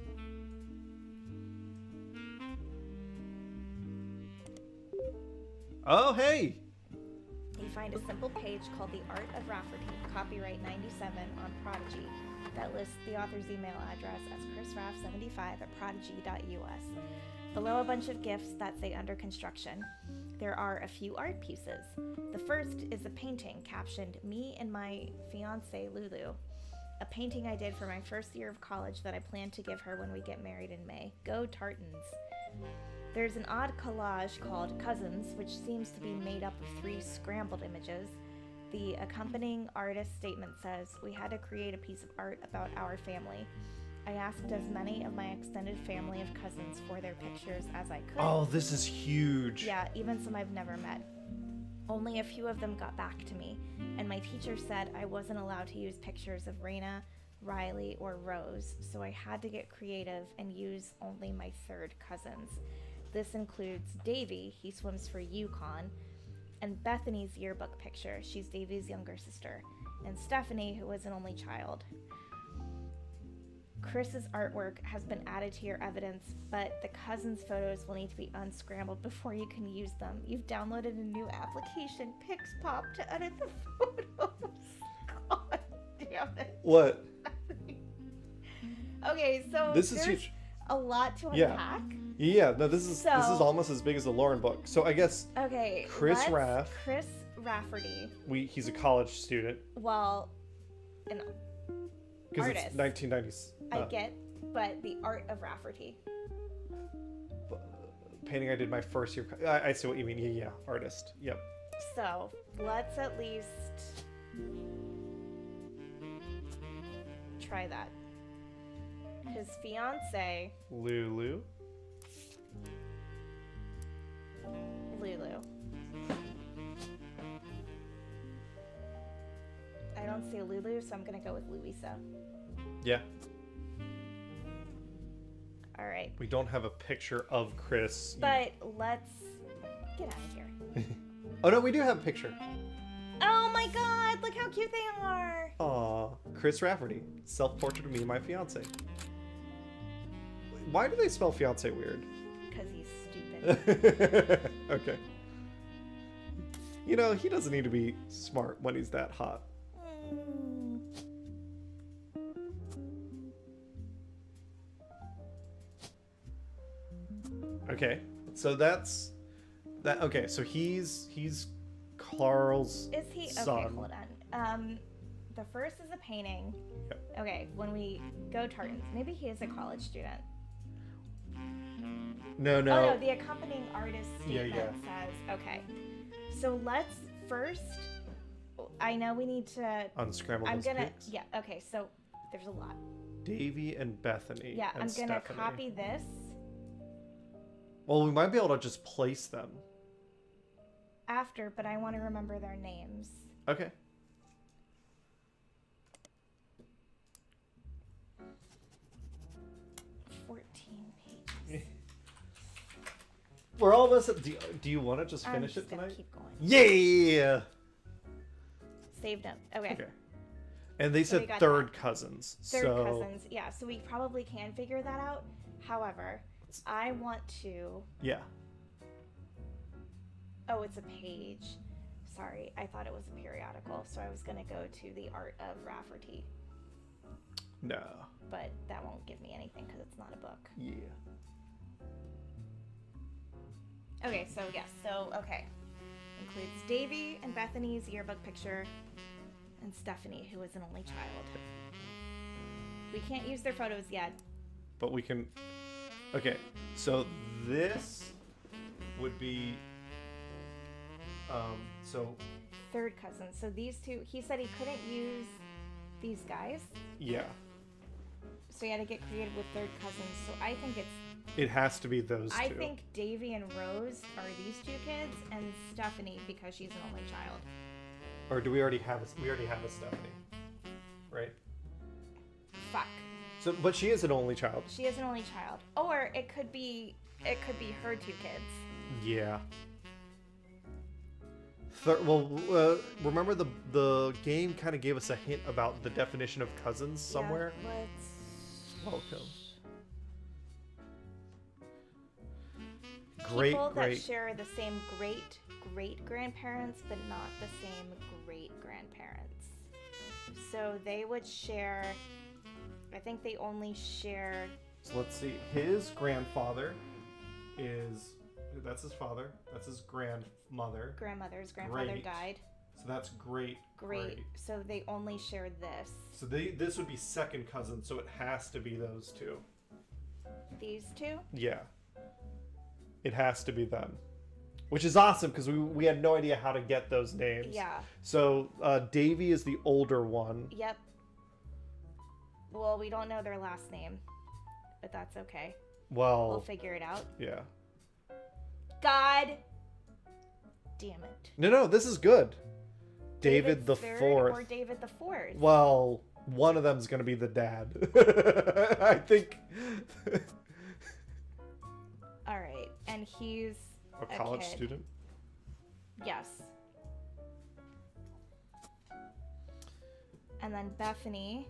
Oh, hey! You find a simple page called The Art of Rafferty, copyright 97 on Prodigy, that lists the author's email address as chrisraff75 at prodigy.us. Below a bunch of gifts that say under construction. There are a few art pieces. The first is a painting captioned Me and My Fiancée Lulu. A painting I did for my first year of college that I plan to give her when we get married in May. Go Tartans. There's an odd collage called Cousins, which seems to be made up of 3 scrambled images. The accompanying artist statement says, "We had to create a piece of art about our family. I asked as many of my extended family of cousins for their pictures as I could." Oh, this is huge. Yeah, even some I've never met. Only a few of them got back to me, and my teacher said I wasn't allowed to use pictures of Raina, Riley, or Rose, so I had to get creative and use only my third cousins. This includes Davy, he swims for Yukon, and Bethany's yearbook picture, she's Davy's younger sister, and Stephanie, who was an only child. Chris's artwork has been added to your evidence, but the cousins' photos will need to be unscrambled before you can use them. You've downloaded a new application, PixPop, to edit the photos. God damn it. What? Okay, so This is there's huge. a lot to Yeah. unpack. Yeah, no, this is So- almost as big as the Lauren book. So I guess Okay, Chris Raff. Chris Rafferty. he's a college student Well, an because artist. it's 1990s. I get, but the art of Rafferty. Painting I did my first year. I see what you mean. Yeah, artist. Yep. So let's at least try that. His fiance, Lulu. Lulu. I don't see a Lulu, so I'm gonna go with Louisa. Yeah. All right, We don't have a picture of Chris. but let's get out of here. Oh no, we do have a picture. Oh my God! Look how cute they are. Aw, Chris Rafferty, self-portrait of me and my fiance. Why do they spell fiance weird? Because he's stupid. Okay. You know, he doesn't need to be smart when he's that hot. Okay, so that's that. Okay, so he's Carl's Is he? Okay, son. hold on. The first is a painting. Yep. Okay, when we go Tartans, maybe he is a college student. No. Oh no, the accompanying artist Yeah, statement says, okay. So let's first, I know we need to, Unscramble I'm those gonna, pics. yeah, okay, so there's a lot. Davy and Bethany. Yeah, and I'm gonna Stephanie. copy this Well, we might be able to just place them. after, but I want to remember their names. Okay. We're almost at, do you want to just I'm finish just it gonna tonight? keep going. Yeah. Saved them. Okay. Okay. And they So we said got third that. cousins. Third so cousins. Yeah, so we probably can figure that out. However, I want to. yeah. Oh, it's a page. Sorry, I thought it was a periodical, so I was gonna go to the art of Rafferty, No. but that won't give me anything because it's not a book. Yeah. Okay, so yes, okay. Includes Davy and Bethany's yearbook picture, and Stephanie, who is an only child. We can't use their photos yet. But we can. Okay. So this would be. So Third cousin. So these two, he said he couldn't use these guys, yeah, so he had to get creative with third cousins. So I think it's. it has to be those I two. think Davy and Rose are these two kids, and Stephanie because she's an only child. Or do we already have a? We already have a Stephanie, right? Fuck. So, but she is an only child. She is an only child, or it could be her two kids. Yeah. Remember the game kind of gave us a hint about the definition of cousins somewhere. Yeah, let's. Welcome. Great, People that great. share the same great grandparents, but not the same great grandparents. So they would share. I think they only share. So let's see. His grandfather is. That's his father. That's his grandmother. Grandmother's grandfather Great. died. So that's great. Great. So they only share this. So this would be second cousin. So it has to be those two. These two. Yeah. It has to be them. which is awesome because we had no idea how to get those names. Yeah. So Davy is the older one. Yep. Well, we don't know their last name, but that's okay. Well, we'll figure it out. Yeah. God damn it. No, this is good. David the third Fourth. Or David the Fourth. Well, one of them's gonna be the dad. I think. All right, and he's a college kid. student. Yes. And then Bethany,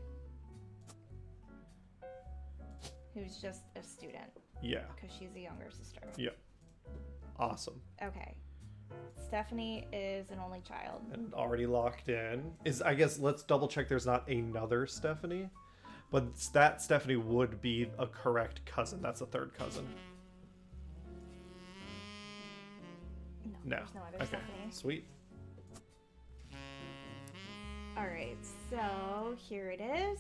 who's just a student. Yeah. Because she's a younger sister. Yep. Awesome. Okay. Stephanie is an only child. And already locked in. I guess let's double check there's not another Stephanie. But that Stephanie would be a correct cousin. That's a third cousin. No. There's no other Okay. Stephanie. Sweet. Alright, so here it is.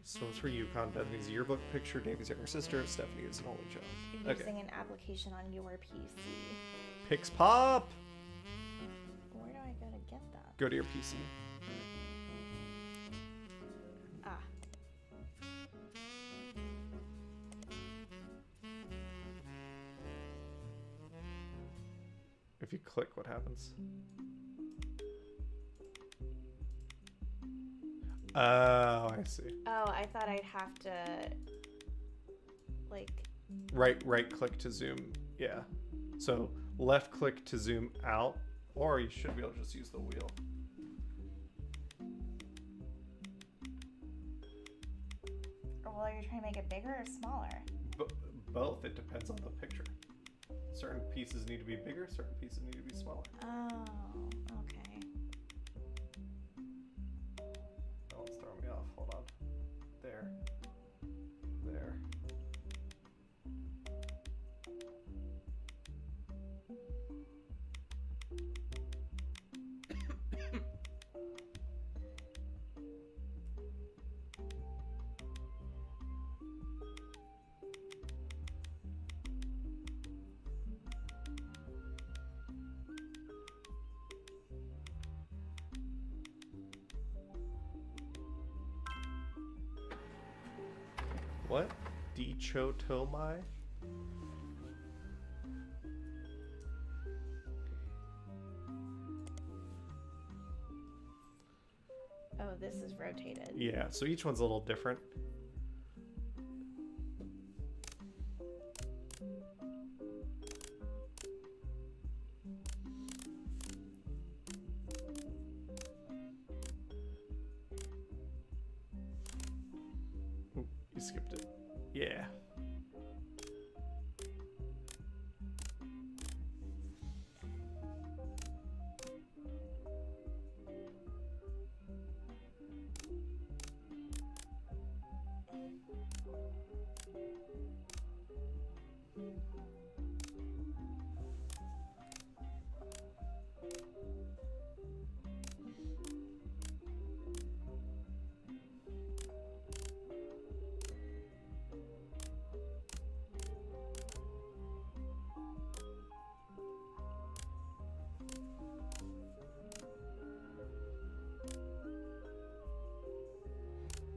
So it's for Yukon. Bethany's yearbook picture. Davy's younger sister. Stephanie is an only child. You're Okay. using an application on your PC. Pix pop! Where do I gotta get that? Go to your PC. Ah. If you click, what happens? Oh, I see. Oh, I thought I'd have to, like... Right click to zoom. Yeah. So left click to zoom out, or you should be able to just use the wheel. Well, are you trying to make it bigger or smaller? Both. It depends on the picture. Certain pieces need to be bigger, certain pieces need to be smaller. Oh, okay. That one's throwing me off. Hold on. There. There. What? Dichotomai? Oh, this is rotated. Yeah, so each one's a little different. Oop, you skipped it. Yeah.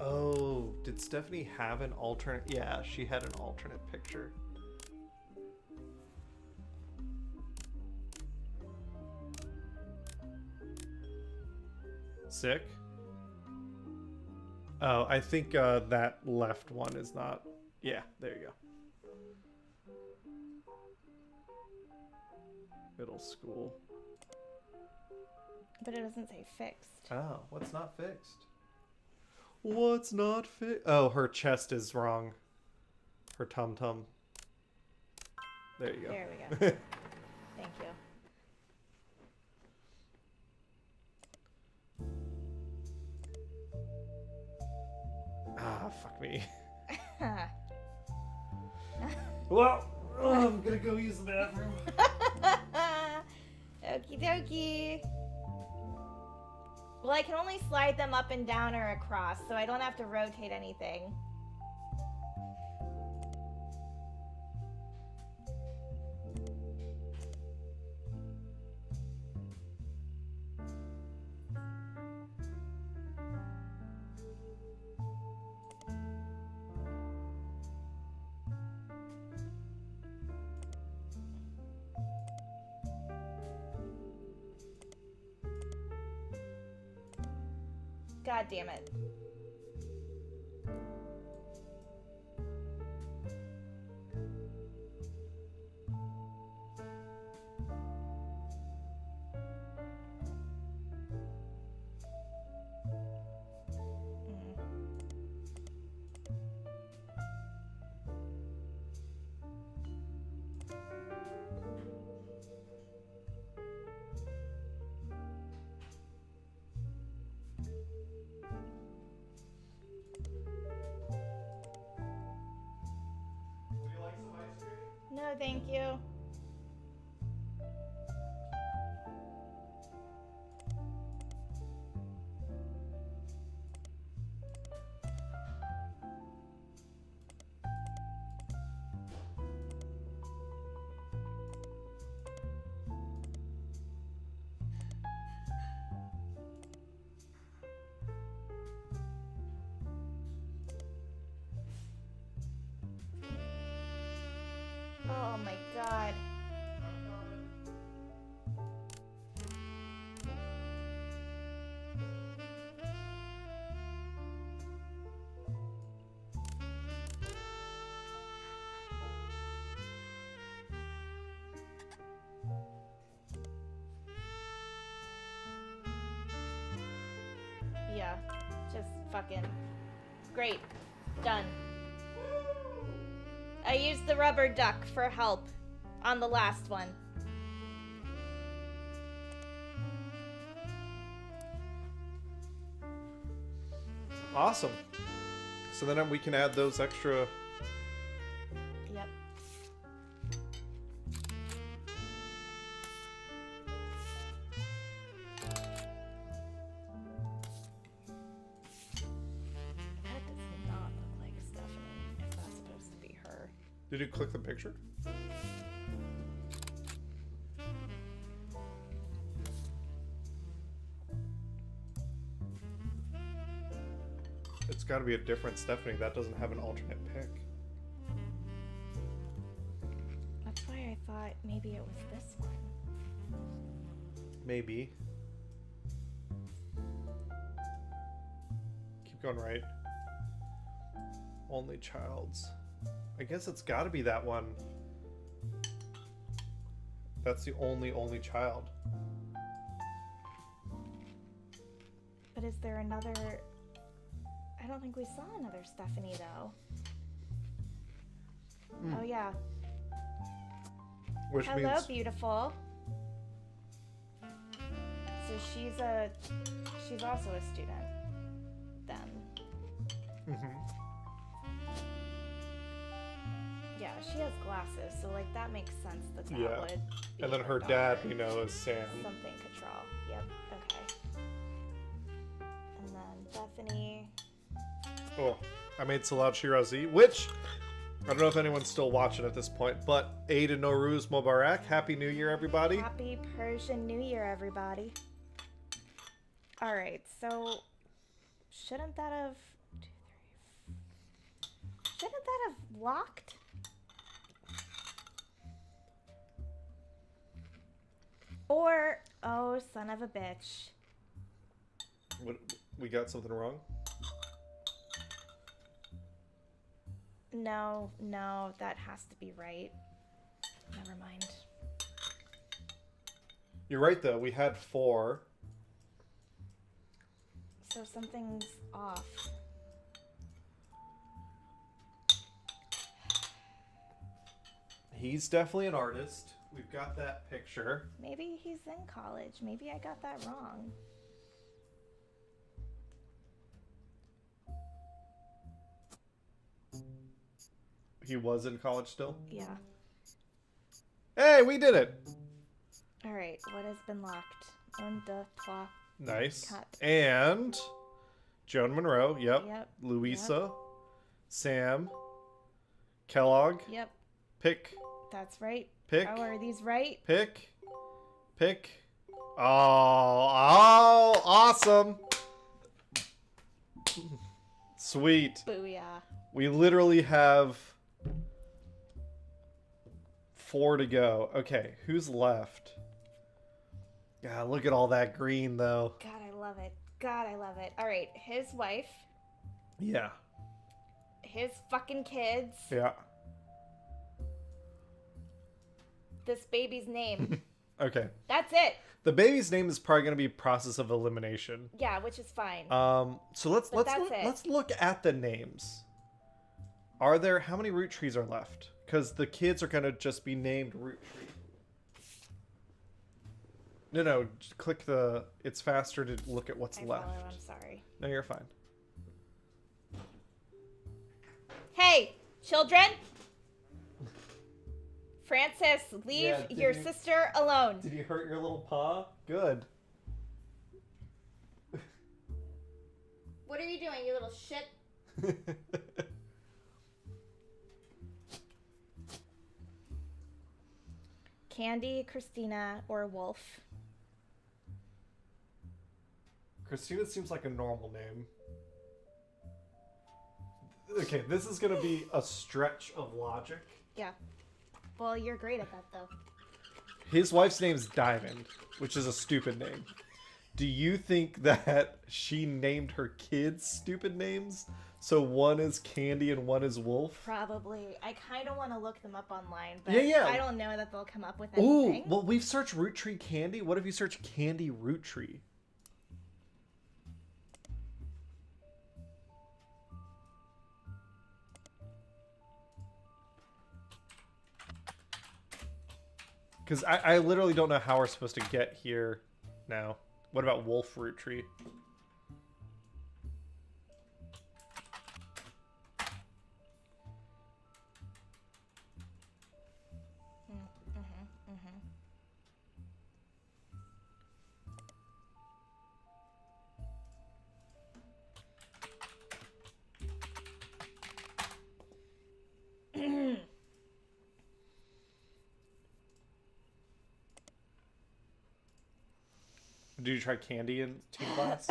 Oh, did Stephanie have an alternate? Yeah, she had an alternate picture. Sick? Oh, I think that left one is not. Yeah, there you go. Middle school. But it doesn't say fixed. Oh, what's not fixed? What's not fixed? Oh, her chest is wrong. Her tum-tum. There you go. There we go. Thank you. Ah, fuck me. Well, I'm gonna go use the bathroom. Okie dokie. Well, I can only slide them up and down or across, so I don't have to rotate anything. God damn it. No, thank you. Oh my god. Yeah, just fucking great. Done. I used the rubber duck for help on the last one. Awesome. So then we can add those extra. Yep. That does not look like Stephanie, if that's supposed to be her. Did you click the picture? It's got to be a different Stephanie. That doesn't have an alternate pick. That's why I thought maybe it was this one. Maybe. Keep going right. Only child's. I guess it's got to be that one. That's the only child. But is there another... I don't think we saw another Stephanie, though. Oh, yeah. Which Hello, means... beautiful. So she's also a student, then. Mm-hmm. Yeah, she has glasses, so, like, that makes sense that that Yeah. would be And then her daughter. dad, you know, is Sam. Something Cattrall. Yep, okay. And then Bethany. Oh, I made Salad Shirazi, which I don't know if anyone's still watching at this point, but Eid Nowruz Mubarak. Happy New Year, everybody. Happy Persian New Year, everybody. Alright, so shouldn't that have... Shouldn't that have locked? Or, oh, son of a bitch. What, we got something wrong? No, that has to be right. Never mind. You're right, though. We had 4. So something's off. He's definitely an artist. We've got that picture. Maybe he's in college. Maybe I got that wrong. He was in college still? Yeah. Hey, we did it! Alright, what has been locked? 1, 2, 3. Nice. Cut. And Joan Monroe, yep. Yep. Louisa, Sam, Kellogg, Yep, pick, that's right. pick, Oh, are these right? pick. Oh, awesome. Sweet. Booyah. We literally have 4 to go. Okay, who's left? God, look at all that green, though. God, I love love it. God, I love it. All right, his wife. Yeah. His fucking kids. Yeah. This baby's name. Okay. That's it. The baby's name is probably going to be process of elimination. Yeah, which is fine. So let's look at the names. How many root trees are left? Because the kids are going to just be named root tree. No, just click the. It's faster to look at what's left. I'm sorry. No, you're fine. Hey, children. Francis, leave your sister alone. Did you hurt your little paw? Good. What are you doing, you little shit? Candy, Christina, or Wolf? Christina seems like a normal name. Okay, this is going to be a stretch of logic. Yeah. Well, you're great at that, though. His wife's name's Diamond, which is a stupid name. Do you think that she named her kids stupid names? So one is Candy and one is Wolf? Probably. I kind of want to look them up online, but Yeah. I don't know that they'll come up with anything. Ooh, well, we've searched Roottree Candy. What if you search Candy Roottree? Because I literally don't know how we're supposed to get here now. What about Wolf Roottree? Did you try Candy in Team Class?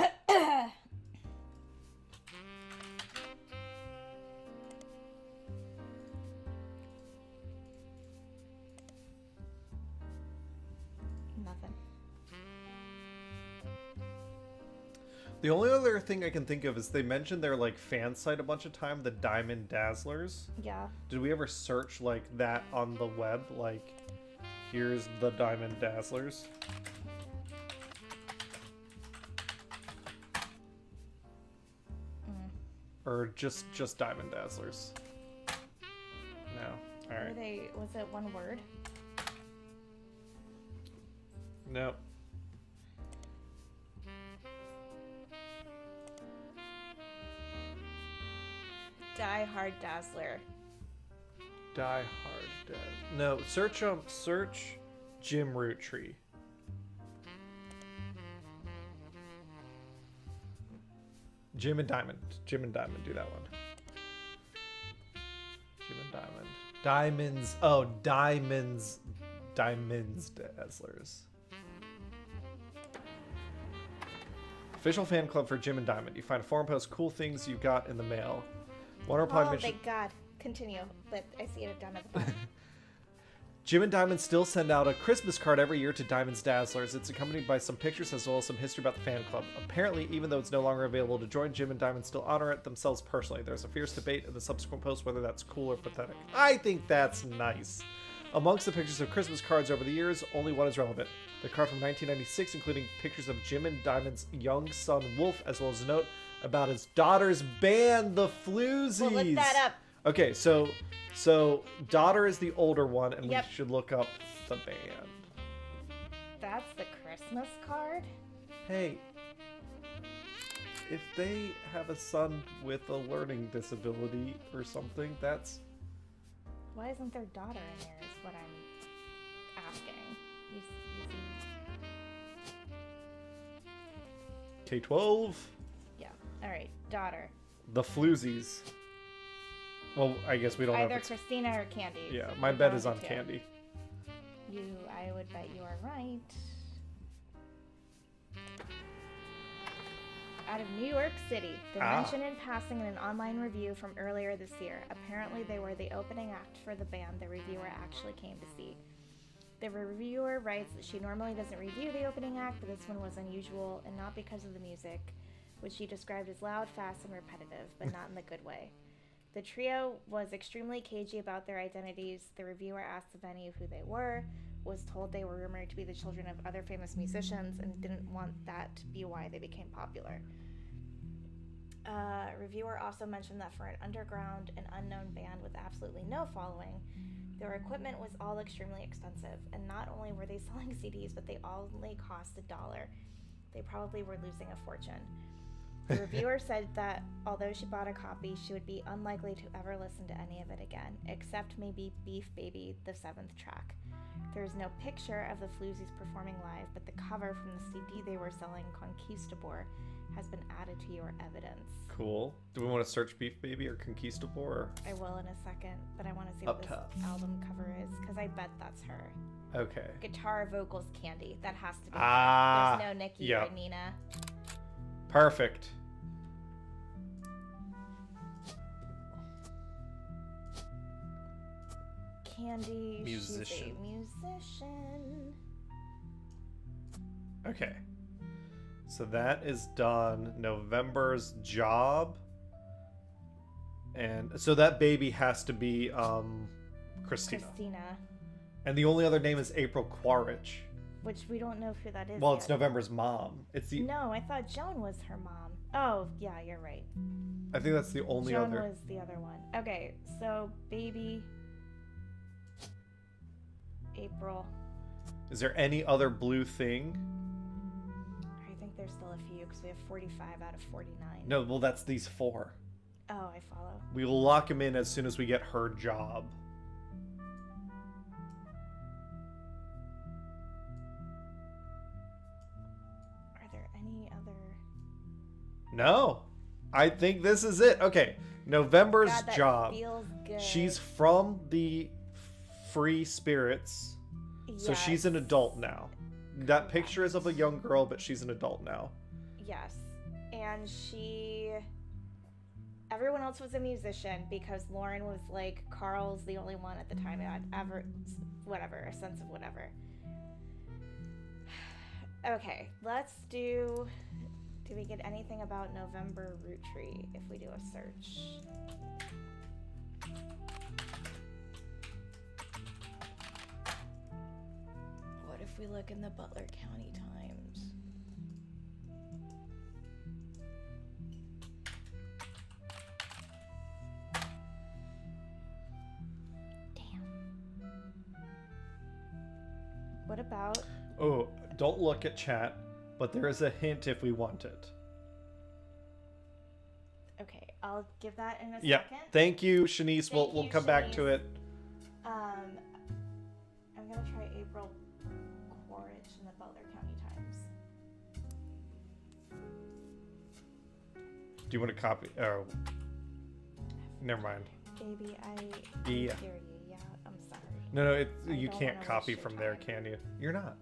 Nothing. The only other thing I can think of is they mentioned their like fan site a bunch of time, the Diamond Dazzlers. Yeah. Did we ever search like that on the web? Like, here's the Diamond Dazzlers. Or just Diamond Dazzlers? No. All right. Was it one word? Nope. Die Hard Dazzler. Die Hard. No. Search Jim Roottree. Jim and Diamond. Jim and Diamond. Do that one. Jim and Diamond. Diamonds. Oh, Diamonds. Diamonds Dazzlers. Official fan club for Jim and Diamond. You find a forum post, cool things you got in the mail. One reply mentioned. Thank God. Continue, but I see it down at the bottom. Jim and Diamond still send out a Christmas card every year to Diamond's Dazzlers. It's accompanied by some pictures as well as some history about the fan club. Apparently, even though it's no longer available to join, Jim and Diamond still honor it themselves personally. There's a fierce debate in the subsequent post whether that's cool or pathetic. I think that's nice. Amongst the pictures of Christmas cards over the years, only one is relevant. The card from 1996, including pictures of Jim and Diamond's young son Wolf, as well as a note about his daughter's band, the Floozies. Well, look that up. Okay, so daughter is the older one, and we should look up the band. That's the Christmas card? Hey, if they have a son with a learning disability or something, that's... Why isn't their daughter in there is what I'm asking. You see? K-12? Yeah. All right, daughter. The Floozies. Well, I guess we don't know. Either Christina or Candy. Yeah, my bet is on Candy. I would bet you are right. Out of New York City, they're mentioned in passing in an online review from earlier this year. Apparently, they were the opening act for the band the reviewer actually came to see. The reviewer writes that she normally doesn't review the opening act, but this one was unusual, and not because of the music, which she described as loud, fast, and repetitive, but not in the good way. The trio was extremely cagey about their identities. The reviewer asked if any of who they were, was told they were rumored to be the children of other famous musicians, and didn't want that to be why they became popular. Reviewer also mentioned that for an underground and unknown band with absolutely no following, their equipment was all extremely expensive, and not only were they selling CDs, but they only cost $1. They probably were losing a fortune. The reviewer said that although she bought a copy, she would be unlikely to ever listen to any of it again, except maybe Beef Baby, the 7th track. There is no picture of the Floozies performing live, but the cover from the CD they were selling, Conquistador, has been added to your evidence. Cool. Do we want to search Beef Baby or Conquistador? Or... I will in a second, but I want to see what this album cover is, because I bet that's her. Okay. Guitar, vocals, Candy. That has to be her. There's no Nikki or Nina. Perfect. Candy, musician. She's a musician. Okay. So that is done. November's job. And so that baby has to be Christina. And the only other name is April Quaritch. Which we don't know who that is. Well, yet. it's November's mom. It's the No, I thought Joan was her mom. Oh, yeah, you're right. I think that's the only Joan other. was the other one. Okay, so baby April. Is there any other blue thing? I think there's still a few because we have 45 out of 49. No, well, that's these 4. Oh, I follow. We will lock him in as soon as we get her job. Are there any other? No. I think this is it. Okay. November's God, that job. Feels good. She's from the Free Spirits. So Yes. she's an adult now. That picture is of a young girl, but she's an adult now. Yes. And everyone else was a musician because Lauren was like, Carl's the only one at the time that had a sense of whatever. Okay, let's do we get anything about November Roottree if we do a search? What if we look in the Butler County Times? Damn. What about... Oh, don't look at chat, but there is a hint if we want it. Okay, I'll give that in a Yeah. second. Thank you, Shanice. We'll you, come back Shanice. to it. I'm gonna try April Quaritch in the Butler County Times. Do you want to copy? Oh, never mind. Baby, I Yeah. hear you. Yeah, I'm sorry. No, I you don't can't wanna copy waste your from there, time. can you? You're not.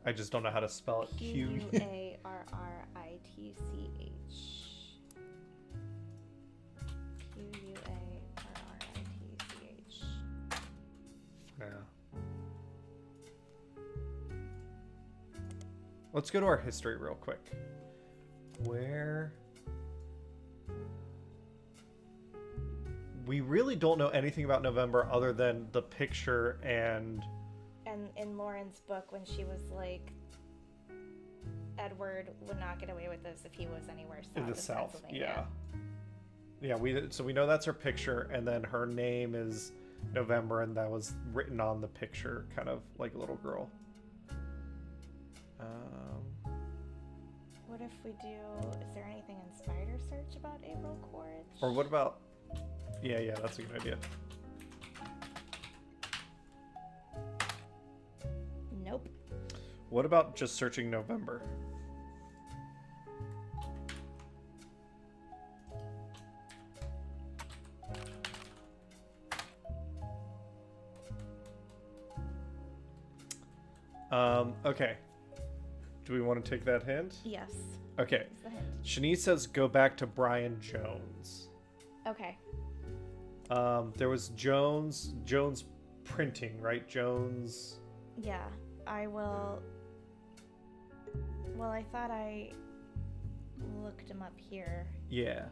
I just don't know how to spell it. Quarritch. Quarritch. Yeah. Let's go to our history real quick. Where... We really don't know anything about November other than the picture and... And in Lauren's book, when she was like, Edward would not get away with this if he was anywhere south in the of south. Pennsylvania. Yeah. We know that's her picture, and then her name is November, and that was written on the picture, kind of like a little girl. What if we do? Is there anything in Spider Search about April Quaritch? Or what about? Yeah, that's a good idea. Nope. What about just searching November? Okay. Do we want to take that hint? Yes. Okay. What's the hint? Shanice says go back to Brian Jones. Okay. There was Jones printing, right? Jones. Yeah, I will. Well, I thought I looked him up here. Yeah.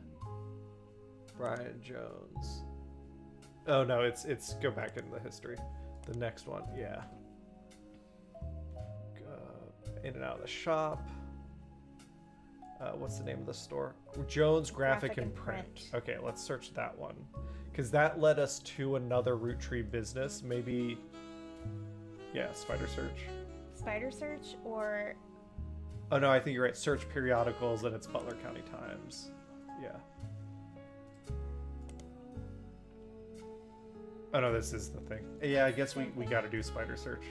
Brian Jones. Oh no, it's go back in the history. The next one, yeah. In and out of the shop. What's the name of the store? Jones Graphic and Print. Okay, let's search that one. Because that led us to another Roottree business. Maybe, yeah, Spider Search. Spider Search or... Oh no, I think you're right. Search periodicals and it's Butler County Times. Yeah. Oh no, this is the thing. Yeah, I guess we got to do Spider Search.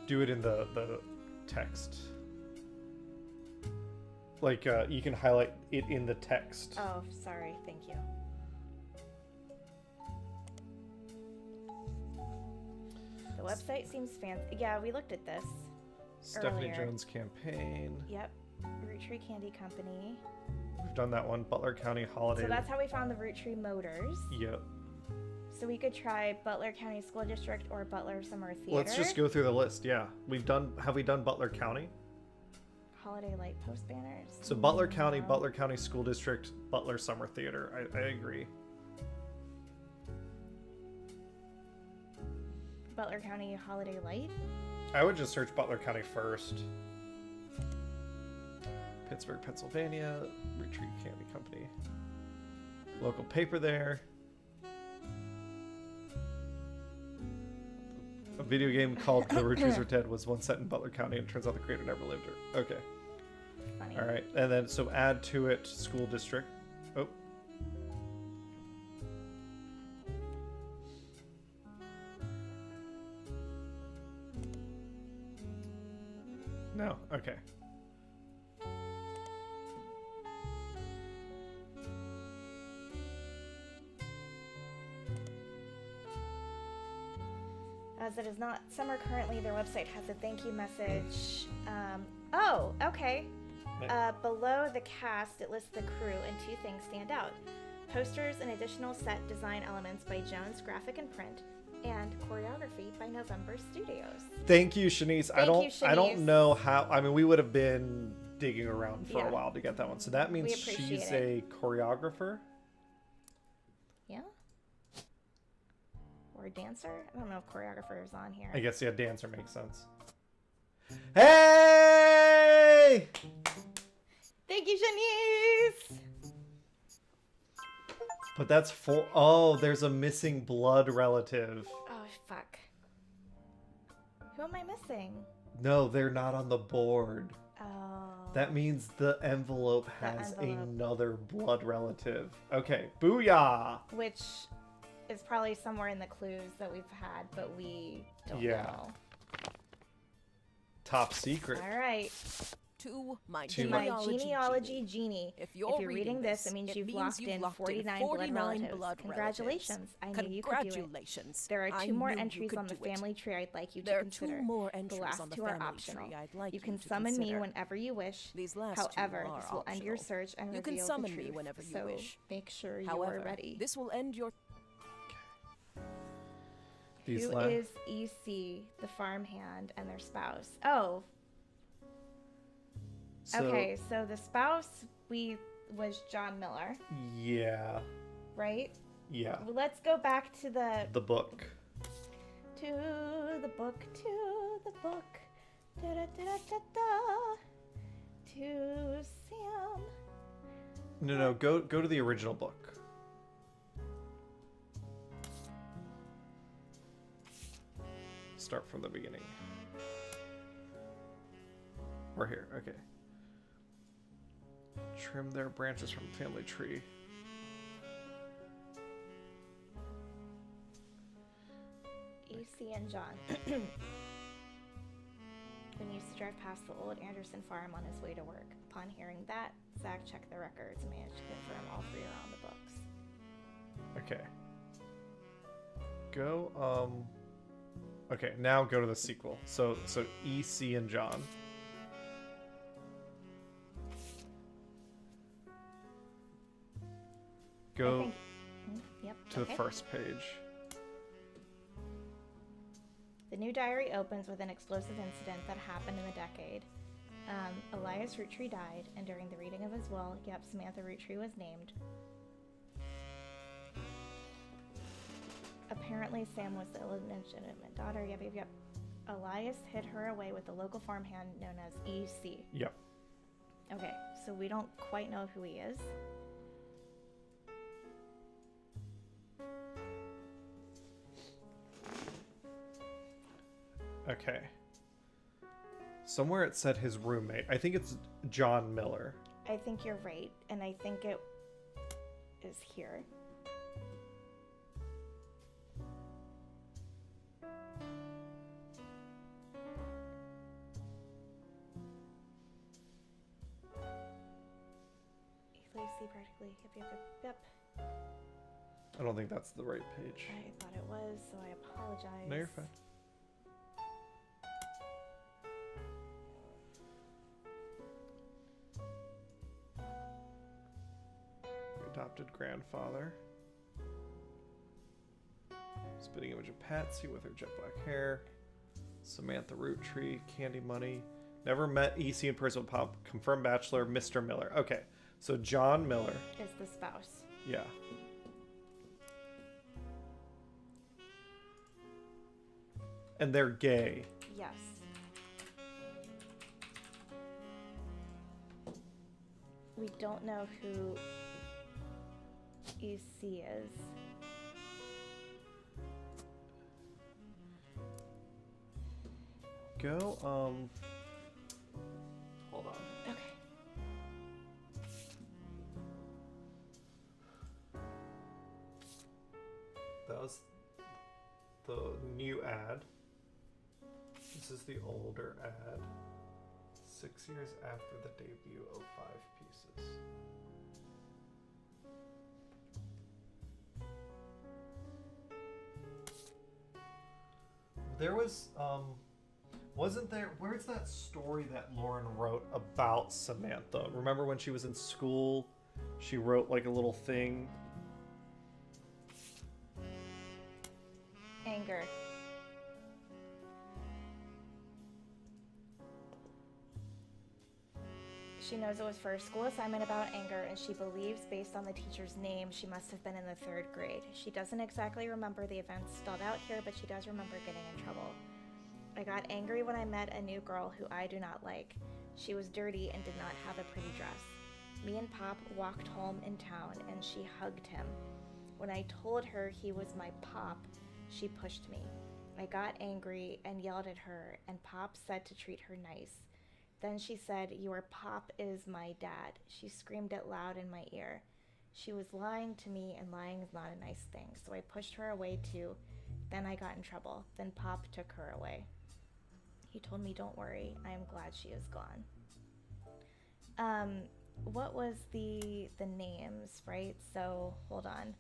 Do it in the text. Like, you can highlight it in the text. Oh, sorry. Thank you. The website seems fancy. Yeah, we looked at this Stephanie earlier. Jones campaign. Yep. Roottree Candy Company. We've done that one. Butler County Holiday. So that's how we found the Roottree Motors. Yep. So we could try Butler County School District or Butler Summer Theater. Let's just go through the list. Yeah. Have we done Butler County? Holiday light post banners. So Butler County School District, Butler Summer Theater. I agree. Butler County Holiday Light. I would just search Butler County first. Pittsburgh, Pennsylvania, Retreat Candy Company. Local paper there. A video game called The Roottrees Are Dead was once set in Butler County, and it turns out the creator never lived there. Okay. Funny. All right, and then so add to it school district. Oh. No. Okay. As it is not summer currently, their website has a thank you message. Oh, okay. Below the cast, it lists the crew, and two things stand out. Posters and additional set design elements by Jones Graphic and Print, and choreography by November Studios. Thank you, Shanice. I don't know how. I mean, we would have been digging around for a while to get that one. So that means she's a choreographer. Yeah. Or a dancer. I don't know if choreographer is on here. I guess yeah, dancer makes sense. Hey! Thank you, Shanice. But that's for there's a missing blood relative. Oh fuck. Who am I missing? No, they're not on the board. Oh. That means the envelope has another blood relative. Okay, booyah! Which is probably somewhere in the clues that we've had, but we don't know. Top secret. All right. To my genealogy genie. If you're reading this, it means you've locked in 49 blood relatives. Congratulations. I knew you could do it. There are two more entries on the family tree I'd like you to consider. There are 2 more entries the last on the two are family optional. tree I'd like you can to summon consider. me whenever you wish. These last However, 2 are this will end your optional. search and You reveal can summon the me truth. whenever you so wish. make sure you However, are ready. this will end your... Who is EC, the farmhand, and their spouse? Oh. Okay, so the spouse was John Miller. Yeah. Right? Yeah. Well, let's go back to the book. To the book, to the book. Da da da da da. To Sam. No, go to the original book. Start from the beginning. We're here, okay. Trim their branches from the family tree. EC and John. When used to drive past the old Anderson farm on his way to work. Upon hearing that, Zach checked the records and managed to confirm all 3 are on the books. Okay. Go, okay, now go to the sequel. So EC and John. Go Yep. to the first page. The new diary opens with an explosive incident that happened in the decade. Elias Roottree died, and during the reading of his will, Samantha Roottree was named. Apparently, Sam was the illegitimate daughter. Yep. Elias hid her away with the local farmhand known as EC. Yep. Okay, so we don't quite know who he is. Okay. Somewhere it said his roommate. I think it's John Miller. I think you're right, and I think it is here. Practically. Yep. I don't think that's the right page. I thought it was, so I apologize. No, you're fine. Your adopted grandfather. Spitting image of Patsy with her jet black hair. Samantha Roottree, Candy Money. Never met EC in person. Pop. Confirmed bachelor, Mr. Miller. Okay. So John Miller is the spouse. Yeah. And they're gay. Yes. We don't know who EC is. Go, hold on. Okay. That was the new ad. This is the older ad. 6 years after the debut of 5 Pieces. There was, wasn't there, where's that story that Lauren wrote about Samantha? Remember when she was in school, she wrote like a little thing? Anger. She knows it was for a school assignment about anger, and she believes, based on the teacher's name, she must have been in the 3rd grade. She doesn't exactly remember the events spelled out here, but she does remember getting in trouble. I got angry when I met a new girl who I do not like. She was dirty and did not have a pretty dress. Me and Pop walked home in town, and she hugged him. When I told her he was my Pop, she pushed me. I got angry and yelled at her, and Pop said to treat her nice. Then she said, "Your Pop is my dad." She screamed it loud in my ear. She was lying to me, and lying is not a nice thing, so I pushed her away too. Then I got in trouble. Then Pop took her away. He told me, "Don't worry, I am glad she is gone." What was the names, right? So, hold on.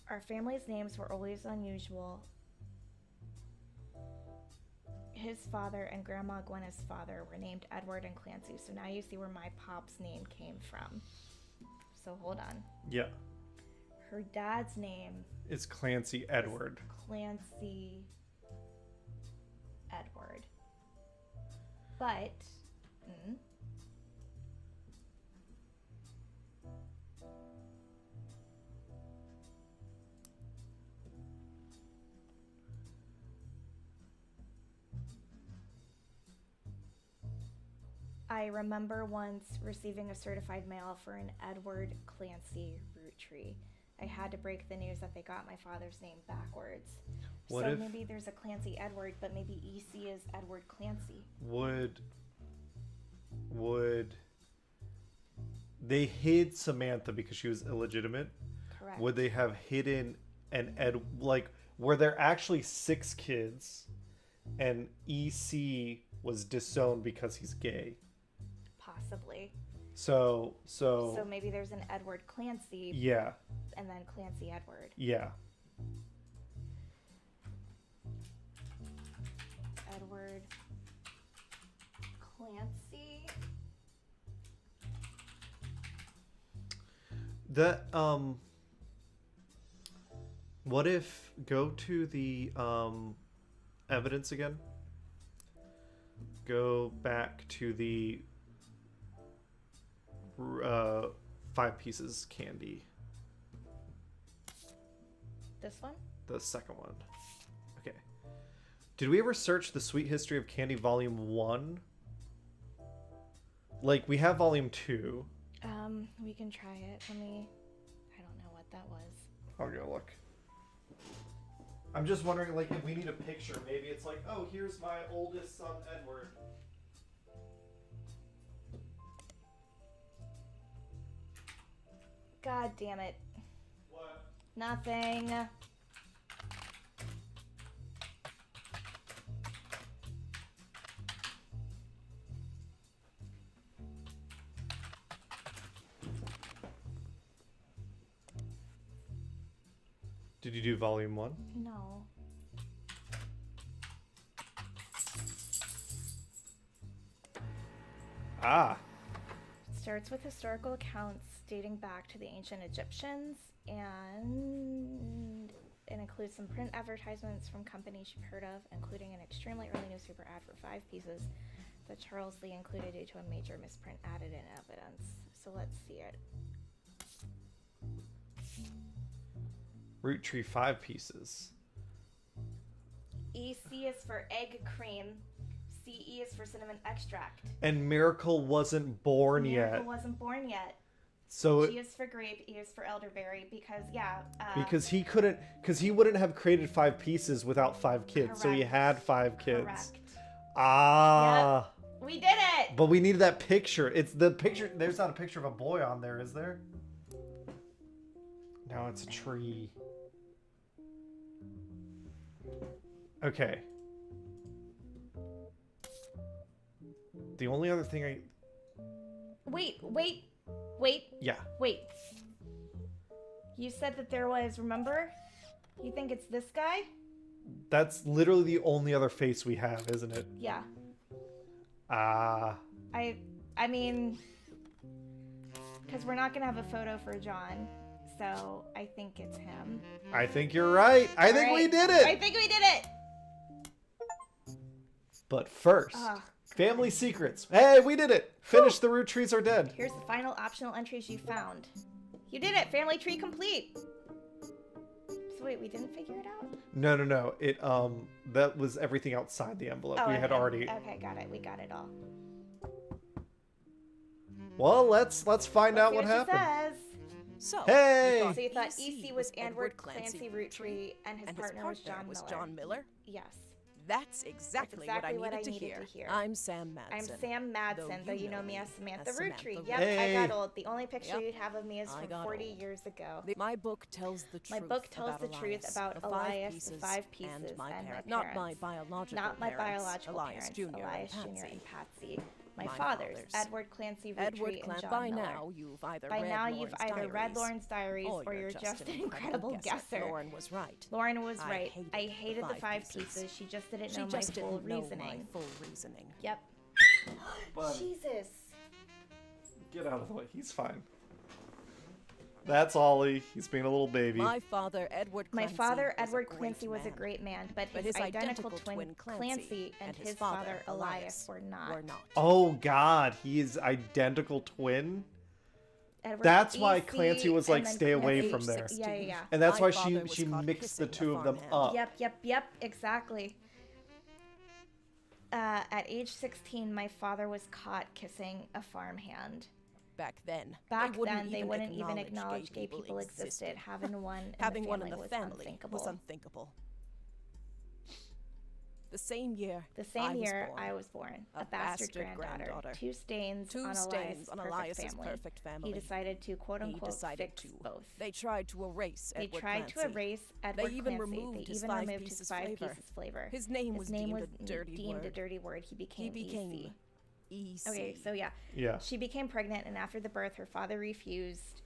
Our family's names were always unusual. His father and Grandma Gwenna's father were named Edward and Clancy. So now you see where my Pop's name came from. So hold on. Yeah. Her dad's name is Clancy Edward. Clancy Edward. But I remember once receiving a certified mail for an Edward Clancy Roottree. I had to break the news that they got my father's name backwards. So maybe there's a Clancy Edward, but maybe EC is Edward Clancy. Would they hid Samantha because she was illegitimate? Correct. Would they have hidden were there actually 6 kids and EC was disowned because he's gay? Possibly. So maybe there's an Edward Clancy. Yeah. And then Clancy Edward. Yeah. Edward Clancy. That what if go to the evidence again? Go back to the 5 pieces candy. This one? The second one. Okay. Did we ever search the Sweet History of Candy Volume 1? Like, we have Volume 2. We can try it. I don't know what that was. I'll go look. I'm just wondering, like, if we need a picture, maybe it's like, oh, here's my oldest son, Edward. God damn it. What? Nothing. Did you do Volume 1? No. Ah. It starts with historical accounts dating back to the ancient Egyptians, and it includes some print advertisements from companies you've heard of, including an extremely early newspaper ad for 5 pieces that Charles Lee included due to a major misprint added in evidence. So let's see it. Roottree 5 pieces. EC is for egg cream. CE is for cinnamon extract. And Miracle wasn't born yet. Miracle wasn't born yet. So G is for grape, E is for elderberry, because because he wouldn't have created 5 pieces without 5 kids. Correct. So he had 5 kids. Correct. Ah. Yep. We did it. But we needed that picture. It's the picture. There's not a picture of a boy on there, is there? No, it's a tree. Okay. The only other thing Wait. Yeah. Wait. You said that there was, remember? You think it's this guy? That's literally the only other face we have, isn't it? Yeah. Ah. I mean, because we're not going to have a photo for John, so I think it's him. I think you're right. I think we did it. I think we did it. But first, Ugh. family secrets. Hey, we did it. Finish the Rootrees are dead. Here's the final optional entries you found. You did it. Family tree complete. So wait, we didn't figure it out? No. It that was everything outside the envelope. We had already. Okay, got it. We got it all. Well, let's find out See what she happened. says. So, Hey! So you thought EC was Edward Clancy Roottree, and his partner was John Miller? Yes. That's exactly what I needed to hear. I'm Sam Madsen. I'm Sam Madsen, though you know me as Samantha Roottree. Yep, Hey. I got old. The only picture you'd have of me is from 40 years ago. My book tells the truth. My book tells the truth about Elias, the 5 pieces, and my parents. Not my biological Not my parents. biological Elias parents. Jr. Elias and Jr. Patsy. and Patsy. My fathers, Edward Clancy Roottree and John By Miller. now, you've either read Lauren's diaries, or you're just an incredible guesser. Lauren was right. Lauren was right. I hated the 5 pieces. She just didn't know my full reasoning. Yep. Buddy. Jesus. Get out of the way. He's fine. That's Ollie. He's being a little baby. My father, Edward Clancy, was a great man, but his identical twin Clancy and his father Elias were not. Oh God, he is identical twin. That's why Clancy was like, stay away from there. Yeah. And that's why she mixed the two of them up. Yep, exactly. At age 16, my father was caught kissing a farmhand. Back then, they wouldn't even acknowledge gay people existed. Having one in the family was unthinkable. The same year I was born. A bastard granddaughter. Two stains on Elias' perfect family. He decided to quote-unquote fix both. They tried to erase Edward Clancy. They even removed his 5 pieces flavor. His name was deemed a dirty word. He became EC. Okay, so yeah. She became pregnant, and after the birth, her father refused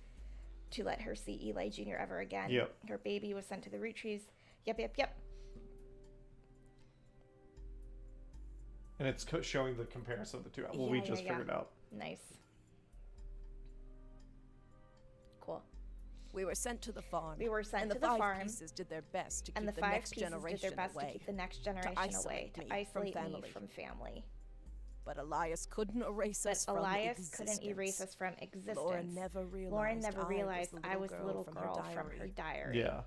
to let her see Eli Jr. ever again. Yep. Her baby was sent to the Roottrees. Yep. And it's showing the comparison of the two. We just figured out. Nice. Cool. We were sent to the farm. We were sent and to the the five farm. pieces did their best to And keep the the 5 next pieces did generation their best away. to keep the next generation away, to isolate me from family. But Elias couldn't erase us from Elias existence. couldn't erase us from existence. Lauren never realized I was the little girl from her diary. Yeah.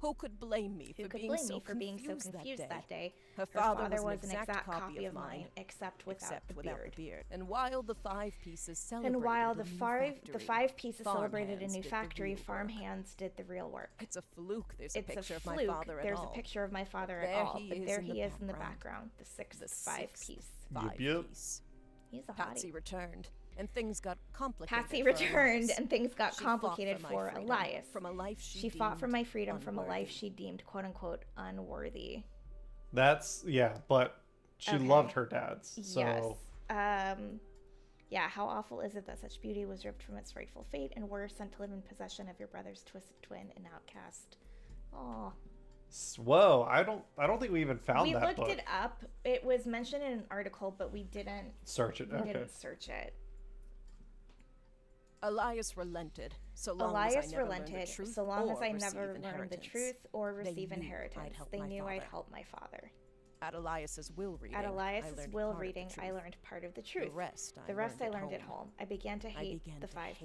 Who could blame me for being so confused that day? Her father was an exact copy of mine, except without the beard. And while the 5 pieces celebrated the five pieces celebrated a new factory, farm hands did the real work. It's a fluke. There's a picture of my father at all. There's a picture of my father at all, but there he is in the background, the sixth 5-piece. Piece. He's a hottie. Patsy returned, and things got complicated. For Elias. From a life she fought for my freedom from a life she deemed "quote unquote" unworthy. That's but she loved her dad's. So yeah, how awful is it that such beauty was ripped from its rightful fate and were sent to live in possession of your brother's twisted twin and outcast. Oh. Whoa, I don't think we even found that book. We looked it up. It was mentioned in an article, but we didn't search it. Didn't search it. Elias relented, so long as I never learned the truth or receive inheritance. They knew I'd help my father. At Elias's will reading, I learned part of the truth. The rest I learned at home. I began to hate the 5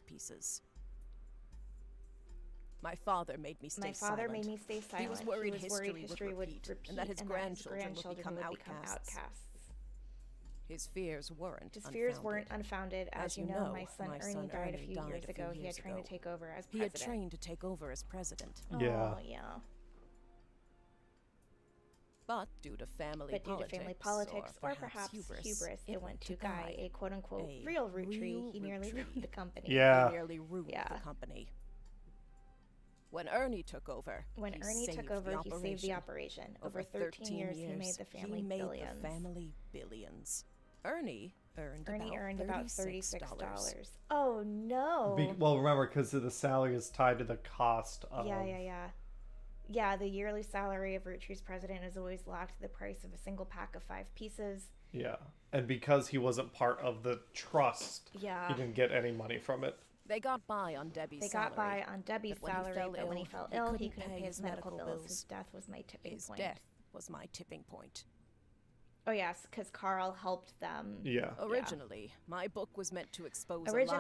pieces. My father made me stay silent. He was worried history would repeat, and that his grandchildren would become outcasts. His fears weren't unfounded. As you know, my son Ernie died a few years ago. He had trained to take over as president. Yeah. Oh, yeah. But due to family politics, or perhaps hubris, it went to Guy, a quote-unquote real Roottrie. He nearly ruined the company. Yeah. He nearly ruined the company. When Ernie took over, he saved the operation. Over 13 years, he made the family billions. Ernie earned about $36. Oh, no. Well, remember, because the salary is tied to the cost of... Yeah, the yearly salary of Roottree's president is always locked to the price of a single pack of 5 pieces. Yeah, and because he wasn't part of the trust, he didn't get any money from it. They got by on Debbie's salary. But when he fell ill, he couldn't pay his medical bills. His death was my tipping point. Oh, yes, because Carl helped them. Yeah. Originally, my book was meant to expose Elias's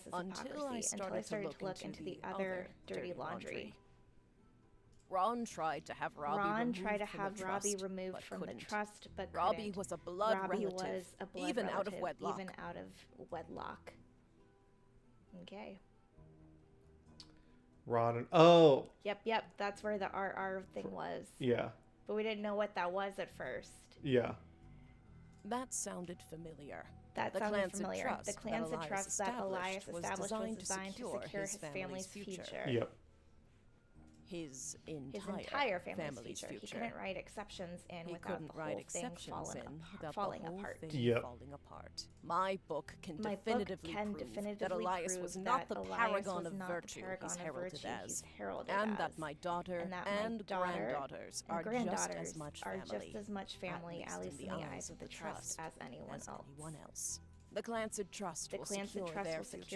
hypocrisy until I started to look into the other dirty laundry. Ron tried to have Robbie removed from the trust, but Robbie was a blood relative, even out of wedlock. Okay. Ron and... Yep, that's where the RR thing was. Yeah. But we didn't know what that was at first. Yeah. That sounded familiar. The Clancy trust that Elias established was designed to secure his family's future. Yep. His entire family's future. He couldn't write exceptions in without the whole thing falling apart. My book can definitively prove that Elias was not the paragon of virtue he's heralded as, and that my daughter and granddaughters are just as much family, at least in the eyes of the trust, as anyone else. The Clancy Trust will secure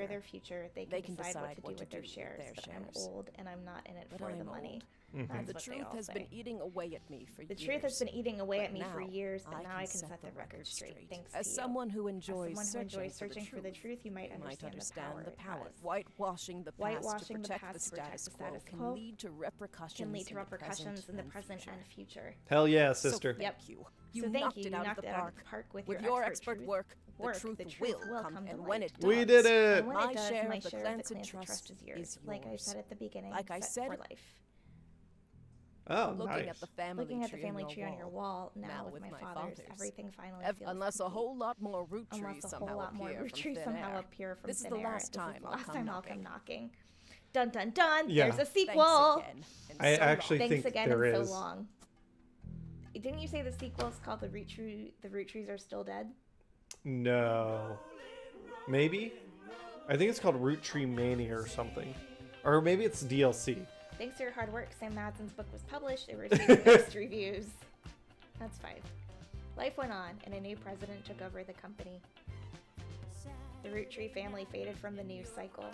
their future. They can decide what to do with their shares. But I'm old and I'm not in it for the money. Mm-hmm. The truth has been eating away at me for years. The truth has been eating away at me for years, but now I can set the record straight. Thanks to you. As someone who enjoys searching for the truth, you might understand the power. Whitewashing the past to protect the status quo can lead to repercussions in the present and future. Hell yeah, sister. So thank you. You knocked it out of the park with your expert work. The truth will come, and when it does, we did it. My share of the Clancy Trust is yours. Like I said at the beginning, for life. Oh, looking at the family tree on your wall now with my father's, everything finally feels unless a whole lot more Roottree somehow appear from this thin is the air. last time I'll come knocking. Dun dun dun! Yeah. There's a sequel. I actually think there is. Thanks again and so long. Didn't you say the sequel is called The Rootrees Are Still Dead? No. Maybe? I think it's called Roottree Mania or something. Or maybe it's DLC. Thanks to your hard work, Sam Madsen's book was published. It received mixed reviews. That's fine. Life went on, and a new president took over the company. The Roottree family faded from the news cycle.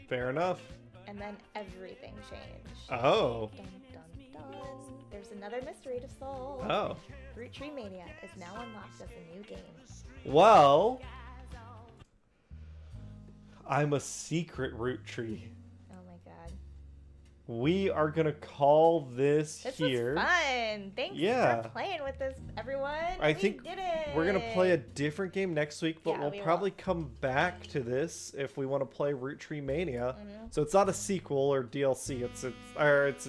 Fair enough. And then everything changed. Oh. Dun, dun, dun. There's another mystery to solve. Oh. Roottree Mania is now unlocked as a new game. Well, I'm a secret Roottree. Oh my god. We are gonna call this here. This was fun. Thanks for playing with us, everyone. I think did it. We're gonna play a different game next week, but Yeah, we'll probably come back to this if we want to play Roottree Mania. So it's not a sequel or DLC. It's I guess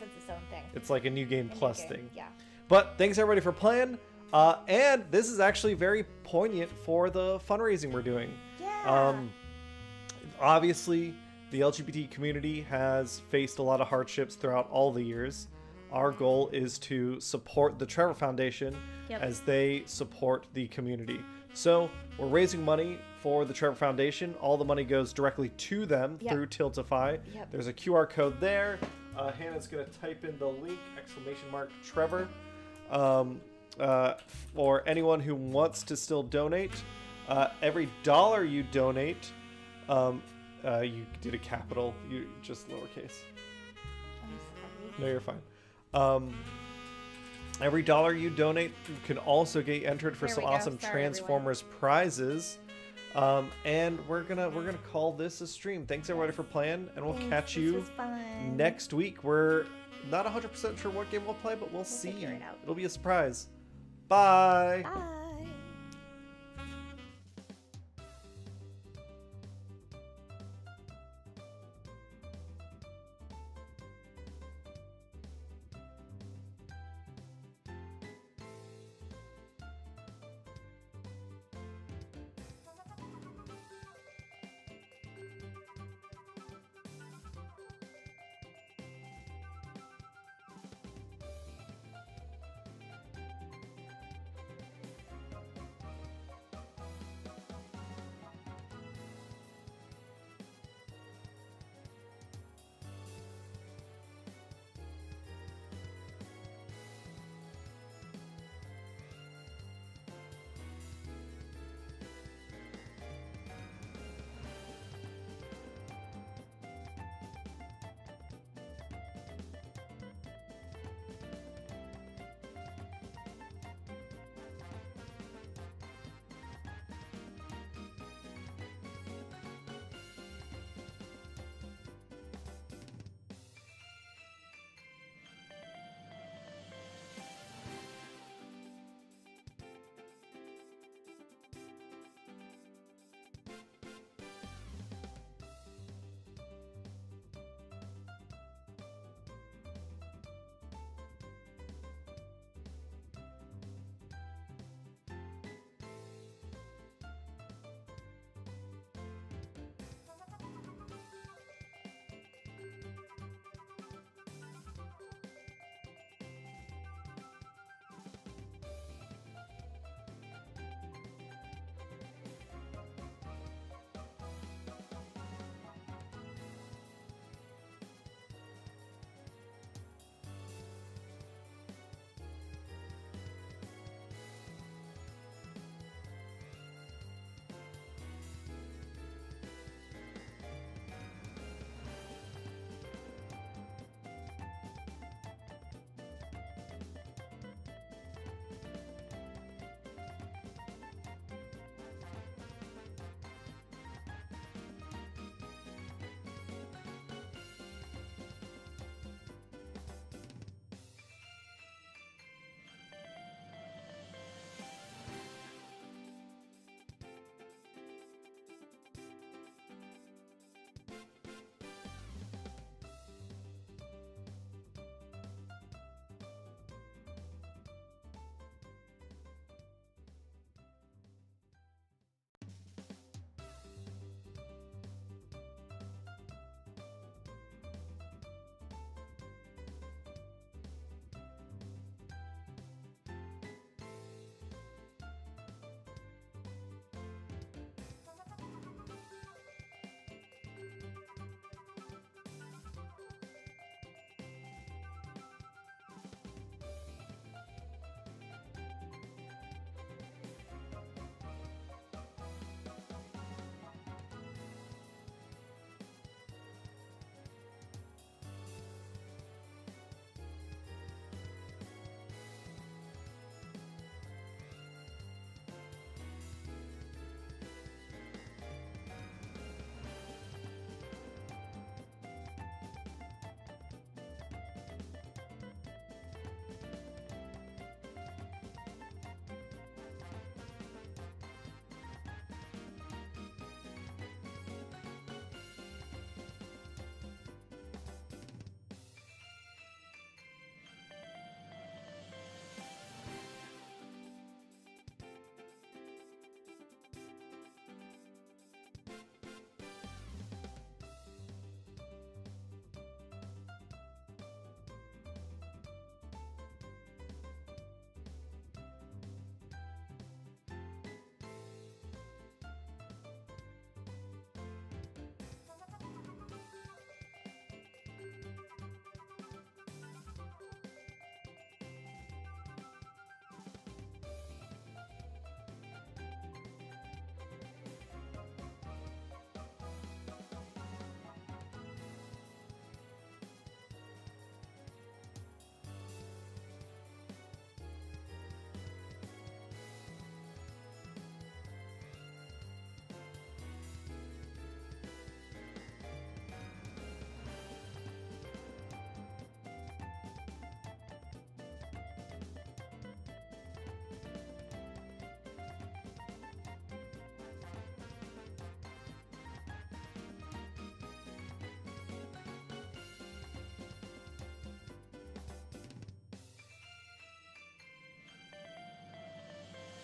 it's its own thing. It's like a new game plus thing. Yeah. But thanks everybody for playing. And this is actually very poignant for the fundraising we're doing. Yeah. Obviously, the LGBT community has faced a lot of hardships throughout all the years. Our goal is to support the Trevor Foundation as they support the community. So we're raising money for the Trevor Foundation. All the money goes directly to them through Tiltify. There's a QR code there. Hannah's going to type in the link, !Trevor. For anyone who wants to still donate, every $1 you donate, you did a capital, you just lowercase. I'm sorry. No, you're fine. Every $1 you donate, you can also get entered for some awesome Transformers prizes. And we're gonna call this a stream. Thanks everybody for playing, and we'll catch you next week. We're not 100% sure what game we'll play, but we'll see. Figure it out. It'll be a surprise. Bye. Bye.